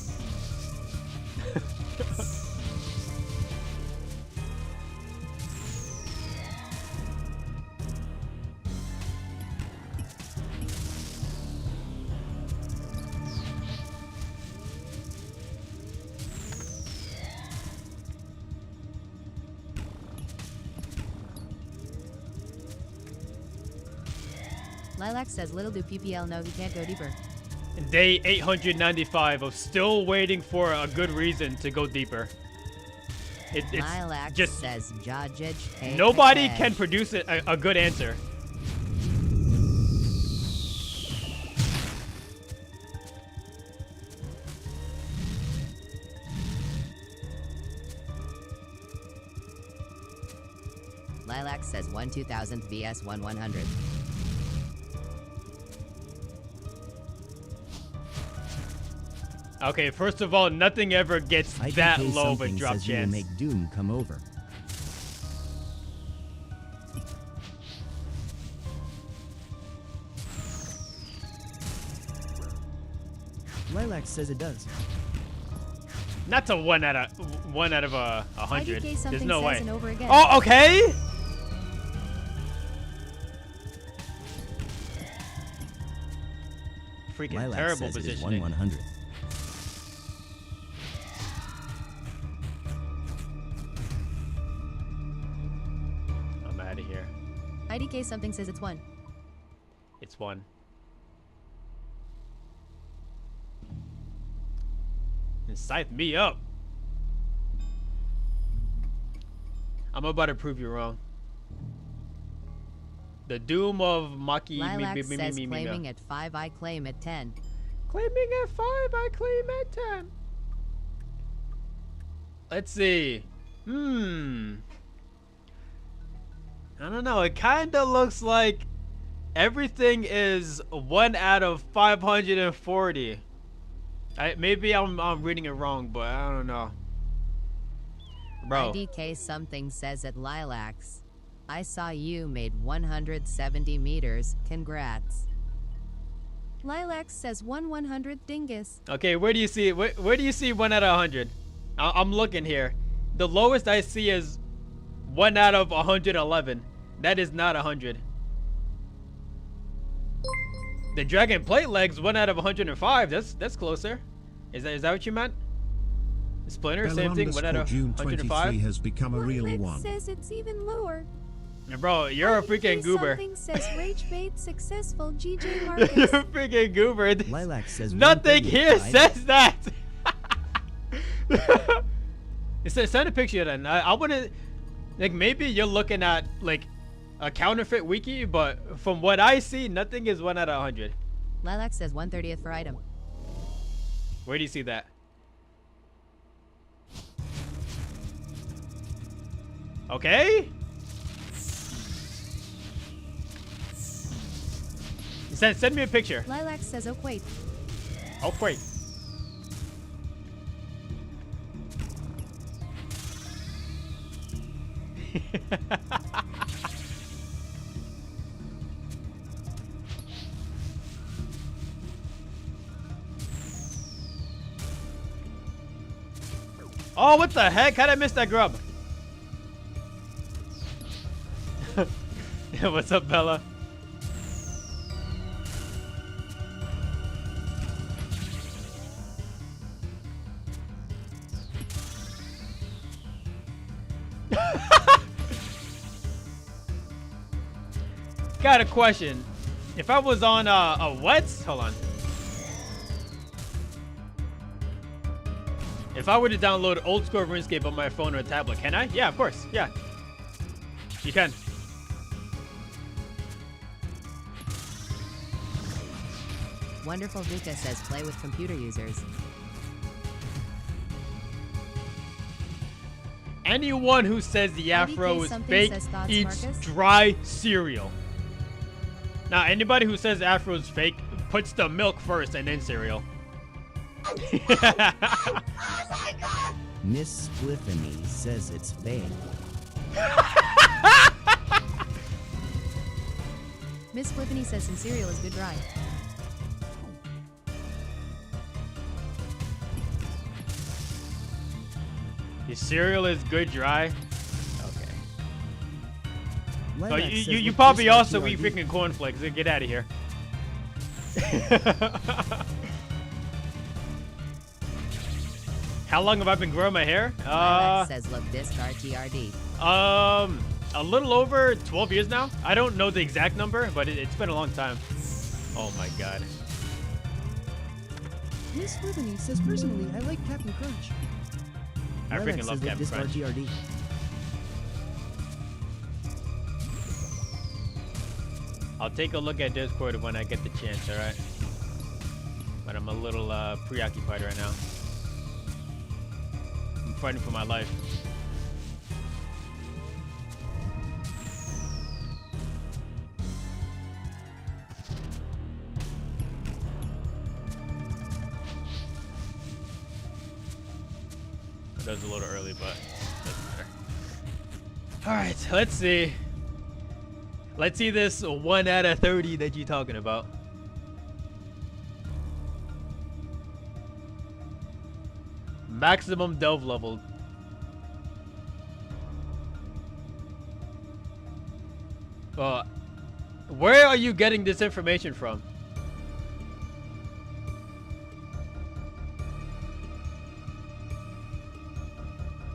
Lilac says little do PPL know he can't go deeper. Day 895 of still waiting for a good reason to go deeper. It's Lilac just says Jajaj. nobody can produce a good answer. Lilac says 1 2000 vs 1 100. Okay, first of all, nothing ever gets IDK that low of a something drop says you will chance. make Doom come over. Lilac says it does. Not to one out of a 100. IDK There's something no says way. and over again. Oh, okay. Freaking Lilac terrible says it is positioning. 1/100. I'm out of here. IDK something says it's 1. It's 1. And scythe me up. I'm about to prove you wrong. The doom of Maki. Lilac says claiming at 5, I claim at 10. Claiming at 5, I claim at 10. Let's see. I don't know. It kind of looks like everything is 1 out of 540. Maybe I'm reading it wrong, but I don't know. Bro. IDK something says at Lilacs. I saw you made 170 meters. Congrats. Lilac says 1/100th dingus. Okay, where do you see where do you see 1 out of 100? I'm looking here. The lowest I see is 1 out of 111. That is not 100. The dragon plate legs 1 out of 105. That's closer. Is that what you meant? Splinter, same thing. 1 out of June 105. 23 has become a real Lilac one. says it's even lower. Bro, you're a freaking goober. Something says rage bait successful. GJ You're Marcus. a freaking goober. Lilac says Nothing 130 here died. says that. Send a picture then. I wouldn't, like, maybe you're looking at like a counterfeit wiki, but from what I see, nothing is 1 out of 100. Lilac says 1/30th for item. Where do you see that? Okay. Send me a picture. Lilac says oh wait. Oh wait. Oh, what the heck? How'd I miss that grub? Yeah, what's up, Bella? Got a question. If I was on a what? Hold on. If I were to download old school RuneScape on my phone or a tablet, can I? Yeah, of course. Yeah. You can. Wonderful Vika says play with computer users. Anyone who says the afro IDK is something fake says thoughts, eats Marcus? dry cereal. Now, anybody who says afro is fake puts the milk first and then cereal. Miss Spliffany says it's fake. Miss Flippany says some cereal is good dry. Your cereal is good dry. Okay. So Lilac says you with probably this also eat RTRD. freaking cornflakes. Get out of here. How long have I been growing my hair? Lilac says look disc RTRD. A little over 12 years now. I don't know the exact number, but it's been a long time. Oh my god. Miss Flippany says personally I like Captain Crunch. I Lilac freaking love says Captain this Crunch. RTRD. I'll take a look at Discord when I get the chance, alright? But I'm a little preoccupied right now. I'm fighting for my life. That was a little early, but doesn't matter. Alright, let's see. Let's see this 1 out of 30 that you're talking about. Maximum delve level. Where are you getting this information from?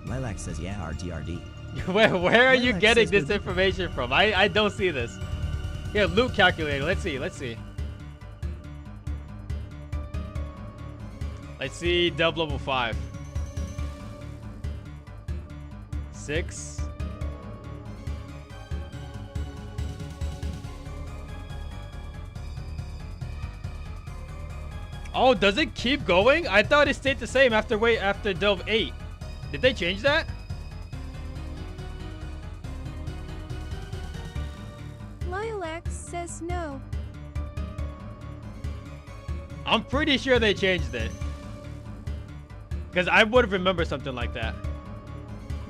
Lilac says, yeah, RTRD. Where are you Lilac getting says this good. information from? I don't see this. Here, loot calculator. Let's see. Let's see. Let's see delve level 5. 6. Oh, does it keep going? I thought it stayed the same after delve 8. Did they change that? Lilac says no. I'm pretty sure they changed it. Because I would have remembered something like that.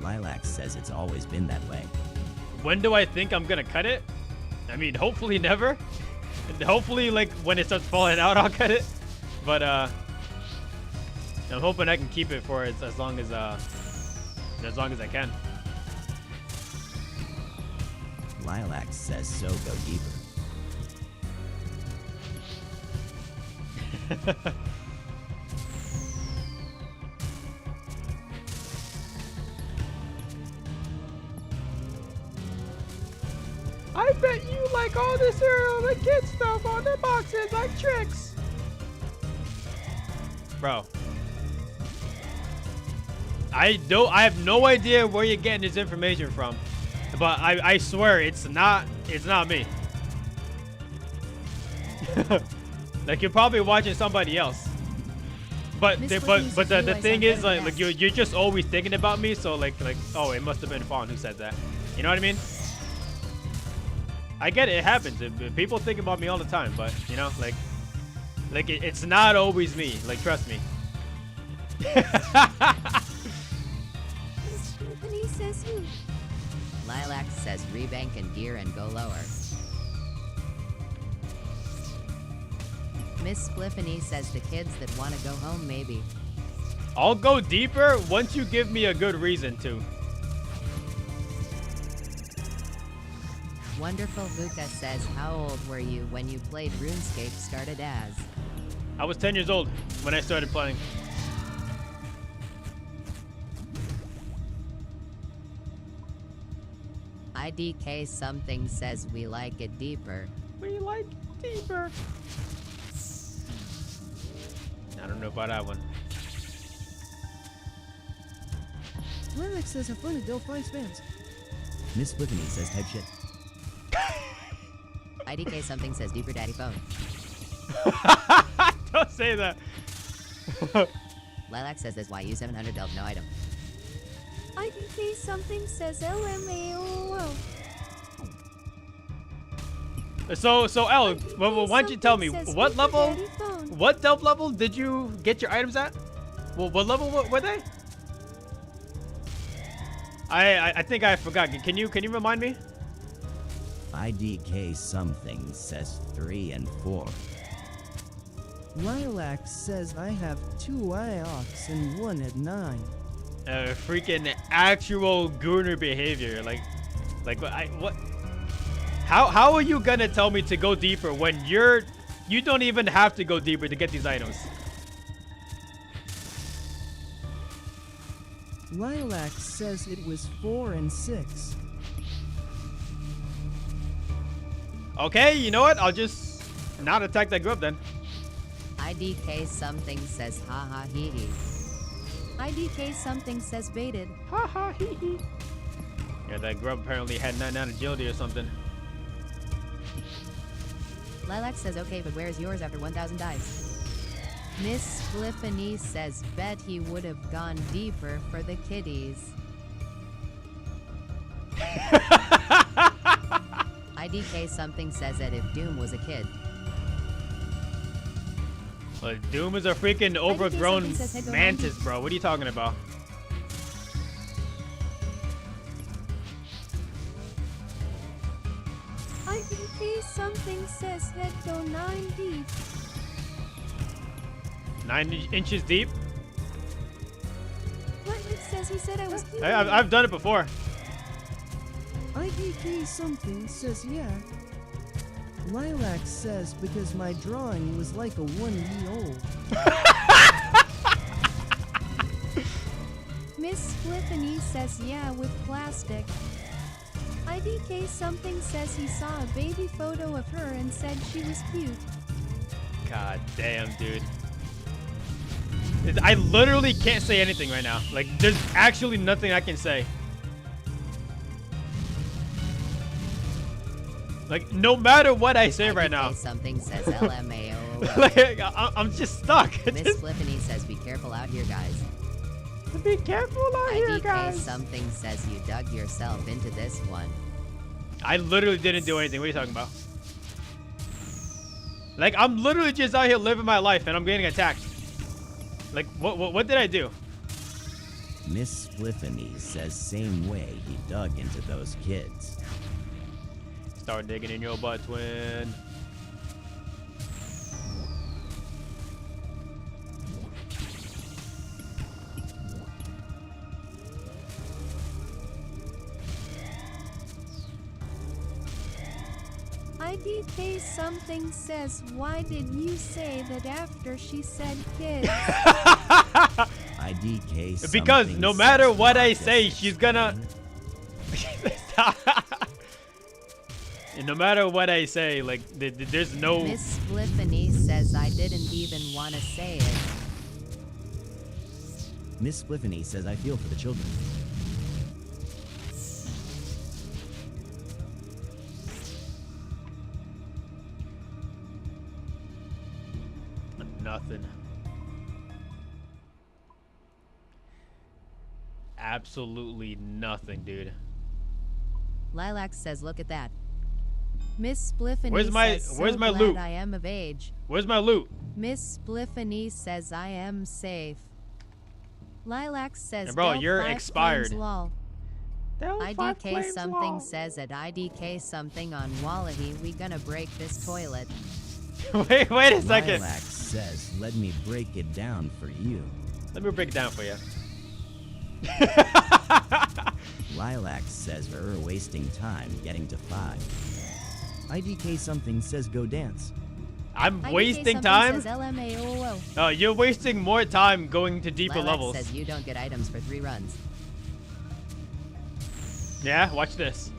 Lilac says it's always been that way. When do I think I'm gonna cut it? I mean, hopefully never. Hopefully, like when it starts falling out, I'll get it. But I'm hoping I can keep it for as long as I can. Lilac says so, go deeper. I bet you like all the cereal, the kid stuff on the boxes, like tricks. Bro. I have no idea where you're getting this information from. But I swear it's not me. Like you're probably watching somebody else. But the thing is like you're just always thinking about me, so like oh, it must have been Fawn who said that. You know what I mean? I get it, it happens. People think about me all the time, but you know, like it's not always me. Like trust me. Tiffany says who? Lilac says rebank and gear and go lower. Miss Spliffany says the kids that want to go home maybe. I'll go deeper once you give me a good reason to. Wonderful Vuka says, how old were you when you played RuneScape started as? I was 10 years old when I started playing. IDK something says we like it deeper. We like it deeper. I don't know about that one. Lilac says have fun at Delphi spans. Miss Spliffany says type shit. IDK something says deeper daddy phone. Don't say that. Lilac says this YU 700 delve no item. IDK something says LMAO. So L, why don't you tell me what level, what delve level did you get your items at? Well, what level were they? I think I forgot. Can you remind me? IDK something says 3 and 4. Lilac says I have 2 IOX and 1 at 9. Freaking actual gooner behavior. Like what? How are you gonna tell me to go deeper when you don't even have to go deeper to get these items? Lilac says it was 4 and 6. Okay, you know what? I'll just not attack that group then. IDK something says haha hee hee. IDK something says baited. Haha hee hee. Yeah, that grub apparently had 99 agility or something. Lilac says okay, but where's yours after 1,000 dives? Miss Spliffany says bet he would have gone deeper for the kiddies. IDK something says that if Doom was a kid. Well, Doom is a freaking overgrown mantis, bro. What are you talking about? IDK something says head go 9 deep. 9 inches deep? Lightning says he said I was cute. I've done it before. IDK something says yeah. Lilac says because my drawing was like a 1-year-old. Miss Spliffany says yeah with plastic. IDK something says he saw a baby photo of her and said she was cute. God damn, dude. I literally can't say anything right now. Like, there's actually nothing I can say. Like, no matter what I say right now. Something says LMAO. Like, I'm just stuck. Miss Spliffany says be careful out here, guys. Be careful out here, guys. IDK something says you dug yourself into this one. I literally didn't do anything. What are you talking about? Like, I'm literally just out here living my life and I'm getting attacked. Like, what did I do? Miss Spliffany says same way he dug into those kids. Start digging in your butt, twin. IDK something says, why did you say that after she said kids? IDK something Because no matter says what I Marcus say, is she's gonna. And no matter what I say, like there's no. Miss Spliffany says I didn't even want to say it. Miss Spliffany says I feel for the children. Nothing. Absolutely nothing, dude. Lilac says, look at that. Miss Spliffany Where's my says, where's so my glad loot? I am of age. Where's my loot? Miss Spliffany says I am safe. Lilac says, And bro, Del you're 5 expired. Flames, lol. IDK something says at IDK something on Wallahee we gonna break this toilet. wait a second. Lilac says, let me break it down for you. Let me break it down for you. Lilac says we're wasting time getting to 5. IDK something says go dance. I'm IDK wasting something time? Says LMAOO. Oh, you're wasting more time going to deeper Lilac levels. says you don't get items for 3 runs. Yeah, watch this.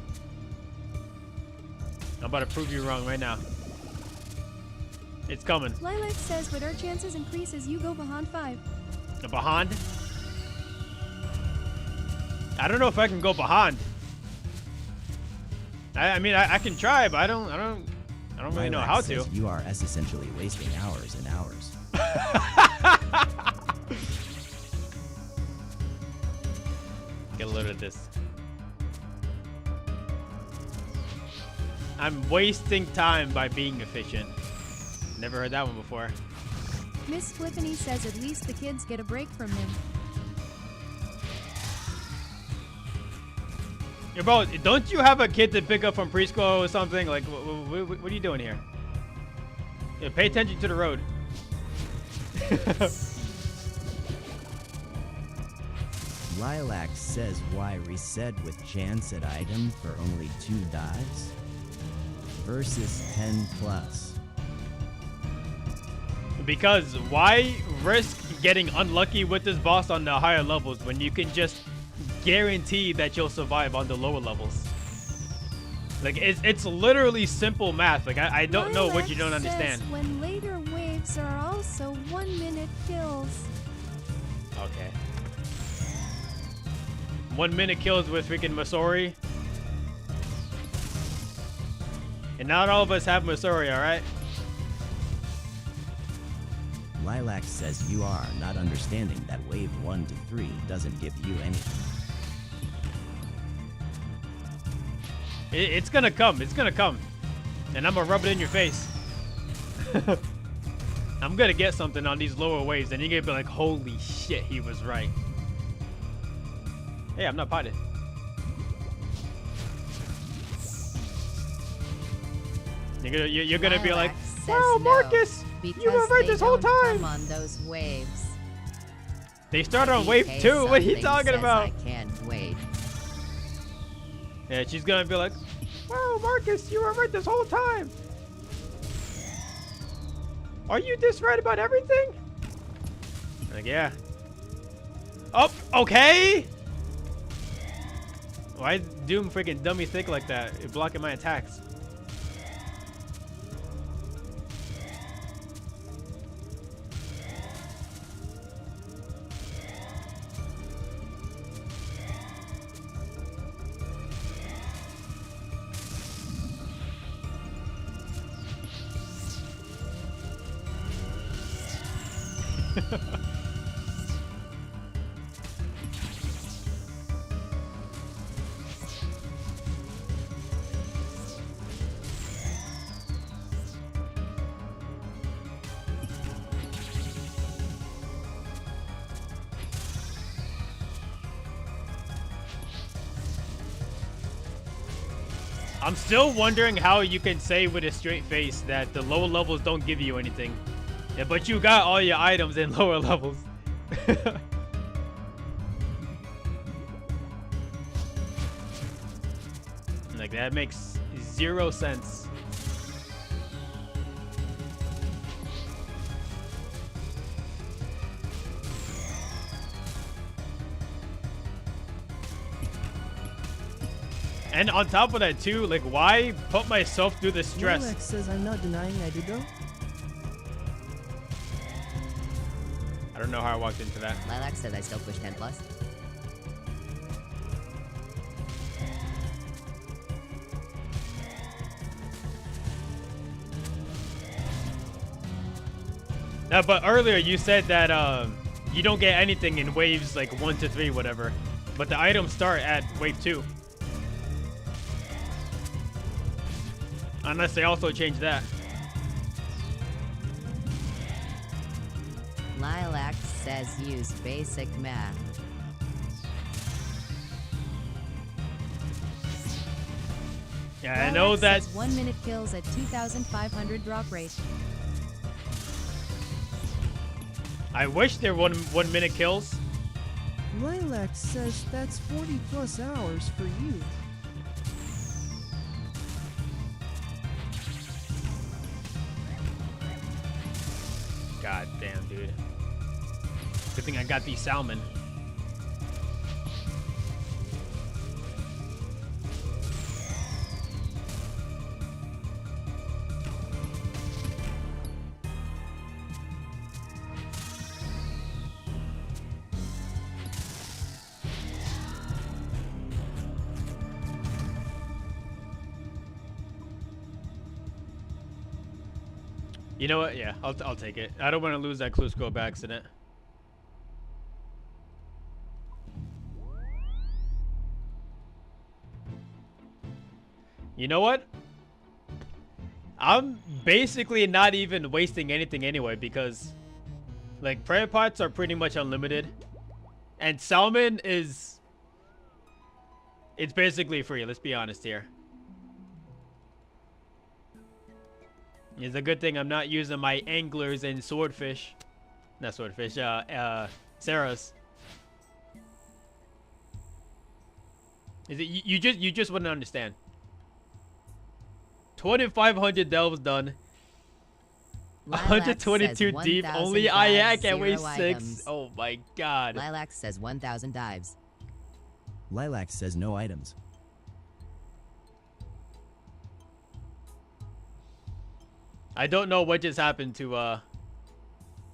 I'm about to prove you wrong right now. It's coming. Lilac says, but our chances increase as you go behind 5. Behind? I don't know if I can go behind. I mean, I can try, but I don't really know Lilac how says to. you are essentially wasting hours and hours. Get a load of this. I'm wasting time by being efficient. Never heard that one before. Miss Spliffany says at least the kids get a break from him. Yeah, bro, don't you have a kid to pick up from preschool or something? Like, what are you doing here? Yeah, pay attention to the road. Lilac says why reset with chance at item for only 2 dives versus 10 plus. Because why risk getting unlucky with this boss on the higher levels when you can just guarantee that you'll survive on the lower levels? Like, it's literally simple math. Like, I don't know what you don't Lilac understand. says when later waves are also 1-minute kills. Okay. 1 minute kills with freaking Masori. And not all of us have Masori, alright? Lilac says you are not understanding that wave 1 to 3 doesn't give you anything. It's gonna come. It's gonna come. And I'm gonna rub it in your face. I'm gonna get something on these lower waves, and you're gonna be like, holy shit, he was right. Hey, I'm not potted. You're gonna be like, Wow, Marcus, you were right this whole time. Come on those waves. They started on wave DK 2. What are you something talking says about? I can't wait. Yeah, she's gonna be like, wow, Marcus, you were right this whole time. Are you this right about everything? Like, yeah. Oh, okay. Why is Doom freaking dummy thick like that? It's blocking my attacks. I'm still wondering how you can say with a straight face that the lower levels don't give you anything. Yeah, but you got all your items in lower levels. Like, that makes 0 sense. And on top of that too, like why put myself through the stress? Lilac says I'm not denying I did though. I don't know how I walked into that. Lilac says I still push 10 plus. No, but earlier you said that you don't get anything in waves like 1 to 3, whatever. But the items start at wave 2. Unless they also change that. Lilac says use basic math. Yeah, I know Lilac that. says 1 minute kills at 2,500 drop rate. I wish there were 1 minute kills. Lilac says that's 40 plus hours for you. God damn, dude. Good thing I got these salmon. You know what? Yeah, I'll take it. I don't want to lose that clue scope by accident. You know what? I'm basically not even wasting anything anyway because like prayer pots are pretty much unlimited and salmon is it's basically free. Let's be honest here. It's a good thing I'm not using my anglers and swordfish. Not swordfish, Sarah's. Is it you just wouldn't understand. 2,500 delves done. 122 deep. Only Ayak at wave 6. Oh my god. Lilac says 1,000 dives. Lilac says no items. I don't know what just happened to oh,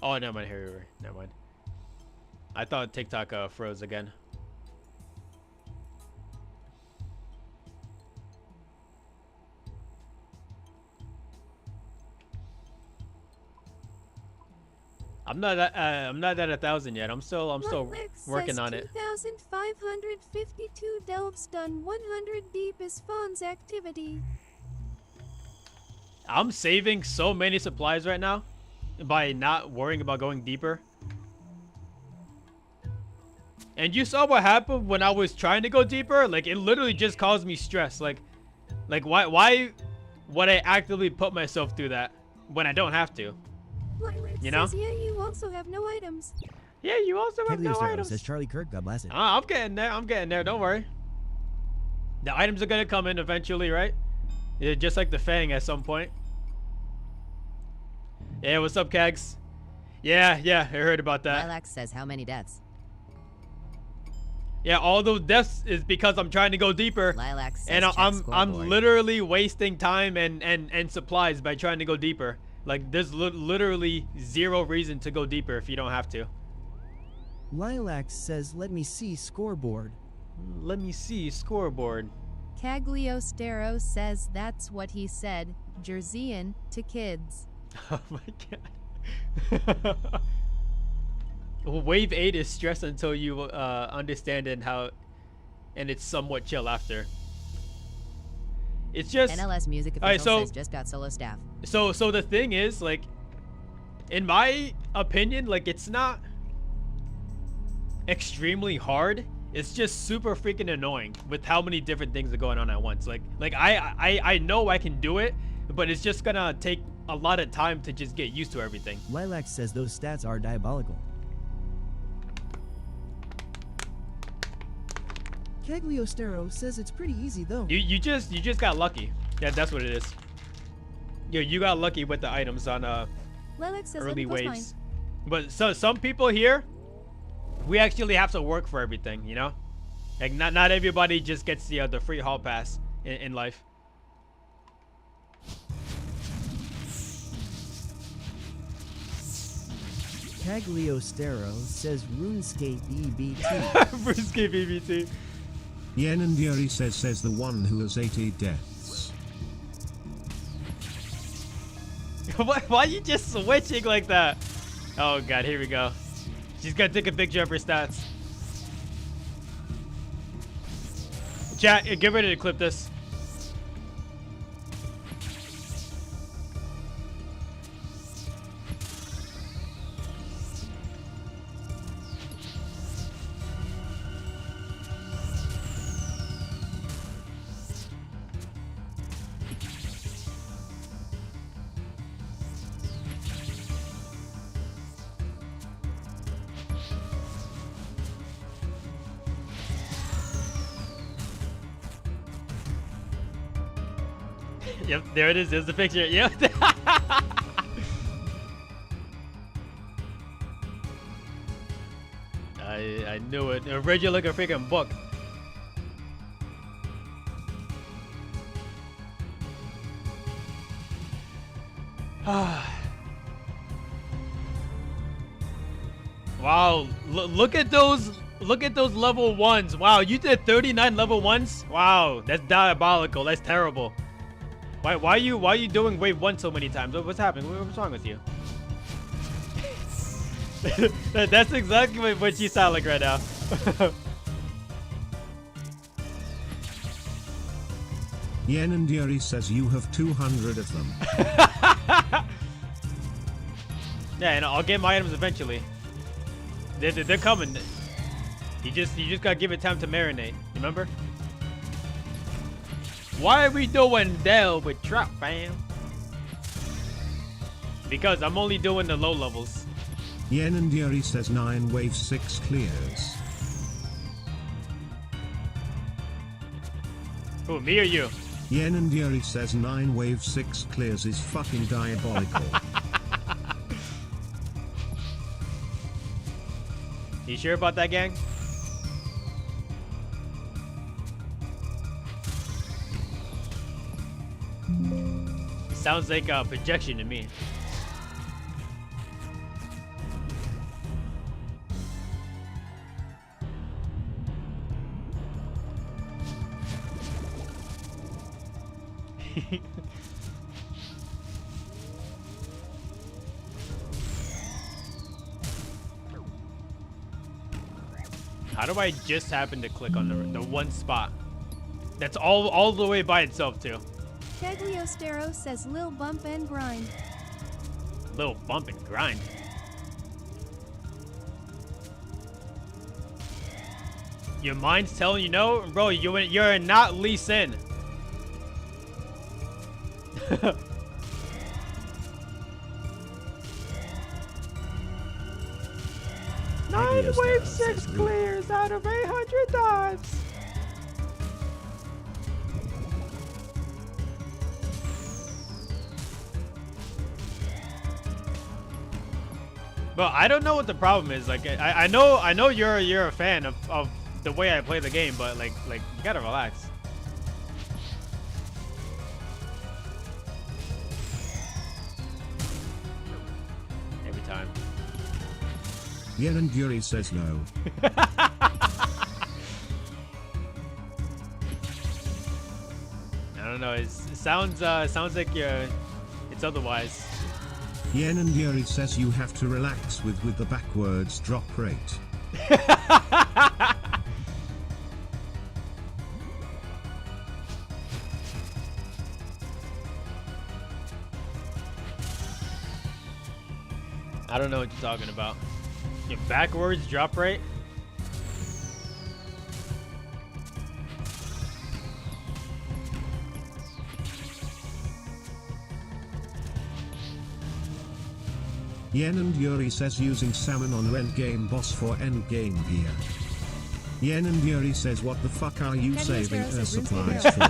never mind. Here, never mind. I thought TikTok froze again. I'm not at 1,000 yet. I'm still working on it. 2,552 delves done. 100 deep is Fawn's activity. I'm saving so many supplies right now by not worrying about going deeper. And you saw what happened when I was trying to go deeper. Like it literally just caused me stress. Like why would I actively put myself through that when I don't have to? You know? Says, yeah, you also have no items. Yeah, you also have no items. Says Charlie Kirk, God bless it. I'm getting there. I'm getting there. Don't worry. The items are gonna come in eventually, right? Yeah, just like the Fang at some point. Yeah, what's up, Kags? Yeah, I heard about that. Lilac says how many deaths? Yeah, all those deaths is because I'm trying to go deeper. Lilac says and I'm scoreboard. literally wasting time and supplies by trying to go deeper. Like there's literally zero reason to go deeper if you don't have to. Lilac says let me see scoreboard. Let me see scoreboard. Cagliostero says that's what he said. Jerseyan to kids. Oh my god. Wave 8 is stress until you understand it and it's somewhat chill after. It's just NLS Music Official says just got solo staff. So the thing is, like, in my opinion, like it's not extremely hard. It's just super freaking annoying with how many different things are going on at once. Like I know I can do it, but it's just gonna take a lot of time to just get used to everything. Lilac says those stats are diabolical. Cagliostero says it's pretty easy though. You just got lucky. Yeah, that's what it is. You got lucky with the items on Lilac says early waves. But so some people here, we actually have to work for everything, you know? Like not everybody just gets the free hall pass in life. Cagliostero says RuneScape EBT. RuneScape EBT. Yen and Yuri says the one who has 80 deaths. Why are you just switching like that? Oh god, here we go. She's gonna take a picture of her stats. Chat, get ready to clip this. Yep, there it is. There's the picture. Yep. I knew it. I read you like a freaking book. Wow, look at those. Look at those level 1s. Wow, you did 39 level 1s? Wow, that's diabolical. That's terrible. Why are you doing wave 1 so many times? What's happening? What's wrong with you? That's exactly what you sound like right now. Yen and Yuri says you have 200 of them. Yeah, and I'll get my items eventually. They're coming. You just gotta give it time to marinate. Remember? Why are we doing Dell with Trap, fam? Because I'm only doing the low levels. Yen and Yuri says 9 wave 6 clears. Who, me or you? Yen and Yuri says 9 wave 6 clears is fucking diabolical. You sure about that, gang? Sounds like a projection to me. How do I just happen to click on the one spot? That's all the way by itself too. Cagliostero says Lil Bump and Grind. Lil Bump and Grind. Your mind's telling you no? Bro, you're not Lee Sin. 9 wave 6 clears out of 800 dots. But I don't know what the problem is. Like I know you're a fan of the way I play the game, but like you gotta relax. Every time. Yen and Yuri says no. I don't know. It sounds like it's otherwise. Yen and Yuri says you have to relax with the backwards drop rate. I don't know what you're talking about. Your backwards drop rate? Yen and Yuri says using salmon on endgame boss for endgame gear. Yen and Yuri says what the fuck are you saving Earth supplies for?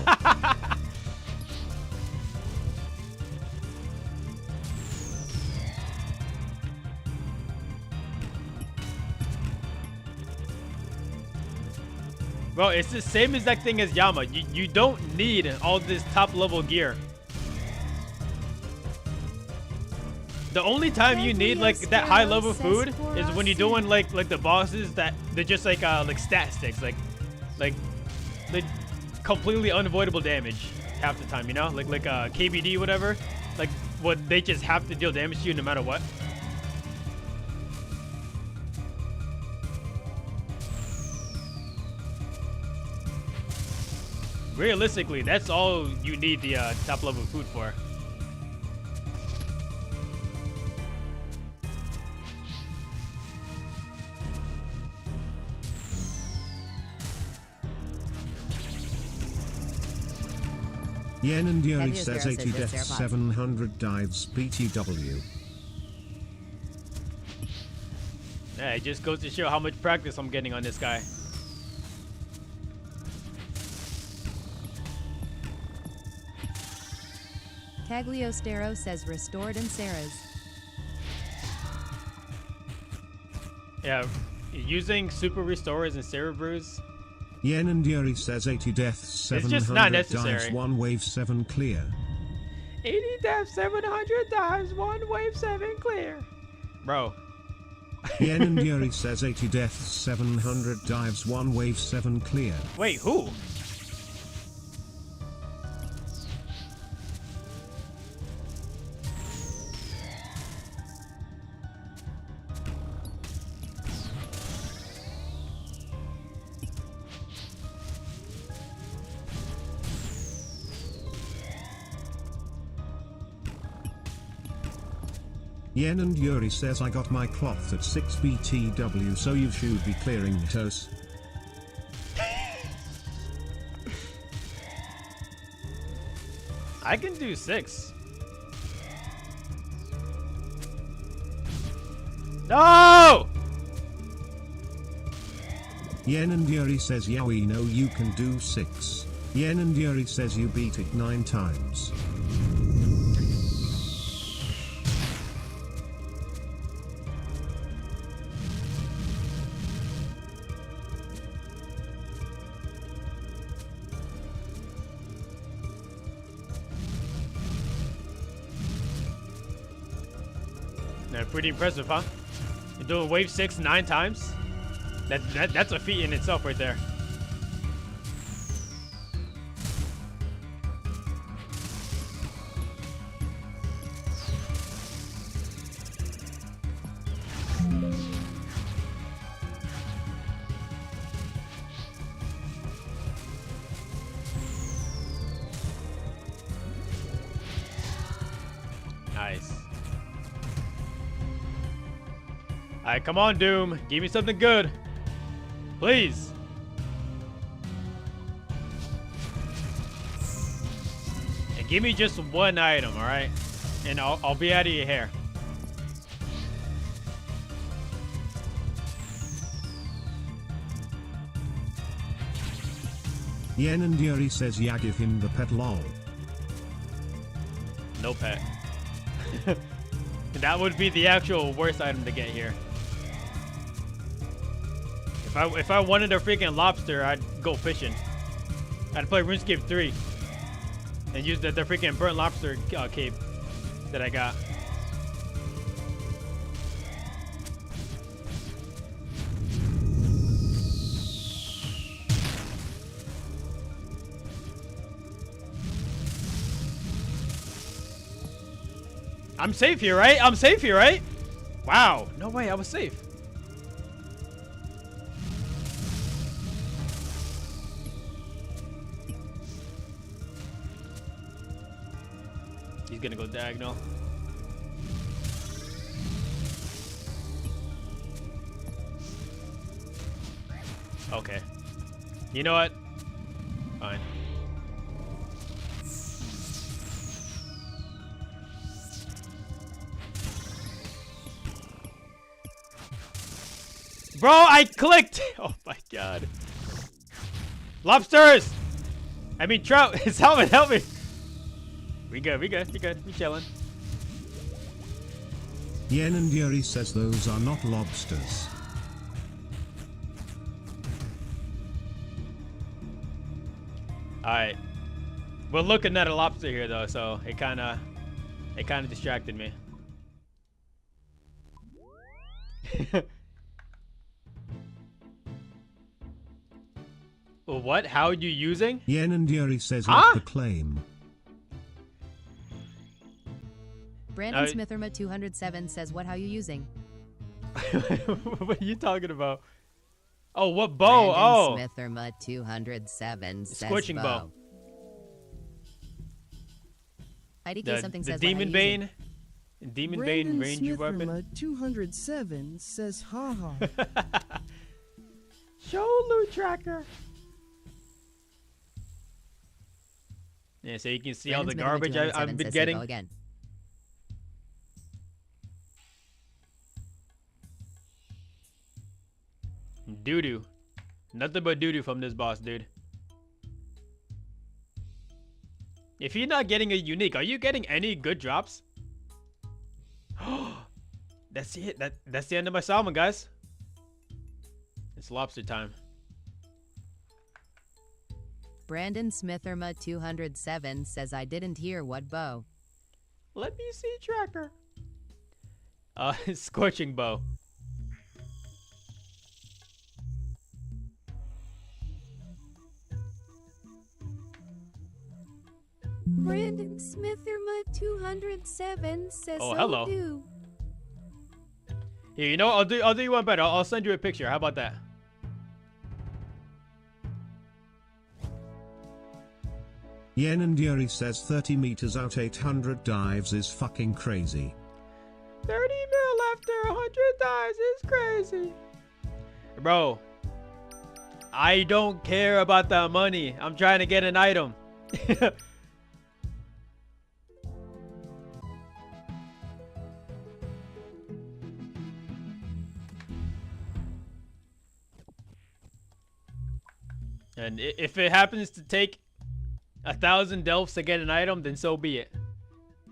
Bro, it's the same exact thing as Yama. You don't need all this top level gear. The only time you need like that high level food is when you're doing like the bosses that they're just like stat sticks, like completely unavoidable damage half the time, you know, like KBD whatever, like what they just have to deal damage to you no matter what. Realistically, that's all you need the top level food for. Yen and Yuri Heavy says Zero 80 says deaths, Zero 700 dives, BTW. Yeah, it just goes to show how much practice I'm getting on this guy. Cagliostero says restored and Sarah's. Yeah, using super restorers and Cerebrus. Yen and Yuri says 80 deaths, 700 It's just not dives, necessary. 1 wave 7 clear. 80 deaths, 700 dives, 1 wave 7 clear. Bro. Yen and Yuri says 80 deaths, 700 dives, 1 wave 7 clear. Wait, who? Yen and Yuri says I got my cloth at 6 BTW, so you should be clearing toes. I can do 6. No! Yen and Yuri says yeah we know you can do 6. Yen and Yuri says you beat it 9 times. Yeah, pretty impressive, huh? You're doing wave 6 9 times? That's a feat in itself right there. Nice. Alright, come on, Doom. Give me something good. Please. And give me just one item, alright? And I'll be out of your hair. Yen and Yuri says yeah give him the pet lol. No pet. That would be the actual worst item to get here. If I wanted a freaking lobster, I'd go fishing. I'd play RuneScape 3 and use the freaking burnt lobster cape that I got. I'm safe here, right? I'm safe here, right? Wow. No way, I was safe. He's gonna go diagonal. Okay. You know what? Fine. Bro, I clicked! Oh my god. Lobsters! I mean trout! Salmon, help me! We good, we chilling. Yen and Yuri says those are not lobsters. Alright. We're looking at a lobster here though, so it kinda distracted me. What? How are you using? Yen and Yuri says let the claim. Brandon Smitherma 207 says, "What? How you using?" What are you talking about? Oh, what bow? Brandon Smitherma 207 says Scorching bow. IDK something says, the "What? How Demon you Bane. using?" Demon Bane range weapon. Brandon 207 says, haha. Show loot tracker. Yeah, so you can see all the Brandon garbage Smitherma I've been says, getting. "Go again." Doo-doo. Nothing but doo-doo from this boss, dude. If you're not getting a unique, are you getting any good drops? That's it. That's the end of my salmon, guys. It's lobster time. Brandon Smitherma 207 says, "I didn't hear what bow." Let me see tracker. Scorching bow. Brandon Smitherma 207 says, Oh, hello. do." Here, you know what? I'll do you one better. I'll send you a picture. How about that? Yen and Yuri says 30 meters out 800 dives is fucking crazy. 30 mil after 100 dives is crazy. Bro, I don't care about the money. I'm trying to get an item. And if it happens to take 1,000 delphs to get an item, then so be it.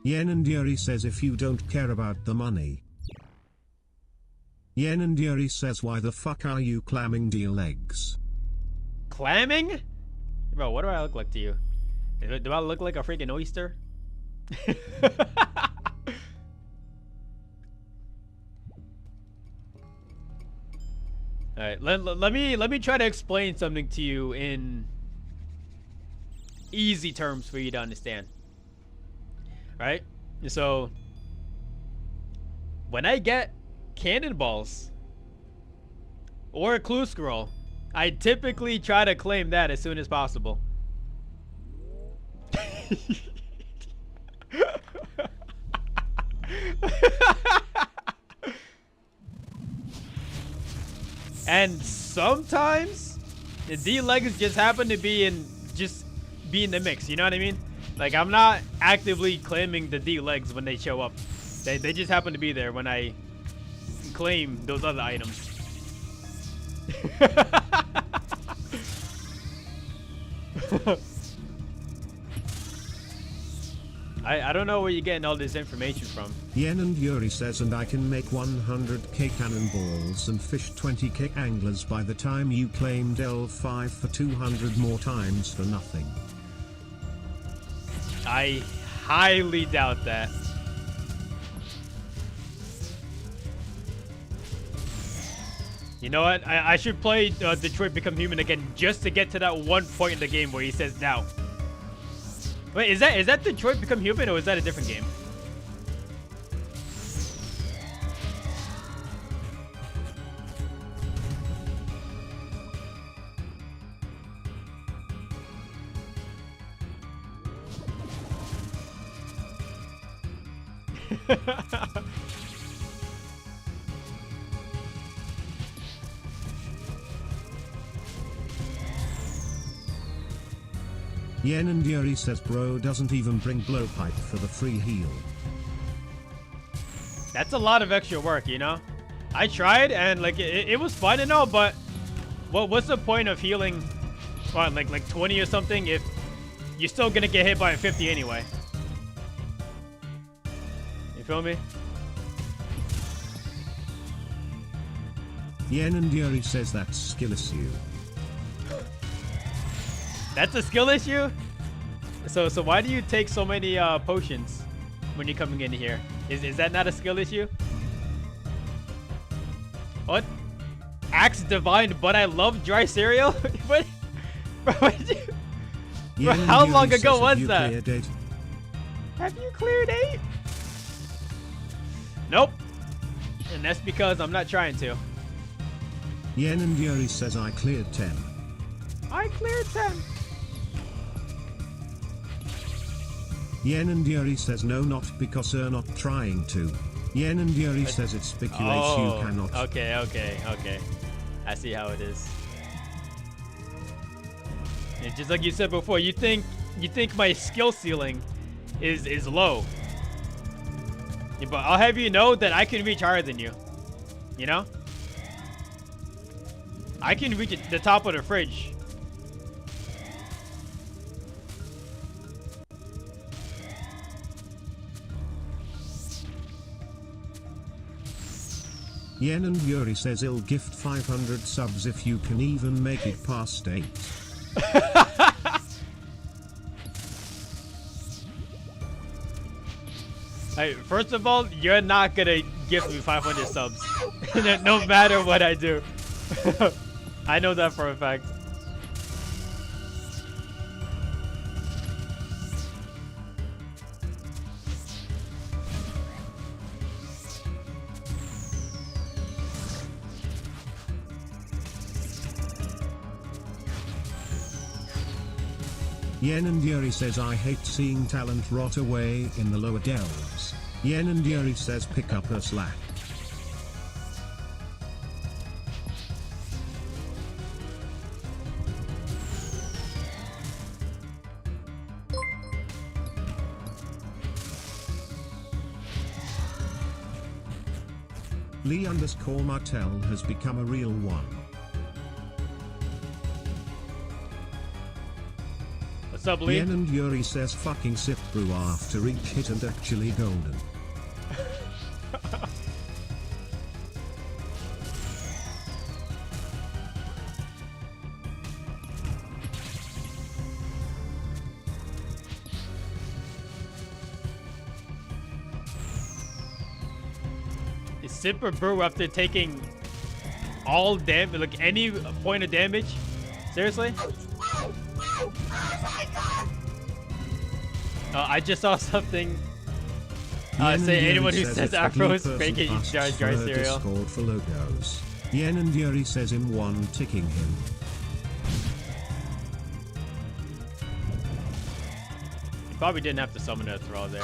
Yen and Yuri says if you don't care about the money. Yen and Yuri says why the fuck are you clamming deal eggs? Clamming? Bro, what do I look like to you? Do I look like a freaking oyster? Alright, let me try to explain something to you in easy terms for you to understand. Right? So when I get cannonballs or a clue scroll, I typically try to claim that as soon as possible. And sometimes the D-legs just happen to be in the mix, you know what I mean? Like, I'm not actively claiming the D-legs when they show up. They just happen to be there when I claim those other items. I don't know where you're getting all this information from. Yen and Yuri says and I can make 100k cannonballs and fish 20k anglers by the time you claim L5 for 200 more times for nothing. I highly doubt that. You know what? I should play Detroit Become Human again just to get to that one point in the game where he says now. Wait, is that Detroit Become Human or is that a different game? Yen and Yuri says bro doesn't even bring blowpipe for the free heal. That's a lot of extra work, you know? I tried and like it was fun and all, but what's the point of healing like 20 or something if you're still gonna get hit by a 50 anyway? You feel me? Yen and Yuri says that's skill issue. That's a skill issue? So why do you take so many potions when you're coming in here? Is that not a skill issue? What? Axe divine, but I love dry cereal? What? Bro, how long ago was that? Have you cleared 8? Nope. And that's because I'm not trying to. Yen and Yuri says I cleared 10. I cleared 10. Yen and Yuri says no, not because you're not trying to. Yen and Yuri says it speculates you cannot. Okay. I see how it is. And just like you said before, you think my skill ceiling is low. Yeah, but I'll have you know that I can reach higher than you. You know? I can reach the top of the fridge. Yen and Yuri says he'll gift 500 subs if you can even make it past 8. Hey, first of all, you're not gonna gift me 500 subs. No matter what I do. I know that for a fact. Yen and Yuri says I hate seeing talent rot away in the lower delves. Yen and Yuri says pick up her slack. Lee_Martell has become a real one. What's up, Lee? Yen and Yuri says fucking sip brew after each hit and actually golden. Sip or brew after taking all damage, like any point of damage? Seriously? I just saw something say anyone who says Afros make it eat dry cereal. Discord for logos. Yen and Yuri says him one ticking him. You probably didn't have to summon a throw there.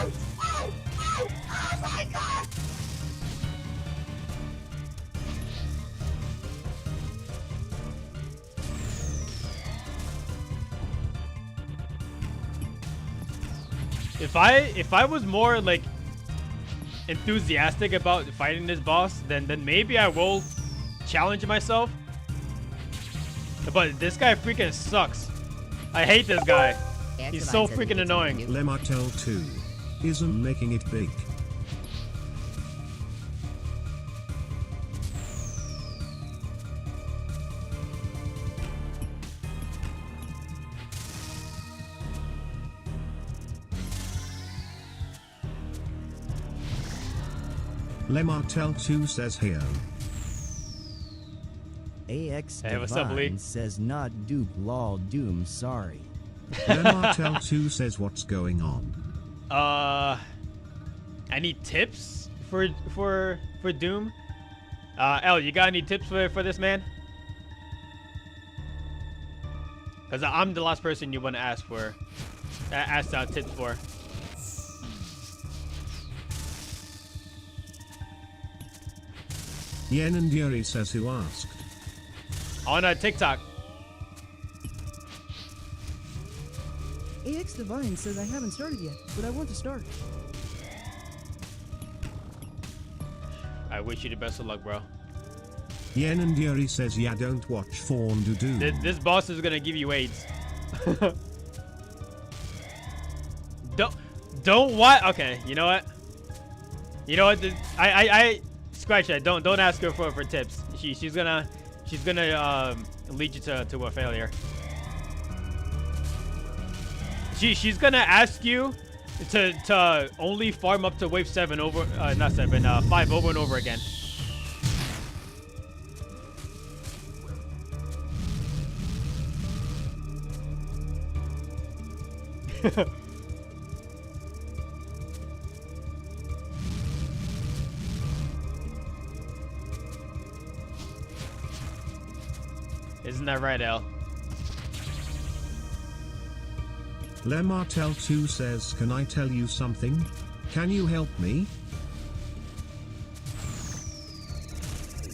If I was more like enthusiastic about fighting this boss, then maybe I will challenge myself. But this guy freaking sucks. I hate this guy. He's so freaking annoying. Lemartel 2 isn't making it big. Lemartel 2 says here. AX Hey, what's up, Lee? Divine says not Duke lol doom sorry. Lemartel 2 says what's going on. Any tips for Doom? L, you got any tips for this man? Cause I'm the last person you want to ask tips for. Yen and Yuri says who asked. On TikTok. AX Divine says I haven't started yet, but I want to start. I wish you the best of luck, bro. Yen and Yuri says yeah, don't watch Fawn do. This boss is gonna give you AIDS. Don't what? Okay, you know what? You know what? I scratch that. Don't ask her for tips. She's gonna lead you to a failure. she's gonna ask you to only farm up to wave 7 over, not 7, 5 over and over again. Isn't that right, Al? Le Martel 2 says, can I tell you something? Can you help me?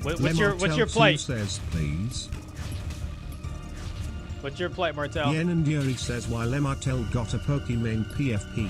What's your plight? Says, please. What's your plight, Martel? Yen and Yuri says, why Le Martel got a Pokemon PFP.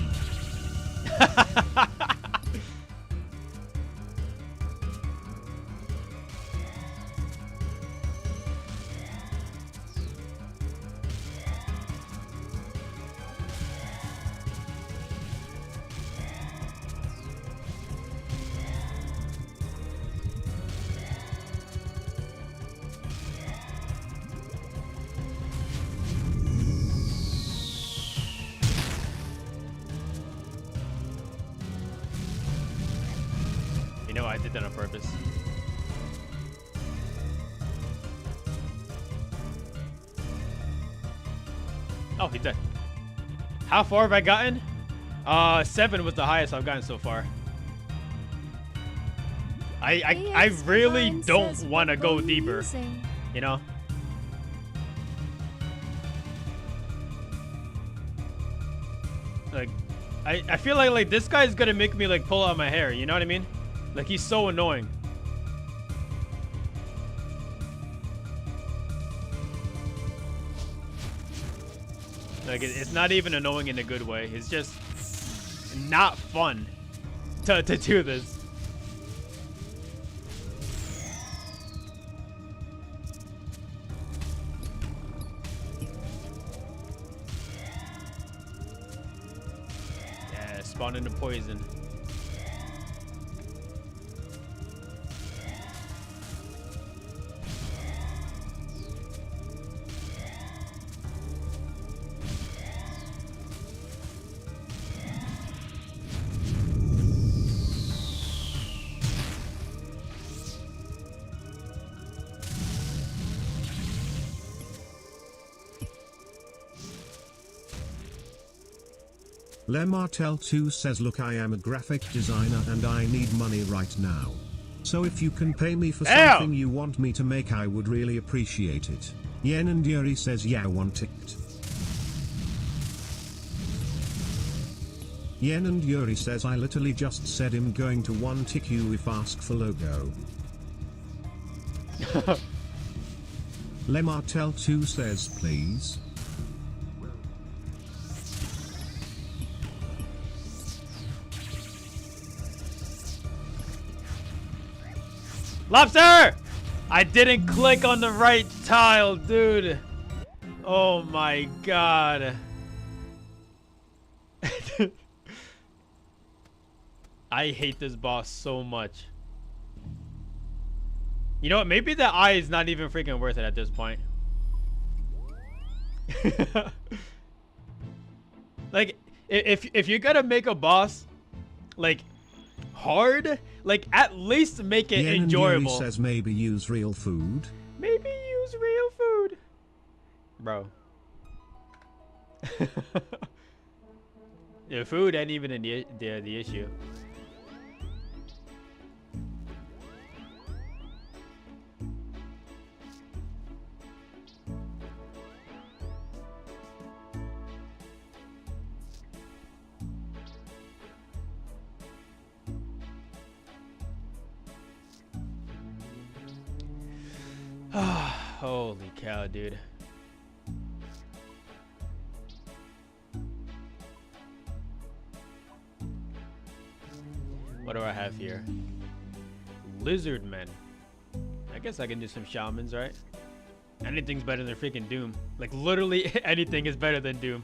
You know, I did that on purpose. Oh, he's dead. How far have I gotten? 7 was the highest I've gotten so far. I really don't want to go deeper. You know? Like, I feel like this guy's gonna make me like pull out my hair, you know what I mean? Like, he's so annoying. Like, it's not even annoying in a good way. It's just not fun to do this. Yeah, spawn into poison. Le Martel 2 says, look, I am a graphic designer and I need money right now. So if you can pay me for something you want me to make, I would really appreciate it. Yen and Yuri says, yeah, one ticked. Yen and Yuri says, I literally just said I'm going to one tick you if ask for logo. Le Martel 2 says, please. Lobster! I didn't click on the right tile, dude. Oh my god. I hate this boss so much. You know what? Maybe the eye is not even freaking worth it at this point. Like, if you're gonna make a boss, like, hard, like, at least make it Yen enjoyable. Yuri says maybe use real food. Maybe use real food. Bro. Yeah, food ain't even in the issue. Holy cow, dude. What do I have here? Lizard men. I guess I can do some shamans, right? Anything's better than freaking Doom. Like, literally anything is better than Doom.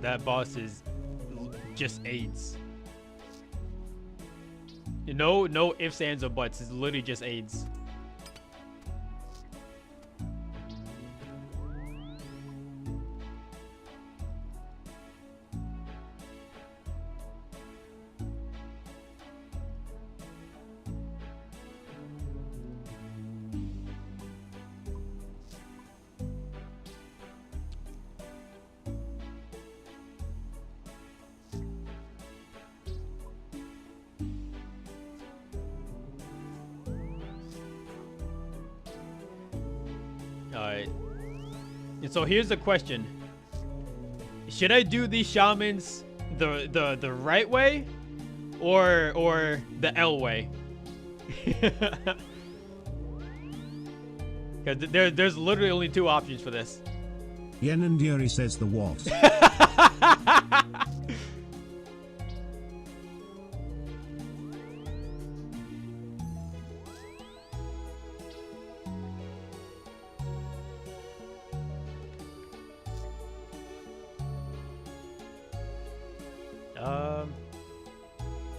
That boss is just AIDS. No ifs, ands, or buts. It's literally just AIDS. Alright. And so here's the question. Should I do these shamans the right way or the L way? Cuz there's literally only two options for this. Yen and Yuri says the what?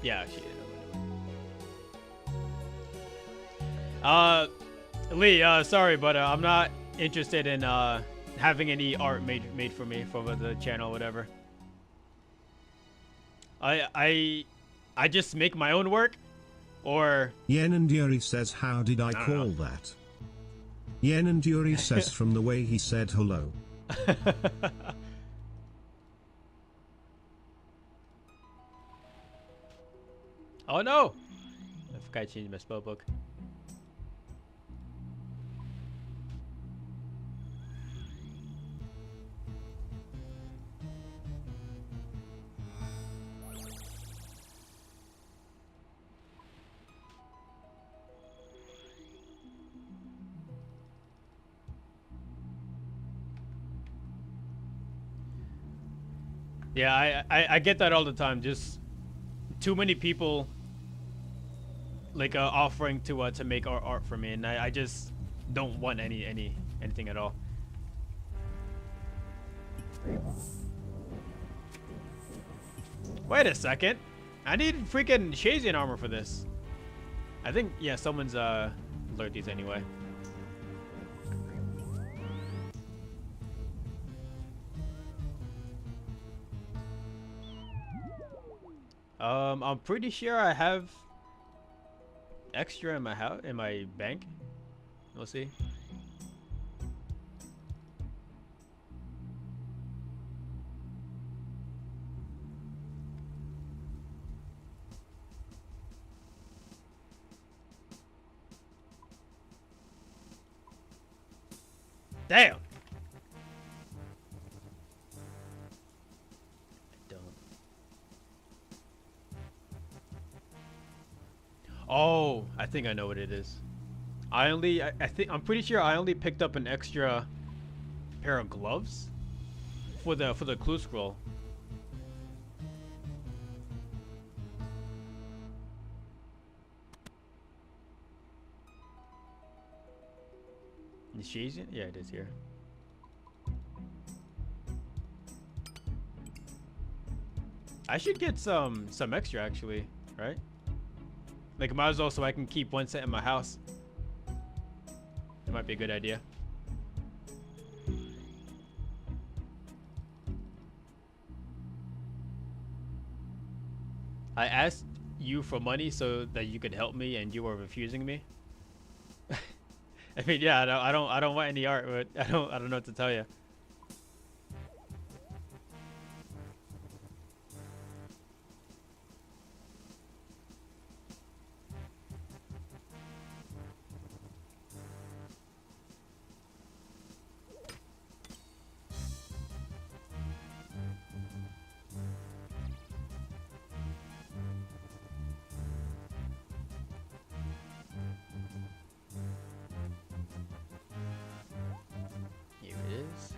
Yeah, actually. Lee, sorry, but I'm not interested in having any art made for me for the channel, whatever. I just make my own work, or Yen and Yuri says, how did I call that? Yen and Yuri says from the way he said hello. Oh no! I forgot to change my spell book. Yeah, I get that all the time. Just too many people like offering to make art for me, and I just don't want anything at all. Wait a second, I need freaking Shazian armor for this. I think, yeah, someone's learned these anyway. I'm pretty sure I have extra in my house, in my bank. We'll see. Damn. Oh, I think I know what it is. I think I'm pretty sure I only picked up an extra pair of gloves for the clue scroll. Is she Asian? Yeah, it is here. I should get some extra actually, right? Like, might as well, so I can keep one set in my house. It might be a good idea. I asked you for money so that you could help me, and you were refusing me. I mean, yeah, I don't want any art, but I don't know what to tell you. Here it is.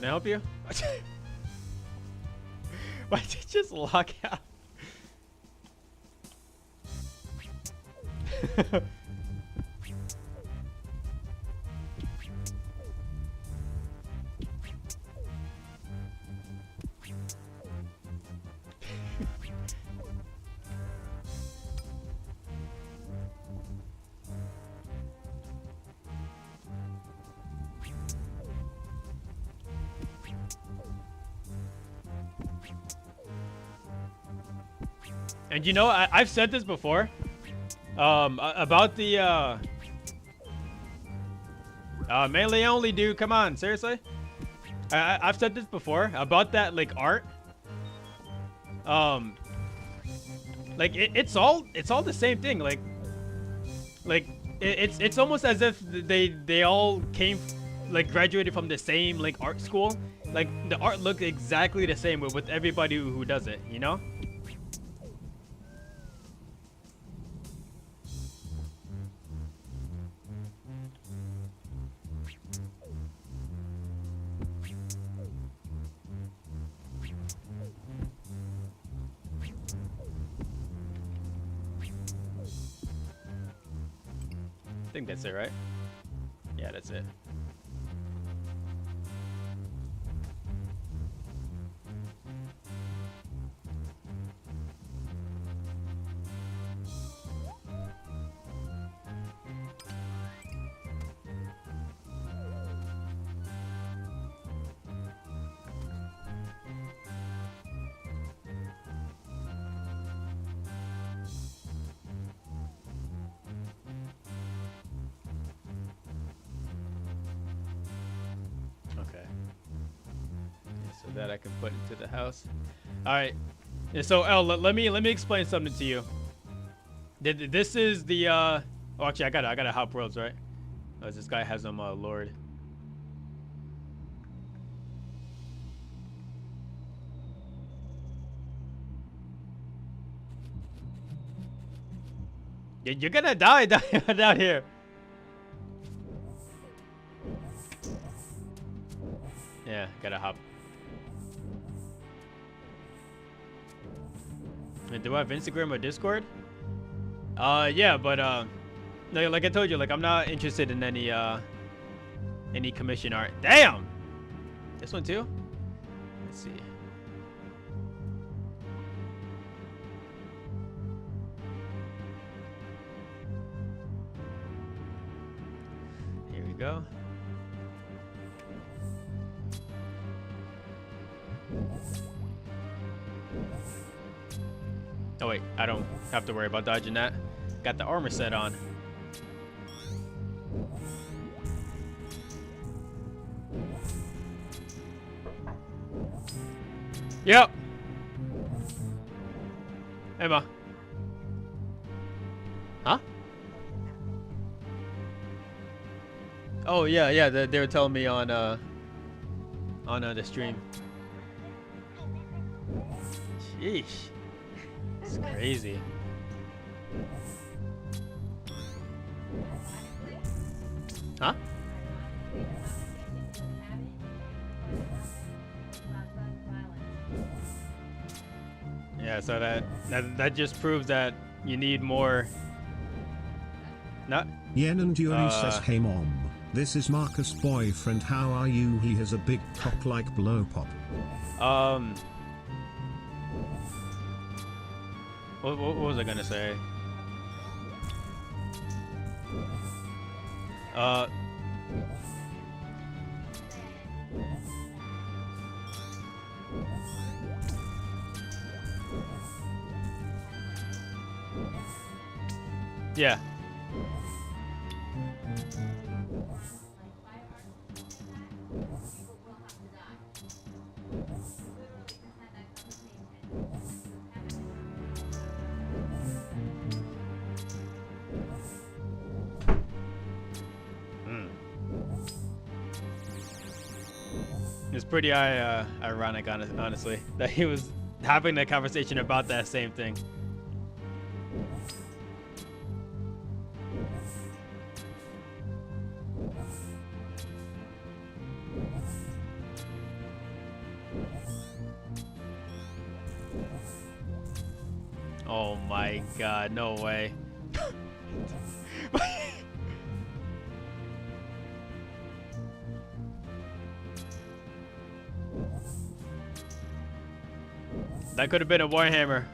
Can I help you? Why did you just lock out? And you know, I've said this before, about the, melee only, dude, come on, seriously? I've said this before, about that, like, art. Like, it's all the same thing, like, it's almost as if they all came, like, graduated from the same, like, art school. Like, the art looks exactly the same with everybody who does it, you know? I think that's it, right? Yeah, that's it. That I can put into the house. All right. Yeah, so L, let me explain something to you. This is the oh, actually I gotta hop worlds, right? Oh, this guy has them lured. You're gonna die down here. Yeah, gotta hop. Do I have Instagram or Discord? Yeah, but like I told you, like I'm not interested in any commission art. Damn! This one too? Let's see. Here we go. Oh wait, I don't have to worry about dodging that. Got the armor set on. Yep. Emma. Huh? Oh yeah, they were telling me on the stream. Sheesh. It's crazy. Huh? Yeah, so that just proves that you need more. Not. Yen and Yuri says, "Hey mom, this is Marcus' boyfriend. How are you? He has a big cock like blow pop." What was I gonna say? Yeah. It's pretty ironic, honestly, that he was having a conversation about that same thing. Oh my god, no way. That could have been a Warhammer.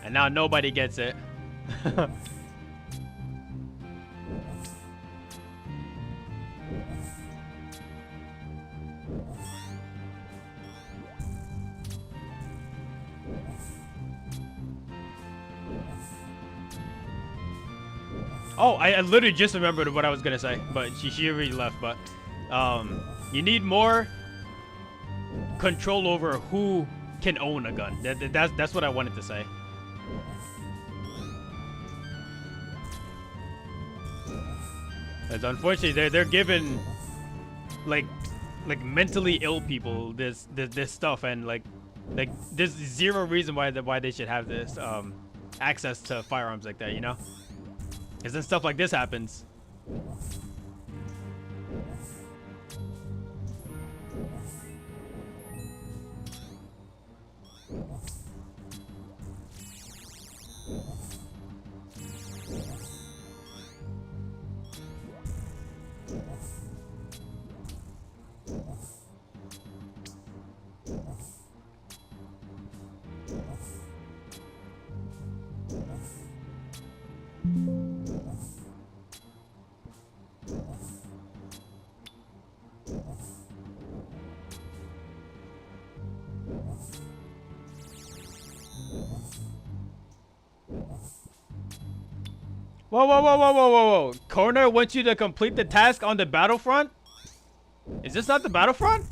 And now nobody gets it. Oh, I literally just remembered what I was gonna say, but she already left. But you need more control over who can own a gun. That's what I wanted to say. Because unfortunately, they're giving like mentally ill people this stuff, and like there's zero reason why they should have this access to firearms like that, you know? Because then stuff like this happens. Whoa, whoa, whoa, whoa, whoa, whoa, whoa. Corner wants you to complete the task on the battlefront? Is this not the battlefront?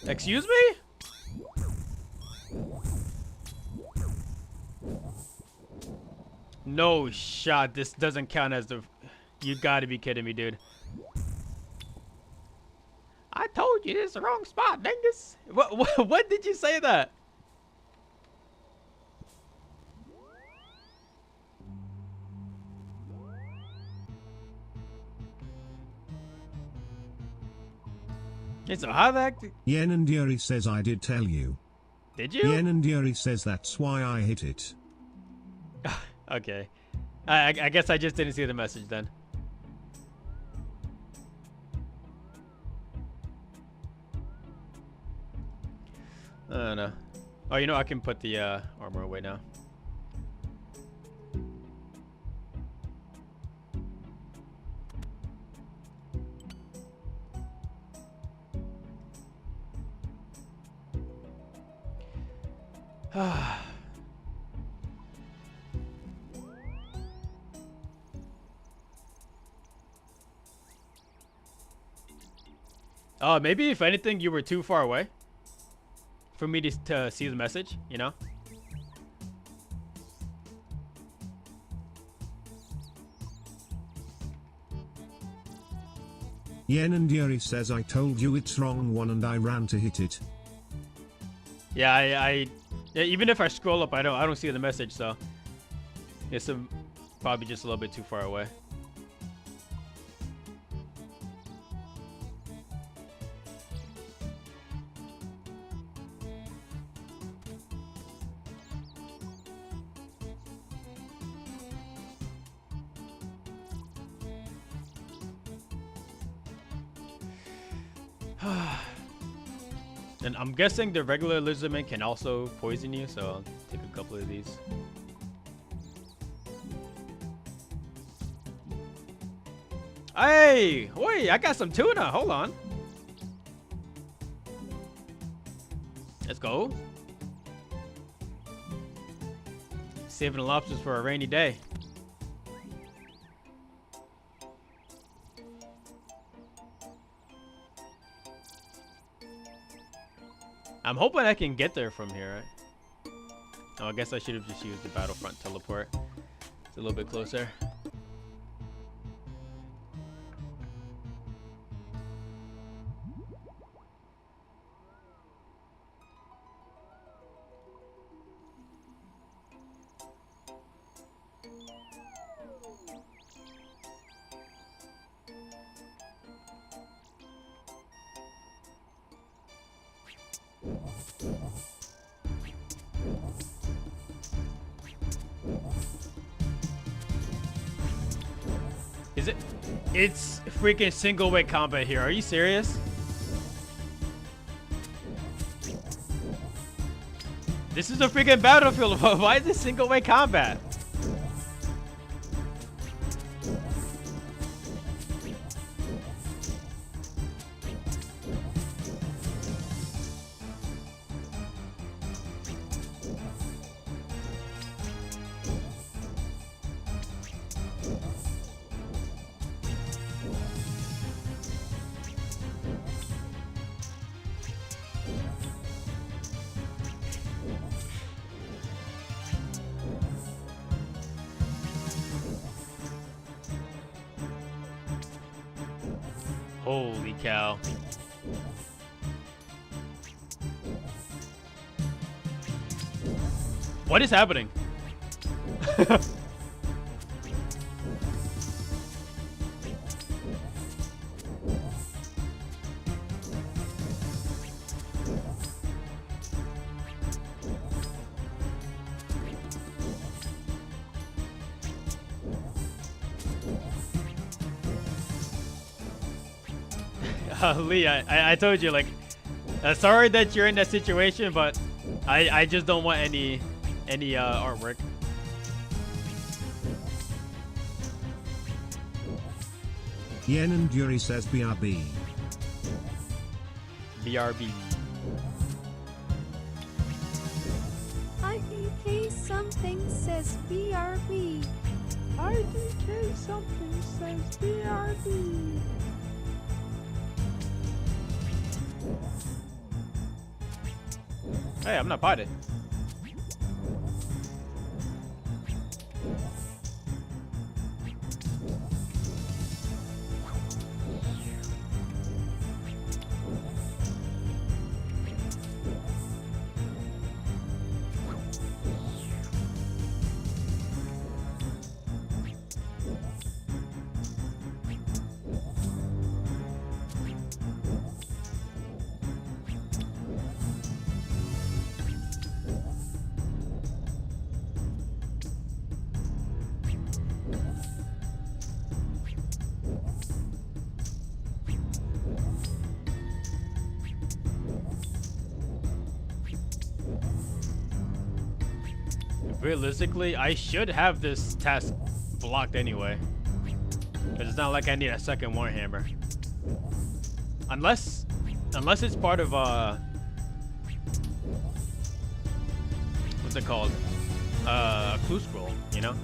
Excuse me? No shot. This doesn't count as the... You gotta be kidding me, dude. I told you this is the wrong spot, dingus. What did you say that? It's a how that. Yen and Yuri says I did tell you. Did you? Yen and Yuri says that's why I hit it. Okay. I guess I just didn't see the message then. I don't know. Oh, you know, I can put the armor away now. Maybe if anything, you were too far away for me to see the message, you know? Yen and Yuri says I told you it's wrong one and I ran to hit it. Yeah, yeah, even if I scroll up, I don't see the message, so it's probably just a little bit too far away. And I'm guessing the regular lizardman can also poison you, so I'll take a couple of these. Hey, wait, I got some tuna. Hold on. Let's go. Saving the lobsters for a rainy day. I'm hoping I can get there from here, right? Oh, I guess I should have just used the battlefront teleport. It's a little bit closer. Is it? It's freaking single weight combat here. Are you serious? This is a freaking battlefield. Why is this single weight combat? Holy cow. What is happening? Lee, I told you, like, sorry that you're in that situation, but I just don't want any artwork. Yen and Yuri says BRB. BRB. IDK something says BRB. IDK something says BRB. Hey, I'm not potted. Realistically, I should have this task blocked anyway. Because it's not like I need a second Warhammer. Unless it's part of what's it called? A clue scroll, you know?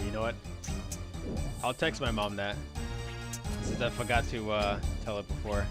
You know what? I'll text my mom that, since I forgot to tell it before.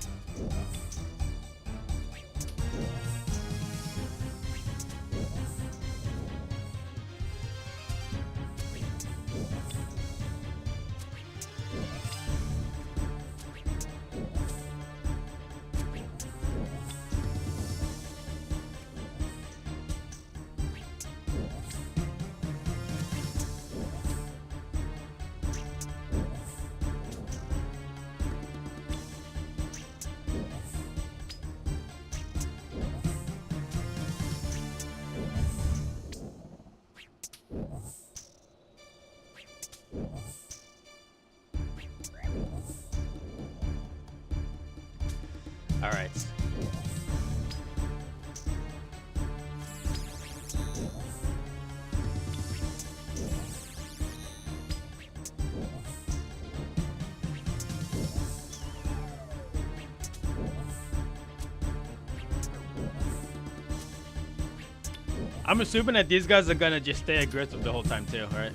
All right. I'm assuming that these guys are gonna just stay aggressive the whole time too, right?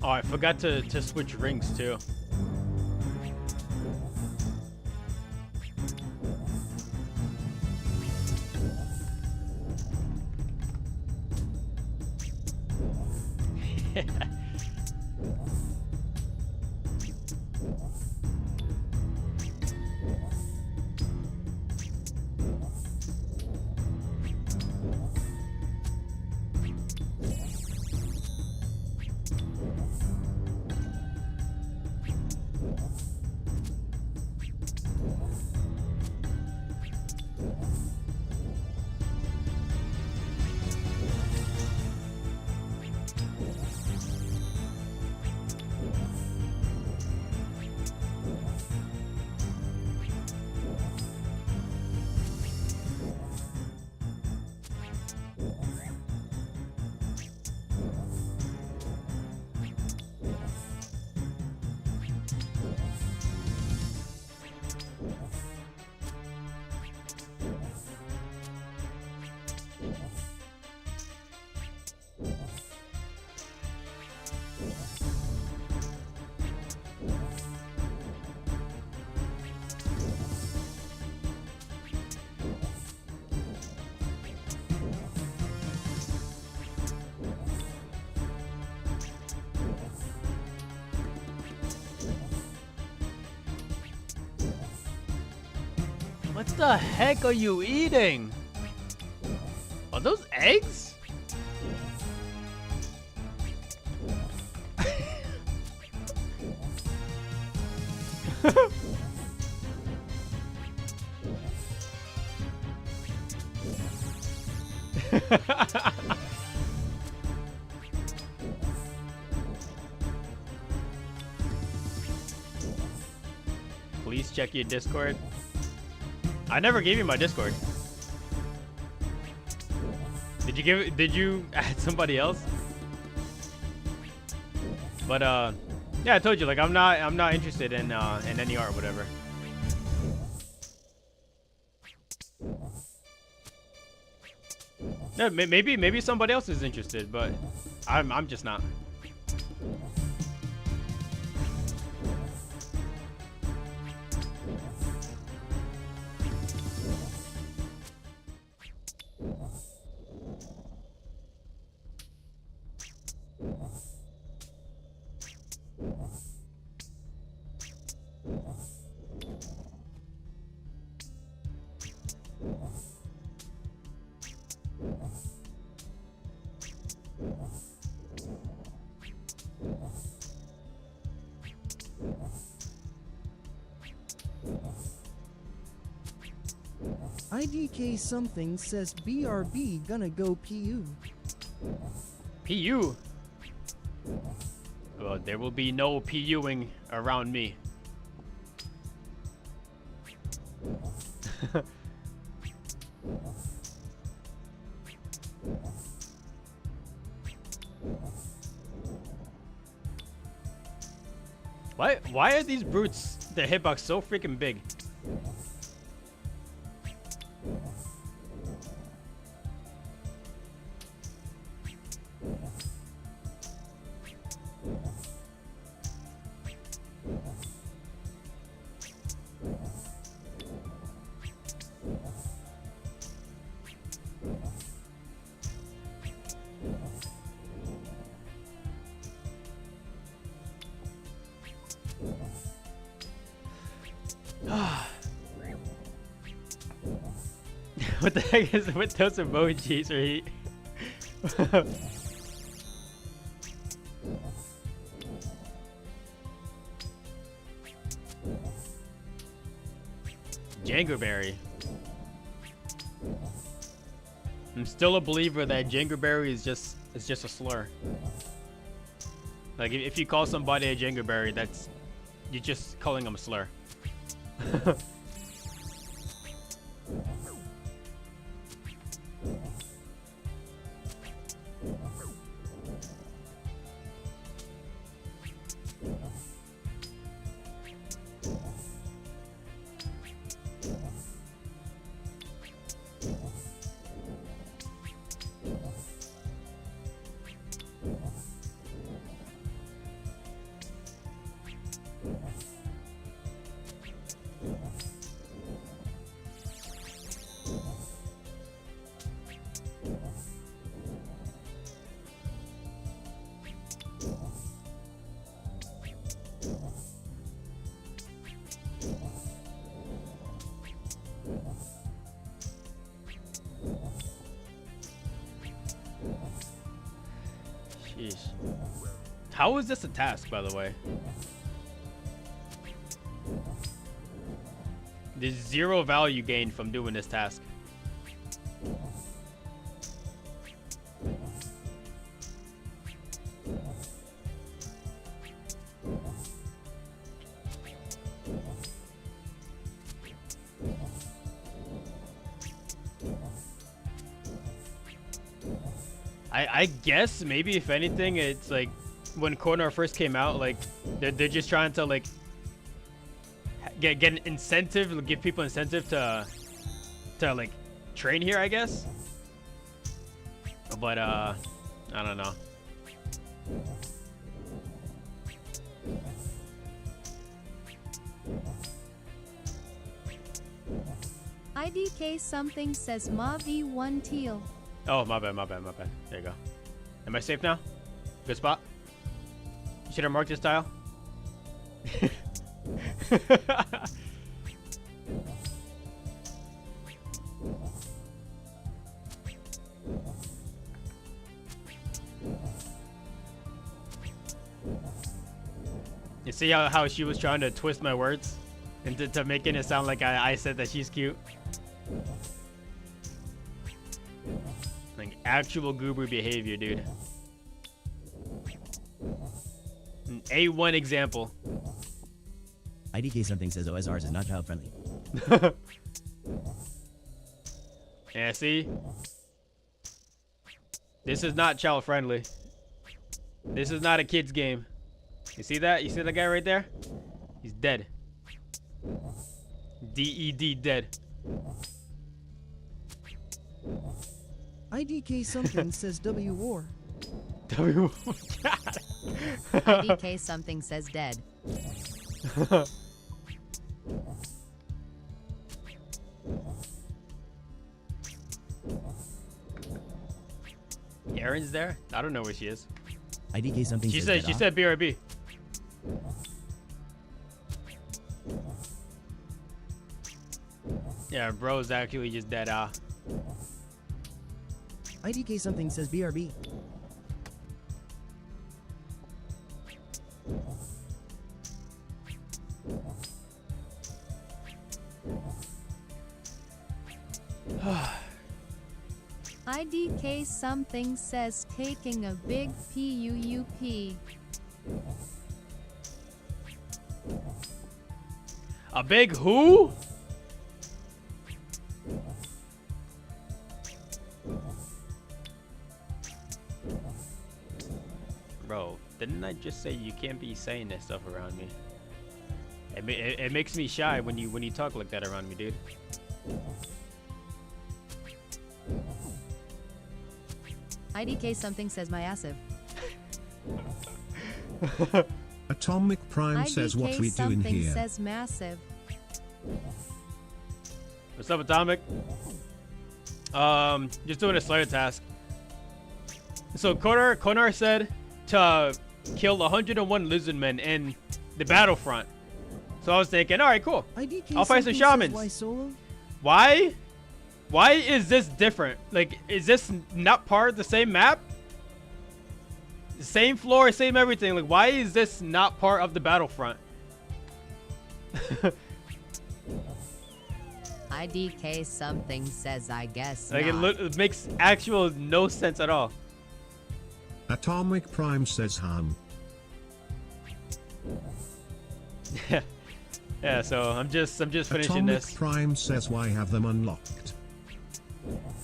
Oh, I forgot to switch rings too. What the heck are you eating? Are those eggs? Please check your Discord. I never gave you my Discord. Did you add somebody else? But yeah, I told you, like, I'm not interested in any art or whatever. Yeah, maybe somebody else is interested, but I'm just not. IDK something says BRB gonna go PU. PU? Well, there will be no PUing around me. Why are these brutes, their hitbox so freaking big? What the heck is with those emojis, right? Jangoberry. I'm still a believer that Jangoberry is just a slur. Like if you call somebody a Jangoberry, that's you're just calling them a slur. Sheesh. How is this a task, by the way? There's 0 value gained from doing this task. I guess maybe if anything, it's like when Corner first came out, like they're just trying to like get an incentive, give people incentive to like train here, I guess. But I don't know. IDK something says Ma V1 teal. Oh, my bad. There you go. Am I safe now? Good spot. You should have marked this tile. You see how she was trying to twist my words into making it sound like I said that she's cute? Like actual goober behavior, dude. An A1 example. IDK something says OSRs is not child friendly. Yeah, see? This is not child friendly. This is not a kid's game. You see that? You see that guy right there? He's dead. DED dead. IDK something says W war. W. IDK something says dead. Erin's there? I don't know where she is. IDK something She says said BRB. Yeah, bro's actually just dead. IDK something says BRB. IDK something says taking a big PUUP. A big who? Bro, didn't I just say you can't be saying that stuff around me? It makes me shy when you talk like that around me, dude. IDK something says massive. Atomic Prime says what we doing something here. says massive. What's up, Atomic? Just doing a Slayer task. So Konar said to kill 101 lizardmen in the battlefront. So I was thinking, all right, cool. IDK I'll fight some something shamans. says why solo? Why? Why is this different? Like, is this not part of the same map? Same floor, same everything. Like, why is this not part of the battlefront? IDK something says I guess Like, not. it makes actual no sense at all. Atomic Prime says Han. Yeah, so I'm just finishing Atomic this. Prime says why have them unlocked?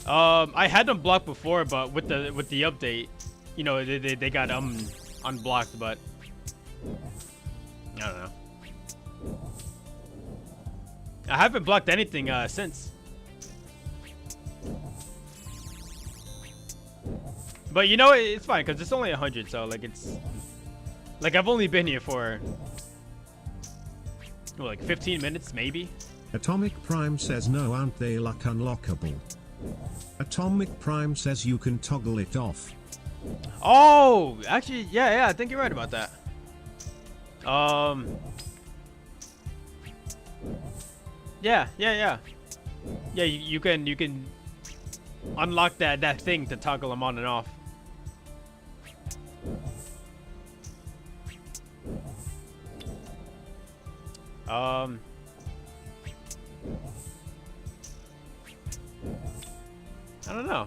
I had them blocked before, but with the update, you know, they got unblocked, but I don't know. I haven't blocked anything since. But you know, it's fine because it's only 100, so like it's like I've only been here for what, like 15 minutes maybe. Atomic Prime says no, aren't they like unlockable? Atomic Prime says you can toggle it off. Oh, actually, yeah, I think you're right about that. Yeah. Yeah, you can unlock that thing to toggle them on and off. I don't know.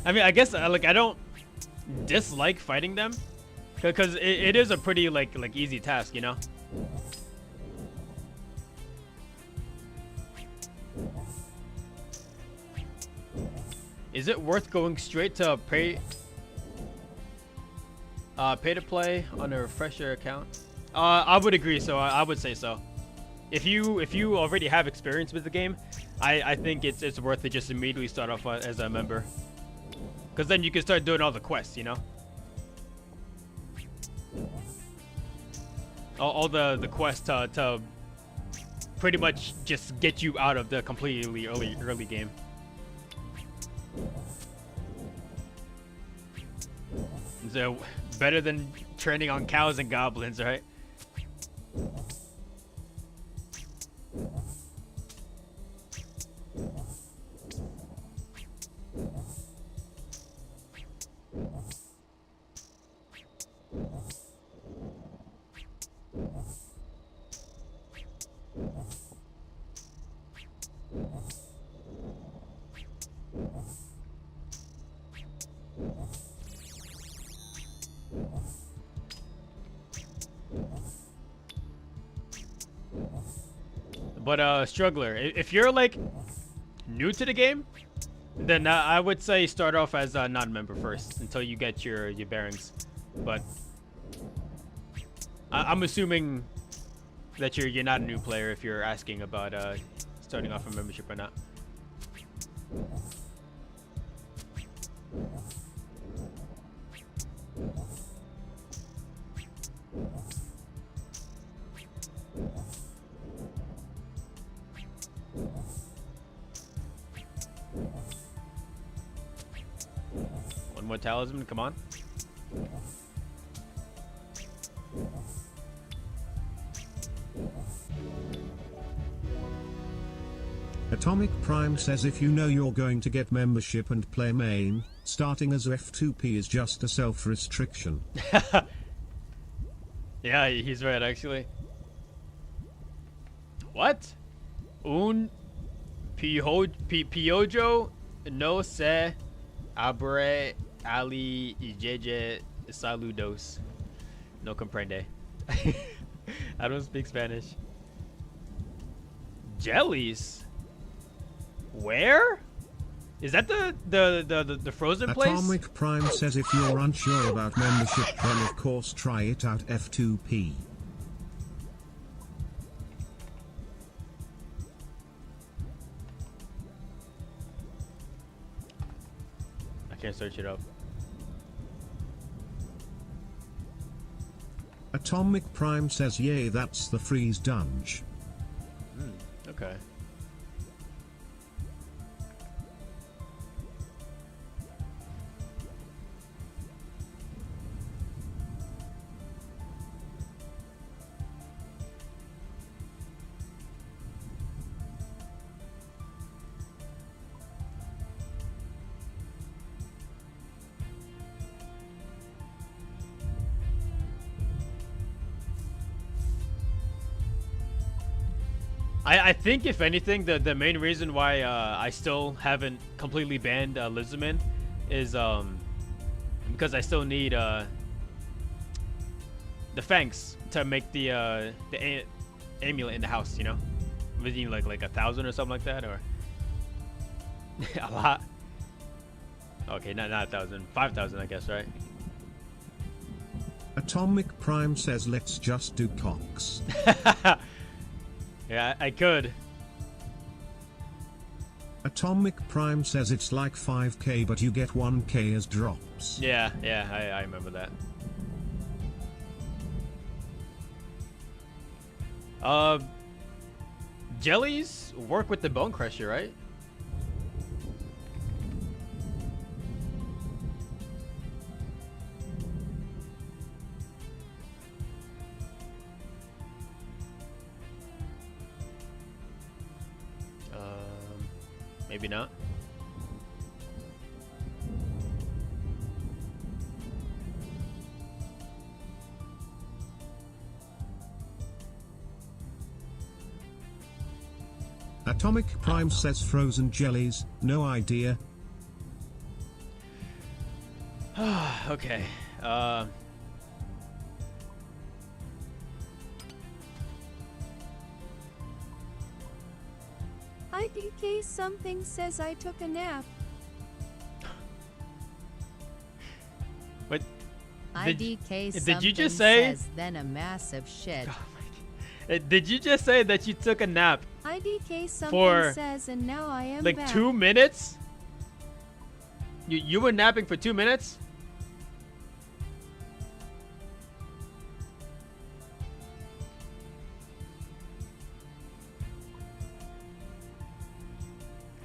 I mean, I guess like I don't dislike fighting them because it is a pretty like easy task, you know. Is it worth going straight to pay to play on a refresher account? I would agree. So I would say so. If you already have experience with the game, I think it's worth it just immediately start off as a member, because then you can start doing all the quests, you know. All the quests to pretty much just get you out of the completely early game. So better than training on cows and goblins, right? But Struggler, if you're like new to the game, then I would say start off as a non-member first until you get your bearings. But I'm assuming that you're not a new player if you're asking about starting off a membership or not. One more talisman, come on. Atomic Prime says if you know you're going to get membership and play main, starting as F2P is just a self-restriction. Yeah, he's right actually. What? Un Piojo no se abre ali jeje saludos. No comprende. I don't speak Spanish. Jellies? Where? Is that the frozen place? Atomic Prime says if you're unsure about membership, then of course try it out. F2P. I can't search it up. Atomic Prime says yay, that's the freeze dunge. Okay. I think if anything, the main reason why I still haven't completely banned Lizardman is because I still need the fangs to make the amulet in the house, you know? We need like 1,000 or something like that, or a lot. Okay, not 1,000, 5,000, I guess, right? Atomic Prime says let's just do cocks. Yeah, I could. Atomic Prime says it's like 5k but you get 1k as drops. Yeah, I remember that. Jellies work with the Bone Crusher, right? Maybe not. Atomic Prime says frozen jellies, no idea. Okay. IDK something says I took a nap. What? IDK something did you just say? Says then a massive shit. Did you just say that you took a nap? IDK something For says and now I am like back. 2 minutes? You were napping for 2 minutes?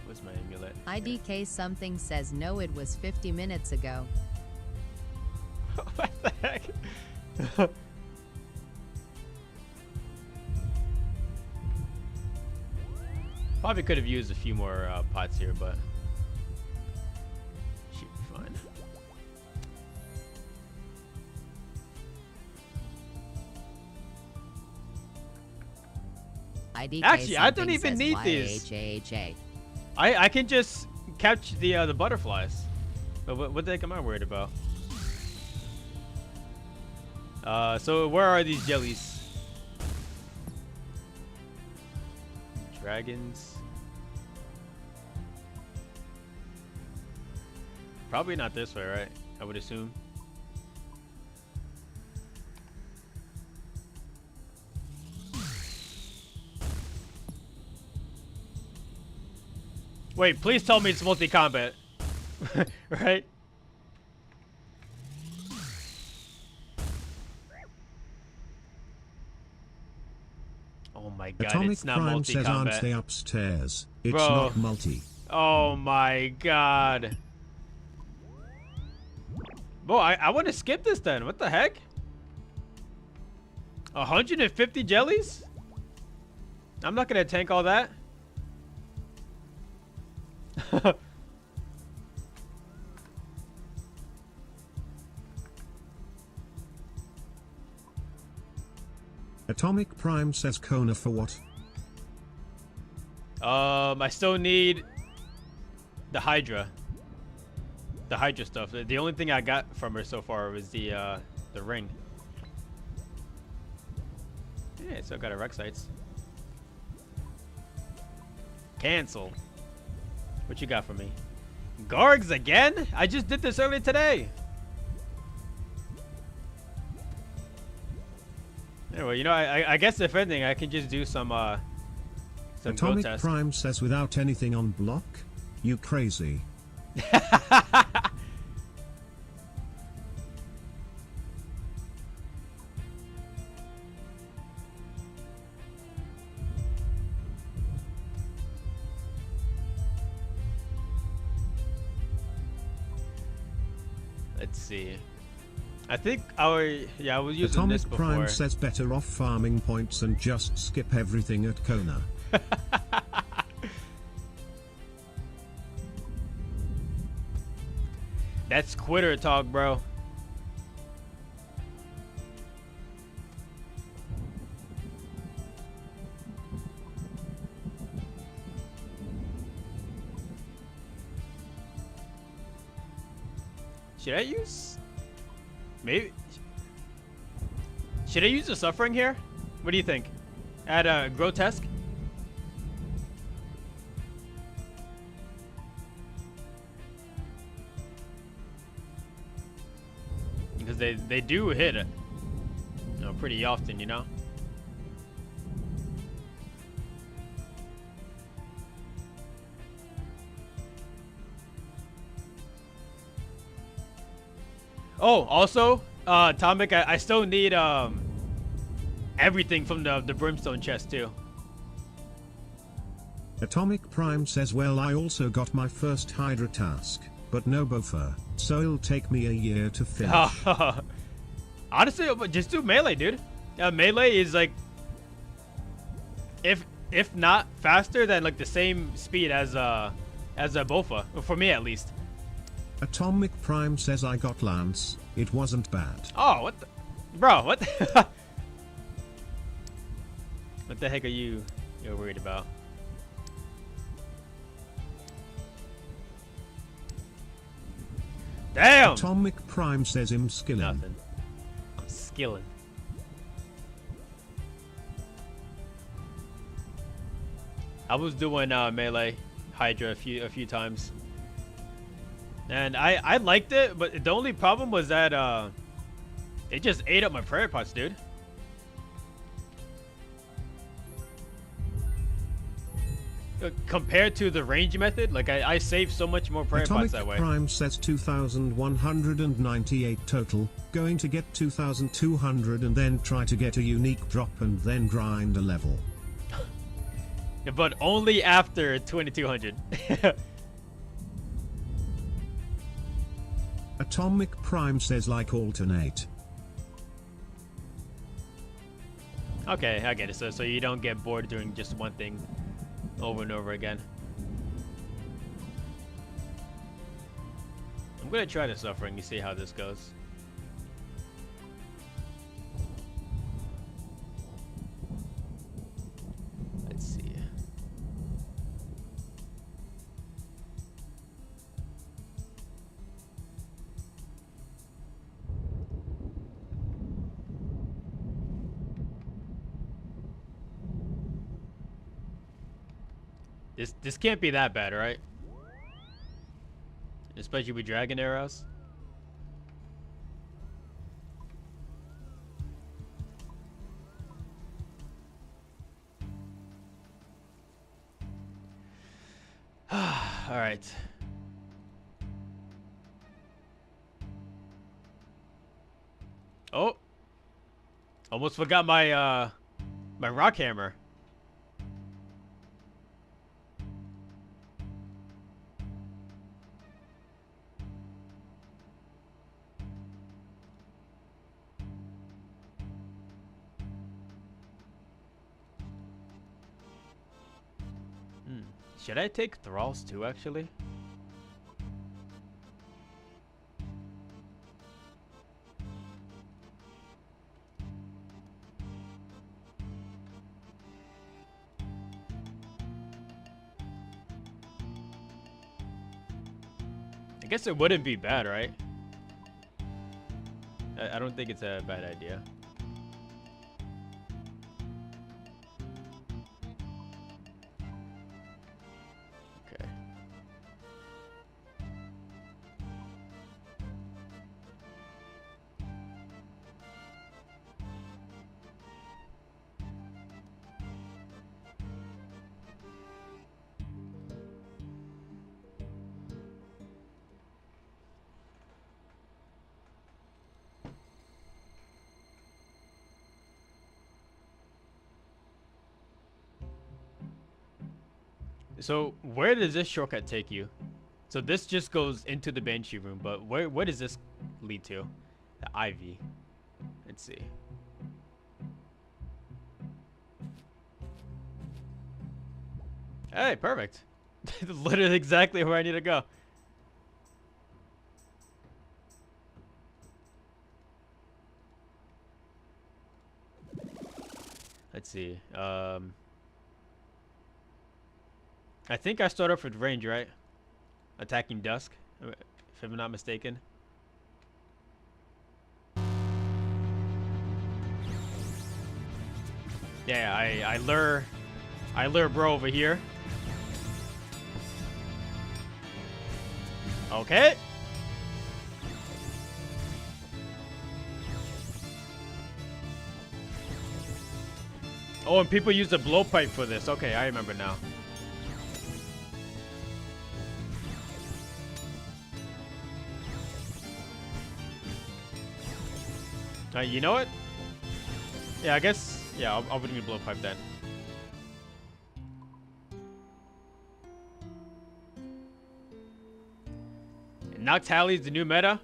Where's my amulet? IDK something says no, it was 50 minutes ago. What the heck? Probably could have used a few more pots here, but should be fine. IDK Actually, I don't something even says need these. YHAHA. I can just catch the butterflies. But what the heck am I worried about? So where are these jellies? Dragons. Probably not this way, right? I would assume. Wait, please tell me it's multi-combat. Right? Oh my god, Atomic it's not Prime says aren't multi-combat. they upstairs? It's Bro. not multi. Oh my god. Bro, I want to skip this then. What the heck? 150 jellies? I'm not going to tank all that. Atomic Prime says Kona for what? I still need the Hydra. The Hydra stuff. The only thing I got from her so far was the ring. Yeah, still got her rec sites. Cancel. What you got for me? Gargs again? I just did this earlier today. Anyway, you know, I guess if anything, I can just do some Atomic grotesque. Prime says without anything on block? You crazy. Let's see. I think I was using Atomic this before. Prime says better off farming points and just skip everything at Kona. That's quitter talk, bro. Should I use? Maybe. Should I use the suffering here? What do you think? Add grotesque? Because they do hit it, you know, pretty often, you know. Oh, also, Atomic, I still need everything from the brimstone chest too. Atomic Prime says, well, I also got my first Hydra task, but no buffer, so it'll take me a year to finish. Honestly, just do melee, dude. Melee is like, if not faster than like the same speed as a Bofa, for me at least. Atomic Prime says, I got Lance. It wasn't bad. Oh, what the? Bro, what the? What the heck are you're worried about? Damn! Atomic Prime says him skilling. Nothing. I'm skilling. I was doing melee Hydra a few times. And I liked it, but the only problem was that it just ate up my prayer pots, dude. Compared to the range method, like I saved so much more prayer Atomic pots that way. Prime says 2,198 total, going to get 2,200 and then try to get a unique drop and then grind a level. But only after 2,200. Atomic Prime says like alternate. Okay, I get it. So you don't get bored doing just one thing over and over again. I'm gonna try the suffering and see how this goes. Let's see. This can't be that bad, right? Especially with dragon arrows. All right. Oh, almost forgot my my rock hammer. Should I take thralls too, actually? I guess it wouldn't be bad, right? I don't think it's a bad idea. Okay. So where does this shortcut take you? So this just goes into the Banshee room, but where does this lead to? The Ivy. Let's see. Hey, perfect. Literally exactly where I need to go. Let's see. I think I start off with range, right? Attacking Dusk, if I'm not mistaken. Yeah, I lure bro over here. Okay. Oh, and people use the blowpipe for this. Okay, I remember now. You know what? Yeah, I guess. Yeah, I'll bring the blowpipe then. And Noctali is the new meta.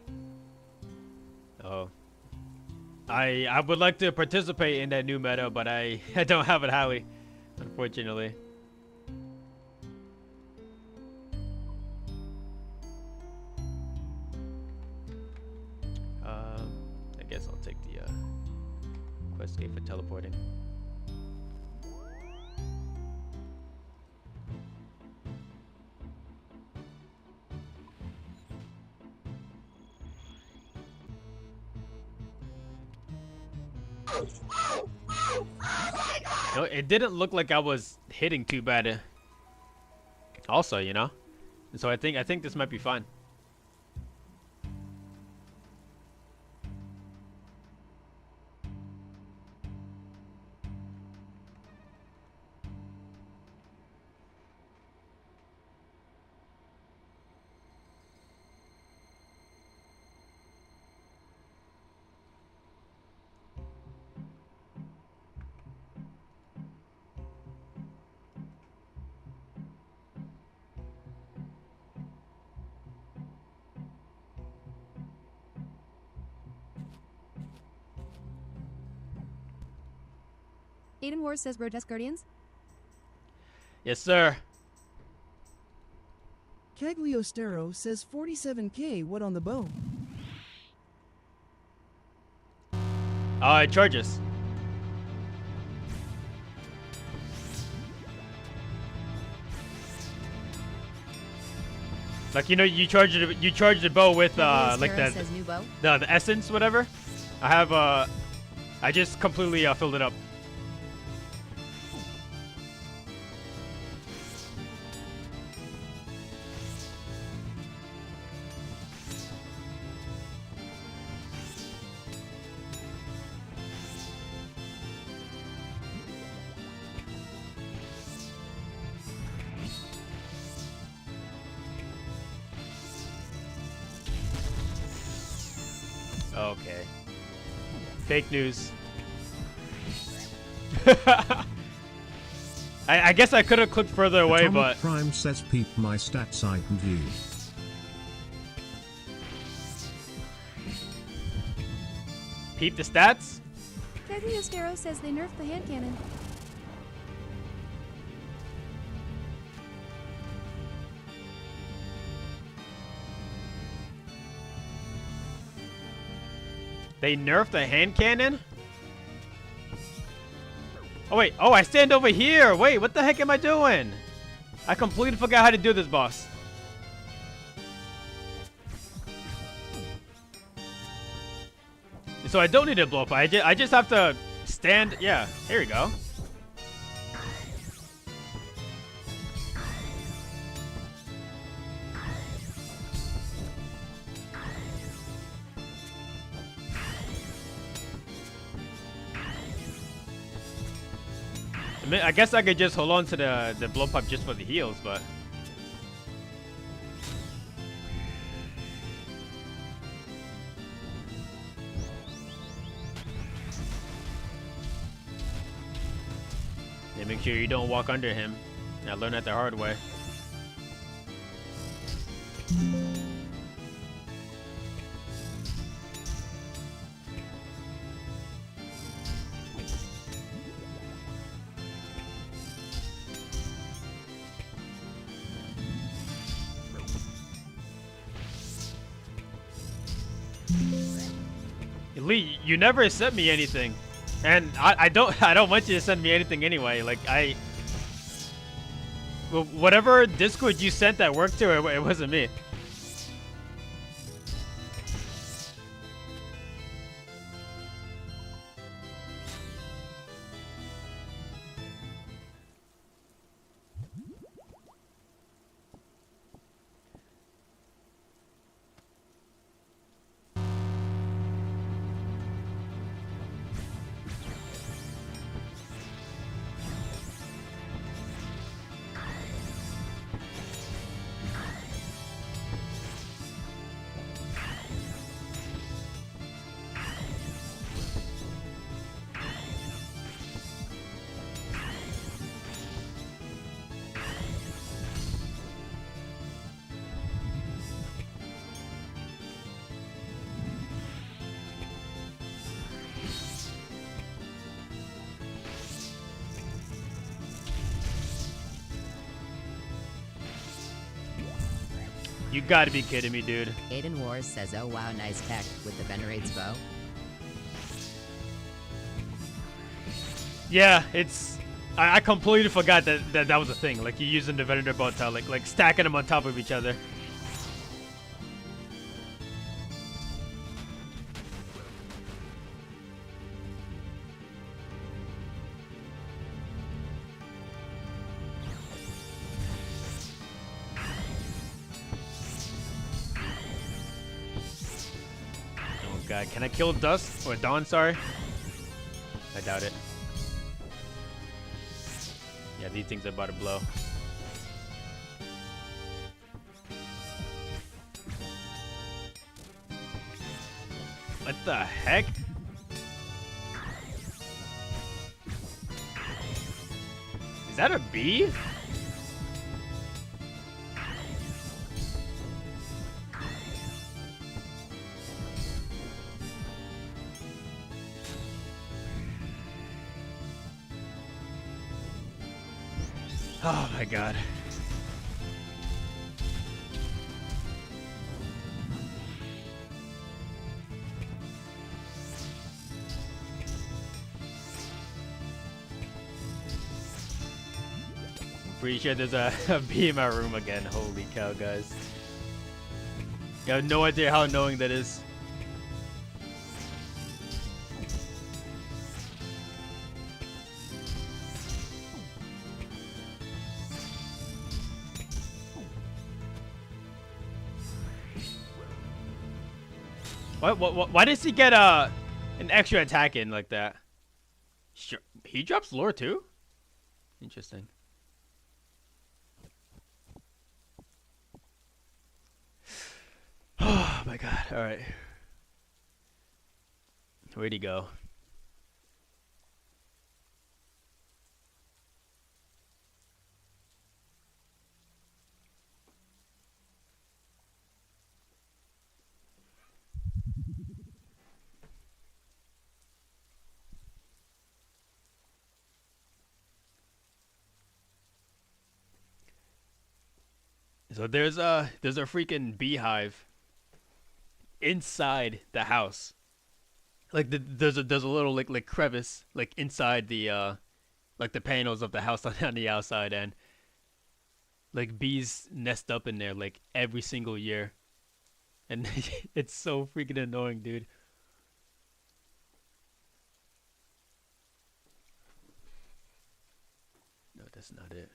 Oh. I would like to participate in that new meta, but I don't have it, Hallie, unfortunately. I guess I'll take the quest gate for teleporting. You know, it didn't look like I was hitting too bad. Also, you know, so I think this might be fine. Aiden Wars says Grotesque Guardians. Yes, sir. Cagliostero says 47k, what on the bow? It charges. Like, you know, you charge the bow with like the essence, whatever. I have I just completely filled it up. Okay. Fake news. I guess I could have clicked further away, Atomic but Prime says peep my stats I can view. Peep the stats? Cagliostero says they nerfed the hand cannon. They nerfed the hand cannon? Oh wait, oh, I stand over here. Wait, what the heck am I doing? I completely forgot how to do this, boss. So I don't need to blow up. I just have to stand. Yeah, here we go. I guess I could just hold on to the blow pipe just for the heals, but yeah, make sure you don't walk under him. I learned that the hard way. Lee, you never sent me anything, and I don't want you to send me anything anyway. Like whatever Discord you sent that worked to, it wasn't me. You gotta be kidding me, dude. Aiden Wars says, oh wow, nice tech with the Venerate's bow. Yeah, it's... I completely forgot that was a thing. Like, you're using the Venator bow to, like stacking them on top of each other. God, can I kill Dust or Dawn? Sorry, I doubt it. Yeah, these things are about to blow. What the heck? Is that a bee? Oh my god. I'm pretty sure there's a bee in my room again. Holy cow, guys. You have no idea how annoying that is. Why does he get an extra attack in like that? Sure. He drops lore too? Interesting. Oh my god. Alright. Where'd he go? So there's a freaking beehive inside the house. Like there's a little like crevice like inside the like the panels of the house on the outside, and like bees nest up in there like every single year, and it's so freaking annoying, dude. that's not it.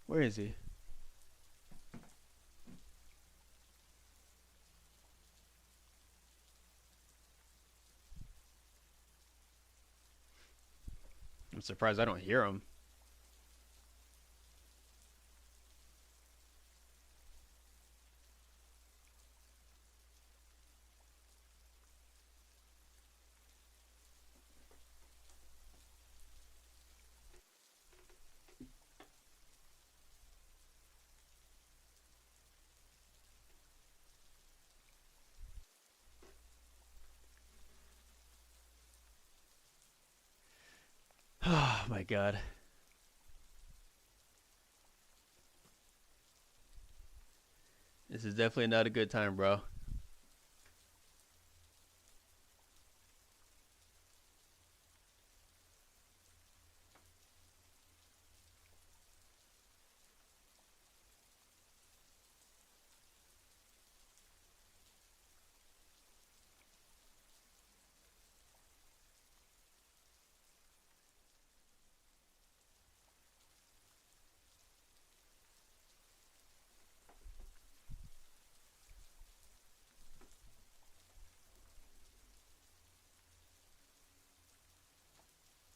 Where is he? I'm surprised I don't hear him. Oh my god. This is definitely not a good time, bro.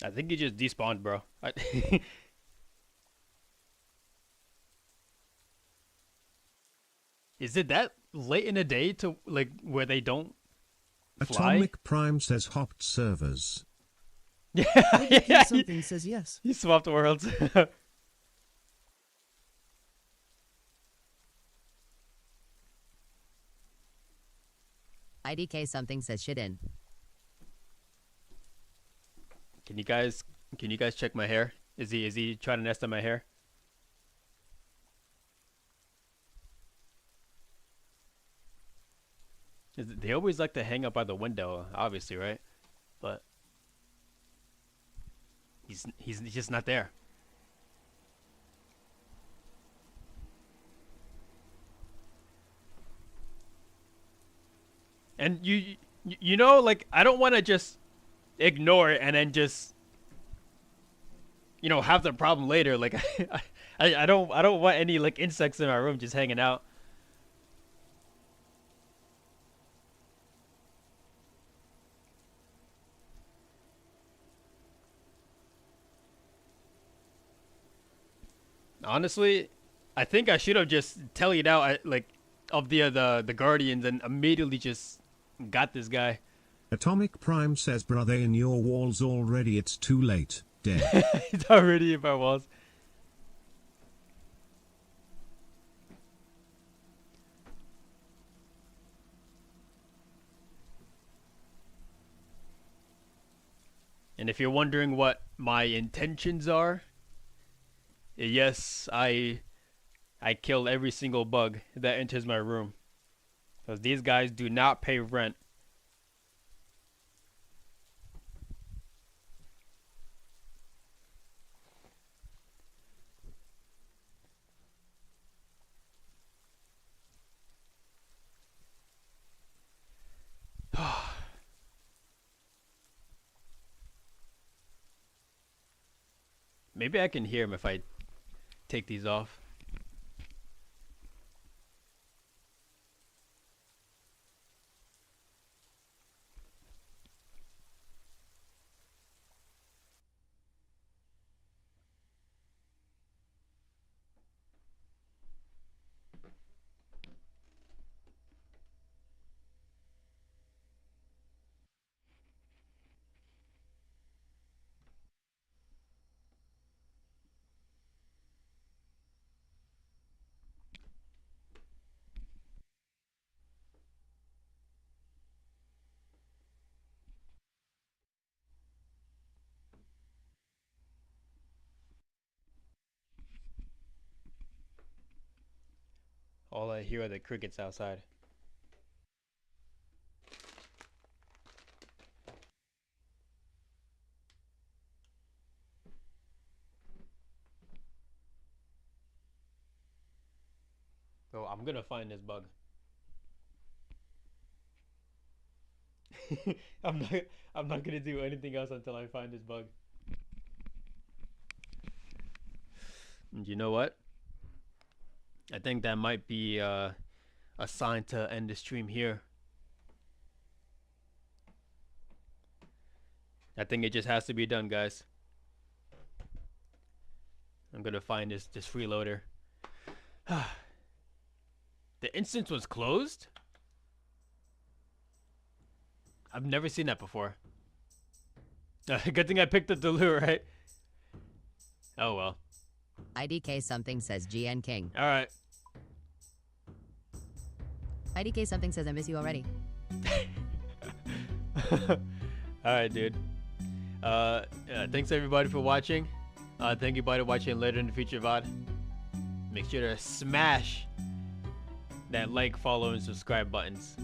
I think he just despawned, bro. Is it that late in the day to like where they don't fly? Atomic Prime says hopped servers. Yeah, something says yes. He swapped worlds. IDK something says shit in. Can you guys check my hair? Is he trying to nest on my hair? They always like to hang up by the window, obviously, right? But he's just not there. And you know, like, I don't want to just ignore it and then just, you know, have the problem later. Like, I don't want any like insects in my room just hanging out. Honestly, I think I should have just tallied out like of the Guardians and immediately just got this guy. Atomic Prime says, brother, in your walls already, it's too late. Dead. He's already in my walls. And if you're wondering what my intentions are, yes, I kill every single bug that enters my room. Because these guys do not pay rent. Maybe I can hear him if I take these off. All I hear are the crickets outside. So I'm gonna find this bug. I'm not gonna do anything else until I find this bug. And you know what? I think that might be a sign to end the stream here. I think it just has to be done, guys. I'm gonna find this freeloader. The instance was closed? I've never seen that before. Good thing I picked up the loot, right? Oh well. IDK something says GN King. Alright. IDK something says I miss you already. Alright, dude. Thanks everybody for watching. Thank you everybody watching later in the future VOD. Make sure to smash that like, follow, and subscribe buttons.